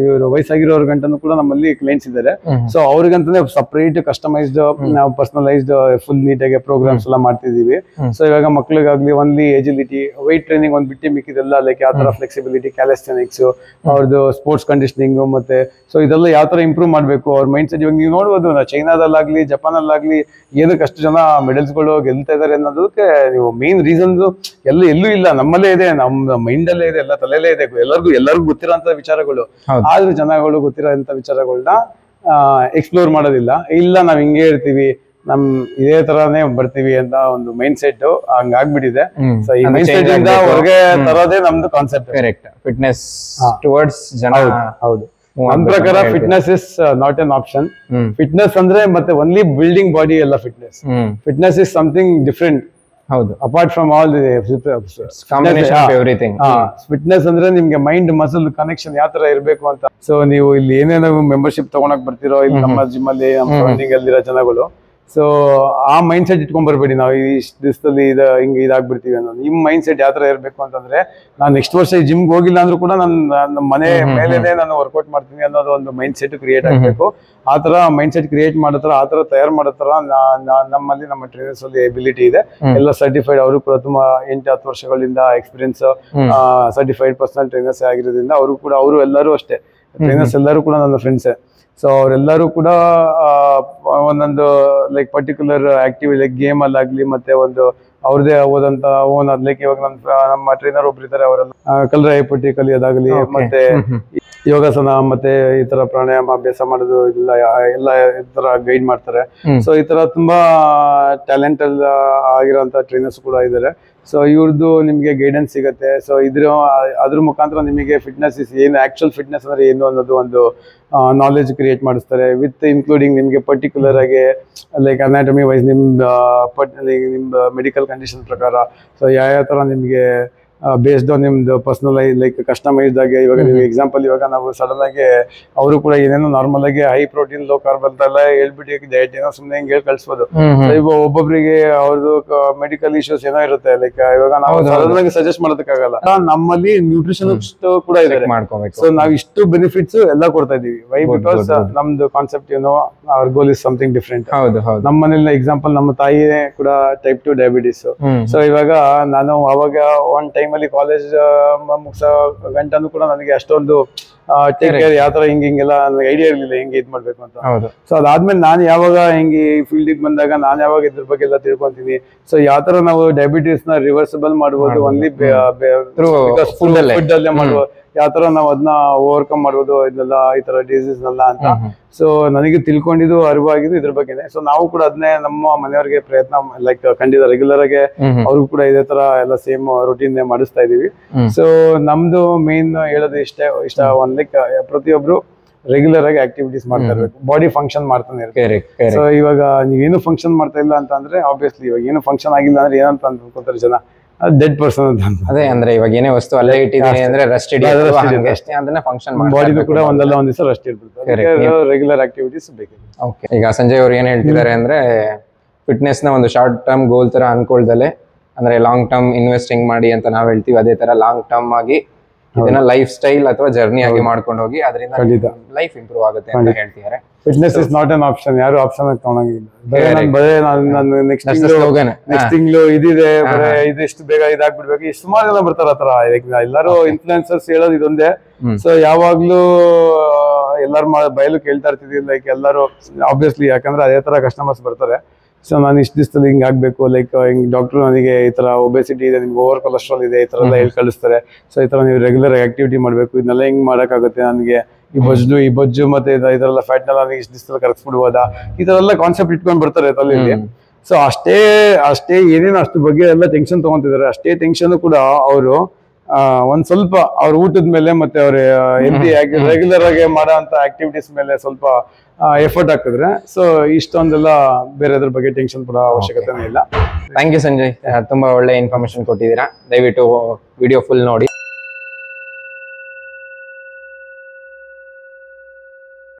ಇವರು ವಯಸ್ಸಾಗಿರೋರ್ ಗಂಟನೂ ಕೂಡ ನಮ್ಮಲ್ಲಿ ಕ್ಲೈಂಟ್ಸ್ ಇದ್ದಾರೆ. ಸೊ ಅವ್ರಿಗಂತಾನೆ ಸಪರೇಟ್ ಕಸ್ಟಮೈಸ್ಡ್ ನಾವು ಪರ್ಸನಲೈಸ್ಡ್ ಫುಲ್ ನೀಟಾಗಿ ಪ್ರೋಗ್ರಾಮ್ಸ್ ಎಲ್ಲ ಮಾಡ್ತಿದೀವಿ. ಸೊ ಇವಾಗ ಮಕ್ಳಿಗಾಗ್ಲಿ ಒನ್ಲಿ ಎಜಿಲಿಟಿ, ವೆಯ್ಟ್ ಟ್ರೈನಿಂಗ್ ಒಂದ್ ಬಿಟ್ಟು ಮಿಕ್ಕಿದೆಲ್ಲ ಲೈಕ್ ಯಾವ ತರ ಫ್ಲೆಕ್ಸಿಬಿಲಿಟಿ, ಕ್ಯಾಲೆಸ್ಥೆನಿಕ್ಸ್, ಅವ್ರದ್ದು ಸ್ಪೋರ್ಟ್ಸ್ ಕಂಡೀಷನಿಂಗ್, ಮತ್ತೆ ಸೊ ಇದೆಲ್ಲ ಯಾವ ತರ ಇಂಪ್ರೂವ್ ಮಾಡ್ಬೇಕು ಅವ್ರ ಮೈಂಡ್ ಸೆಟ್. ಇವಾಗ ನೀವು ನೋಡ್ಬೋದು, ಚೈನಾದಲ್ಲಾಗ್ಲಿ ಜಪಾನಲ್ಲಾಗ್ಲಿ ಏನಕ್ಕೆ ಅಷ್ಟು ಜನ ಮೆಡಲ್ಸ್ಗಳು ಗೆಲ್ತಾ ಇದಾರೆ ಅನ್ನೋದಕ್ಕೆ ನೀವು ಮೇನ್ ರೀಸನ್ ಎಲ್ಲೂ ಇಲ್ಲ, ನಮ್ಮಲ್ಲೇ ಇದೆ, ನಮ್ಮ ಮೈಂಡ್ ಅಲ್ಲೇ ಇದೆ, ಎಲ್ಲ ತಲೆಯಲ್ಲೇ ಇದೆ. ಎಲ್ಲರಿಗೂ ಗೊತ್ತಿರೋಂತ ವಿಚಾರಗಳು, ಆದ್ರೂ ಜನಗಳು ಗೊತ್ತಿರೋಂತ ವಿಚಾರಗಳನ್ನ ಎಕ್ಸ್ಪ್ಲೋರ್ ಮಾಡೋದಿಲ್ಲ. ಇಲ್ಲ ನಾವ್ ಹಿಂಗೆ ಇರ್ತೀವಿ, ನಮ್ ಇದೇ ತರಾನೇ ಬರ್ತೀವಿ ಅಂತ ಒಂದು ಮೈಂಡ್ ಸೆಟ್ ಹಂಗಾಗ್ಬಿಟ್ಟಿದೆ. ಸೊ ಈ ಮೈಂಡ್ ಸೆಟ್ ಇಂದ ಹೊರಗೆ ತರೋದೇ ನಮ್ದು ಕಾನ್ಸೆಪ್ಟ್. ಕರೆಕ್ಟ್. ಫಿಟ್ನೆಸ್ ಟುವರ್ಡ್ಸ್ ಜನ. ಹೌದು, ನಮ್ ಪ್ರಕಾರ fitness is not an option. Fitness ಅಂದ್ರೆ ಮತ್ತೆ ಓನ್ಲಿ ಬಿಲ್ಡಿಂಗ್ ಬಾಡಿ ಎಲ್ಲ fitness. Fitness is something different. ಹೌದು, apart from all everything. Fitness ಅಂದ್ರೆ ನಿಮ್ಗೆ ಮೈಂಡ್ ಮಸಲ್ ಕನೆಕ್ಷನ್ ಯಾವ ತರ ಇರ್ಬೇಕು ಅಂತ. ಸೊ ನೀವು ಇಲ್ಲಿ ಏನೇನೋ ಮೆಂಬರ್ಶಿಪ್ ತಗೊಳಕ್ ಬರ್ತಿರೋ ಇಲ್ಲಿ ನಮ್ಮ ಜಿಮ್ ಅಲ್ಲಿ, ನಮ್ಮ ಸರೌಂಡಿಂಗ್ ಅಲ್ಲಿರೋ ಜನಗಳು, ಸೊ ಆ ಮೈಂಡ್ ಸೆಟ್ ಇಟ್ಕೊಂಡ್ ಬರ್ಬೇಡಿ ನಾವು ಇಷ್ಟು ದಿವಸದಲ್ಲಿ ಹಿಂಗೆ ಇದಾಗ್ಬಿಡ್ತೀವಿ ಅನ್ನೋದು. ನಿಮ್ ಮೈಂಡ್ ಸೆಟ್ ಯಾವ ತರ ಇರ್ಬೇಕು ಅಂತಂದ್ರೆ, ನಾನು ನೆಕ್ಸ್ಟ್ ವರ್ಷ ಈ ಜಿಮ್ಗೆ ಹೋಗಿಲ್ಲ ಅಂದ್ರೂ ಕೂಡ ನನ್ನ ಮನೆ ಮೇಲೆನೆ ನಾನು ವರ್ಕೌಟ್ ಮಾಡ್ತೀನಿ ಅನ್ನೋದು ಒಂದು ಮೈಂಡ್ ಸೆಟ್ ಕ್ರಿಯೇಟ್ ಆಗ್ಬೇಕು. ಆ ತರ ಮೈಂಡ್ ಸೆಟ್ ಕ್ರಿಯೇಟ್ ಮಾಡೋ ಆ ತರ ತಯಾರು ಮಾಡೋ ತರ ನಮ್ಮಲ್ಲಿ ನಮ್ಮ ಟ್ರೈನರ್ಸ್ ಅಲ್ಲಿ ಎಬಿಲಿಟಿ ಇದೆ. ಎಲ್ಲ ಸರ್ಟಿಫೈಡ್, ಅವರು ಕೂಡ ತುಂಬಾ 8-10 ವರ್ಷಗಳಿಂದ ಎಕ್ಸ್ಪೀರಿಯನ್ಸ್, ಸರ್ಟಿಫೈಡ್ ಪರ್ಸನಲ್ ಟ್ರೈನರ್ಸ್ ಆಗಿರೋದ್ರಿಂದ ಅವರು ಎಲ್ಲರೂ ಅಷ್ಟೇ ಟ್ರೈನರ್ಸ್ ಎಲ್ಲರೂ ಕೂಡ ನನ್ನ ಫ್ರೆಂಡ್ಸೇ. ಸೊ ಅವರೆಲ್ಲರೂ ಕೂಡ ಒಂದೊಂದು like particular activity like game ಅಲ್ಲಾಗ್ಲಿ, ಮತ್ತೆ ಒಂದು ಅವ್ರದೇ ಹೋದಂತ ಓನ್ ಲೈಕ್ ಇವಾಗ ನಮ್ಮ ಟ್ರೈನರ್ ಒಬ್ರು ಇದ್ದಾರೆ, ಅವರೆಲ್ಲ ಕಲರಾಯಿ ಪಟ್ಟಿ ಕಲಿಯೋದಾಗ್ಲಿ, ಮತ್ತೆ ಯೋಗಾಸನ, ಮತ್ತೆ ಈ ತರ ಪ್ರಾಣಾಯಾಮ ಅಭ್ಯಾಸ ಮಾಡೋದು ಎಲ್ಲ ಈ ತರ ಗೈಡ್ ಮಾಡ್ತಾರೆ. ಸೊ ಈ ತರ ತುಂಬಾ ಟ್ಯಾಲೆಂಟಲ್ ಆಗಿರೋಂತ ಟ್ರೈನರ್ಸ್ ಕೂಡ ಇದ್ದಾರೆ. ಸೊ ಇವ್ರದ್ದು ನಿಮ್ಗೆ ಗೈಡೆನ್ಸ್ ಸಿಗುತ್ತೆ. ಸೊ ಅದ್ರ ಮುಖಾಂತರ ನಿಮಗೆ ಫಿಟ್ನೆಸ್ ಏನು, ಆಕ್ಚುಯಲ್ ಫಿಟ್ನೆಸ್ ಅಂದ್ರೆ ಏನು ಅನ್ನೋದು ಒಂದು ನಾಲೆಜ್ ಕ್ರಿಯೇಟ್ ಮಾಡಿಸ್ತಾರೆ. ವಿತ್ ಇನ್ಕ್ಲೂಡಿಂಗ್ ನಿಮ್ಗೆ ಪರ್ಟಿಕ್ಯುಲರ್ ಆಗಿ ಲೈಕ್ ಅನಾಟಮಿ ವೈಸ್ ನಿಮ್ದು ಮೆಡಿಕಲ್ ಕಂಡೀಷನ್ ಪ್ರಕಾರ ಸೊ ಯಾವ ತರ ನಿಮ್ಗೆ ಬೇಸ್ಡ್ ಆನ್ ನಿಮ್ದು ಪರ್ಸನಲ್ ಲೈಕ್ ಕಸ್ಟಮೈಸ್ಡ್ ಆಗಿ. ಇವಾಗ ನೀವು ಎಕ್ಸಾಂಪಲ್, ಇವಾಗ ನಾವು ಸಡನ್ ಆಗಿ ಅವರು ಕೂಡ ಏನೇನೋ ನಾರ್ಮಲ್ ಆಗಿ ಹೈ ಪ್ರೋಟೀನ್ ಲೋ ಕಾರ್ಬ್ ಅಂತೆಲ್ಲ ಹೇಳ್ಬಿಟ್ಟು ಡಯಟ್ ಏನೋ ಸುಮ್ಮನೆ ಹಿಂಗೆ ಹೇಳಿ ಕಳಿಸ್ಬೋದು. ಈಗ ಒಬ್ಬೊಬ್ಬರಿಗೆ ಅವ್ರದ್ದು ಮೆಡಿಕಲ್ ಇಶ್ಯೂಸ್ ಏನೋ ಇರುತ್ತೆ, ಲೈಕ್ ಇವಾಗ ನಾವು ಸಡನ್ ಆಗಿ ಸಜೆಸ್ಟ್ ಮಾಡೋದಕ್ಕಾಗಲ್ಲ. ನಮ್ಮಲ್ಲಿ ನ್ಯೂಟ್ರಿಷನಿಸ್ಟ್ ಕೂಡ ಇದೆ, ಸೊ ನಾವು ಇಷ್ಟು ಬೆನಿಫಿಟ್ಸ್ ಎಲ್ಲ ಕೊಡ್ತಾ ಇದೀವಿ. ವೈ ಬಿಕಾಸ್ ನಮ್ದು ಕಾನ್ಸೆಪ್ಟ್ ಏನೋ our goal is something different. ನಮ್ಮ ಮನೇಲಿ ಎಕ್ಸಾಂಪಲ್ ನಮ್ಮ ತಾಯಿನೇ ಕೂಡ ಟೈಪ್ 2 ಡಯಾಬಿಟಿಸ್. ಸೊ ಇವಾಗ ನಾನು ಅವಾಗ ಒನ್ ಟೈಮ್ ಅಲ್ಲಿ ಕಾಲೇಜ್ ಮುಗಿಸೋ ಗಂಟನೂ ಕೂಡ ನನಗೆ ಅಷ್ಟೊಂದು ಟೇಕ್ ಕೇರ್ ಯಾವ ತರ ಹಿಂಗೆಲ್ಲ ನನಗೆ ಐಡಿಯಾ ಇರ್ಲಿಲ್ಲ ಹೆಂಗೆ ಇದ್ ಮಾಡ್ಬೇಕು ಅಂತ. ಸೊ ಅದಾದ್ಮೇಲೆ ನಾನು ಯಾವಾಗ ಹಿಂಗೆ ಫೀಲ್ಡಿಗೆ ಬಂದಾಗ ನಾನು ಯಾವಾಗ ಇದ್ರ ಬಗ್ಗೆ ಎಲ್ಲ ತಿಳ್ಕೊಂತೀನಿ. ಸೊ ಯಾವ ತರ ನಾವು ಡಯಾಬಿಟಿಸ್ ನ ರಿವರ್ಸಿಬಲ್ ಮಾಡ್ಬೋದು, ಓನ್ಲಿ ಫುಡ್ ಅಲ್ಲೇ ಮಾಡ್ಬೋದು, ಯಾವ ತರ ನಾವು ಅದನ್ನ ಓವರ್ಕಮ್ ಮಾಡ್ಬೋದು ಇದೆಲ್ಲ ಈ ತರ ಡಿಸೀಸ್ ನೆಲ್ಲ ಅಂತ. ಸೊ ನನಗೆ ತಿಳ್ಕೊಂಡಿದ್ದು ಅರಿವಾಗಿದ್ದು ಇದ್ರ ಬಗ್ಗೆನೆ. ಸೊ ನಾವು ಕೂಡ ಅದನ್ನೇ ನಮ್ಮ ಮನೆಯವ್ರಿಗೆ ಪ್ರಯತ್ನ ಲೈಕ್ ಖಂಡಿತ ರೆಗ್ಯುಲರ್ ಆಗಿ ಅವ್ರಿಗೂ ಕೂಡ ಇದೇ ತರ ಎಲ್ಲ ಸೇಮ್ ರೊಟೀನ್ ಮಾಡಿಸ್ತಾ ಇದೀವಿ. ಸೊ ನಮ್ದು ಮೇನ್ ಹೇಳೋದು ಇಷ್ಟ ಒಂದ್ ಲೈಕ್ ಪ್ರತಿಯೊಬ್ರು ರೆಗ್ಯುಲರ್ ಆಗಿ ಆಕ್ಟಿವಿಟೀಸ್ ಮಾಡ್ತಾ ಇರ್ಬೇಕು, ಬಾಡಿ ಫಂಕ್ಷನ್ ಮಾಡ್ತಾನೆ ಇರ್ಬೇಕು. ಸೊ ಇವಾಗ ನೀವೇನು ಫಂಕ್ಷನ್ ಮಾಡ್ತಾ ಇಲ್ಲ ಅಂತ ಅಂದ್ರೆ ಆಬ್ವಿಯಸ್ಲಿ ಇವಾಗ ಏನು ಫಂಕ್ಷನ್ ಆಗಿಲ್ಲ ಅಂದ್ರೆ ಏನಂತ ಅನ್ಕೊತಾರೆ ಜನ, ಡೆಡ್ ಪರ್ಸನ್ ಅಂತ. ಅದೇ ಅಂದ್ರೆ ಇವಾಗ ಏನೇ ವಸ್ತು ಅಲ್ಲೇ ಇಟ್ಟಿದ್ದೀನಿ ಅಂದ್ರೆ ರೆಸ್ಟ್ ಅಷ್ಟೇ ಅದನ್ನ ಫಂಕ್ಷನ್ ಬಾಡಿನೂ ಕೂಡ ಒಂದಲ್ಲ ಒಂದ್ ದಿವಸ ರೆಸ್ಟ್ ಇರ್ಬೇಕು, ರೆಗ್ಯುಲರ್ ಆಕ್ಟಿವಿಟೀಸ್ ಬೇಕು. ಓಕೆ, ಈಗ ಸಂಜಯ್ ಅವ್ರು ಏನ್ ಹೇಳ್ತಿದ್ದಾರೆ ಅಂದ್ರೆ ಫಿಟ್ನೆಸ್ ನ ಒಂದು ಶಾರ್ಟ್ ಟರ್ಮ್ ಗೋಲ್ ತರ ಅನ್ಕೊಳ್ದಲೆ ಅಂದ್ರೆ ಲಾಂಗ್ ಟರ್ಮ್ ಇನ್ವೆಸ್ಟಿಂಗ್ ಮಾಡಿ ಅಂತ ನಾವ್ ಹೇಳ್ತೀವಿ, ಅದೇ ತರ ಲಾಂಗ್ ಟರ್ಮ್ ಆಗಿ ಇದನ್ನ ಲೈಫ್ ಸ್ಟೈಲ್ ಅಥವಾ ಜರ್ನಿ ಆಗಿ ಮಾಡ್ಕೊಂಡು ಹೋಗಿ ಅದರಿಂದ ಲೈಫ್ ಇಂಪ್ರೂವ್ ಆಗುತ್ತೆ ಅಂತ ಹೇಳ್ತಿದ್ದಾರೆ. Fitness is not an option, ಯಾರು ಆಪ್ಷನ್ ತಗೊಳಂಗಿಲ್ಲ. ನೆಕ್ಸ್ಟ್ ತಿಂಗಳು ಇದಿದೆ, ಇದಿಷ್ಟು ಬೇಗ ಇದಾಗ್ಬಿಡ್ಬೇಕು, ಇಷ್ಟು ಸುಮಾರು ಜನ ಬರ್ತಾರ ಆತರ. ಎಲ್ಲರೂ ಇನ್ಫ್ಲುಯೆನ್ಸರ್ಸ್ ಹೇಳೋದು ಇದೊಂದೇ. ಸೊ ಯಾವಾಗ್ಲೂ ಎಲ್ಲಾರು ಬಯಲು ಕೇಳ್ತಾ ಇರ್ತಿದ್ವಿ, ಲೈಕ್ ಎಲ್ಲರೂ ಆಬ್ವಿಯಸ್ಲಿ, ಯಾಕಂದ್ರೆ ಅದೇ ತರ ಕಸ್ಟಮರ್ಸ್ ಬರ್ತಾರೆ. ಸೊ ನಾನು ಇಷ್ಟು ದಿವಸದಲ್ಲಿ ಹಿಂಗೆ ಆಗ್ಬೇಕು, ಲೈಕ್ ಹಿಂಗ್ ಡಾಕ್ಟರ್ ನನಗೆ ಈ ತರ ಒಬೆಸಿಟಿ ಇದೆ, ನಿಮ್ಗೆ ಓವರ್ ಕೊಲೆಸ್ಟ್ರಾಲ್ ಇದೆ, ಈ ತರ ಎಲ್ಲ ಹೇಳಿ ಕಳಿಸ್ತಾರೆ. ಸೊ ಈ ತರ ನೀವು ರೆಗ್ಯುಲರ್ ಆಕ್ಟಿವಿಟಿ ಮಾಡ್ಬೇಕು, ಇದನ್ನೆಲ್ಲ ಹಿಂಗ್ ಮಾಡಕ್ಕಾಗುತ್ತೆ, ನನಗೆ ಈ ಬೊಜ್ಜು ಮತ್ತೆ ಇದರೆಲ್ಲ ಫ್ಯಾಟ್ನೆಲ್ಲ ನನಗೆ ಇಷ್ಟು ದಿವಸದಲ್ಲಿ ಕರಗಿಸ್ಬಿಡ್ಬೋದಾ, ಈ ತರ ಎಲ್ಲ ಕಾನ್ಸೆಪ್ಟ್ ಇಟ್ಕೊಂಡು ಬರ್ತಾರೆ ತಲೆಯಲ್ಲಿ. ಸೊ ಅಷ್ಟೇ ಏನೇನು ಅಷ್ಟು ಬಗ್ಗೆ ಎಲ್ಲ ಟೆನ್ಷನ್ ತಗೊಂತಿದ್ದಾರೆ. ಅಷ್ಟೇ ಟೆನ್ಷನ್ ಕೂಡ ಅವರು ಒಂದ್ ಸ್ವಲ್ಪ ಅವ್ರ ಊಟದ ಮೇಲೆ ಮತ್ತೆ ಅವ್ರ ಹೆಲ್ದಿ ರೆಗ್ಯುಲರ್ ಆಗಿ ಮಾಡೋ ಅಂತ ಆಕ್ಟಿವಿಟೀಸ್ ಮೇಲೆ ಸ್ವಲ್ಪ ಎಫರ್ಟ್ ಹಾಕಿದ್ರೆ, ಸೊ ಇಷ್ಟೊಂದೆಲ್ಲ ಬೇರೆದ್ರ ಬಗ್ಗೆ ಟೆನ್ಷನ್ ಪಡೋ ಅವಶ್ಯಕತೆನೇ ಇಲ್ಲ. ಥ್ಯಾಂಕ್ ಯು ಸಂಜಯ್, ತುಂಬಾ ಒಳ್ಳೆ ಇನ್ಫಾರ್ಮೇಶನ್ ಕೊಟ್ಟಿದ್ದೀರಾ. ದಯವಿಟ್ಟು ವಿಡಿಯೋ ಫುಲ್ ನೋಡಿ.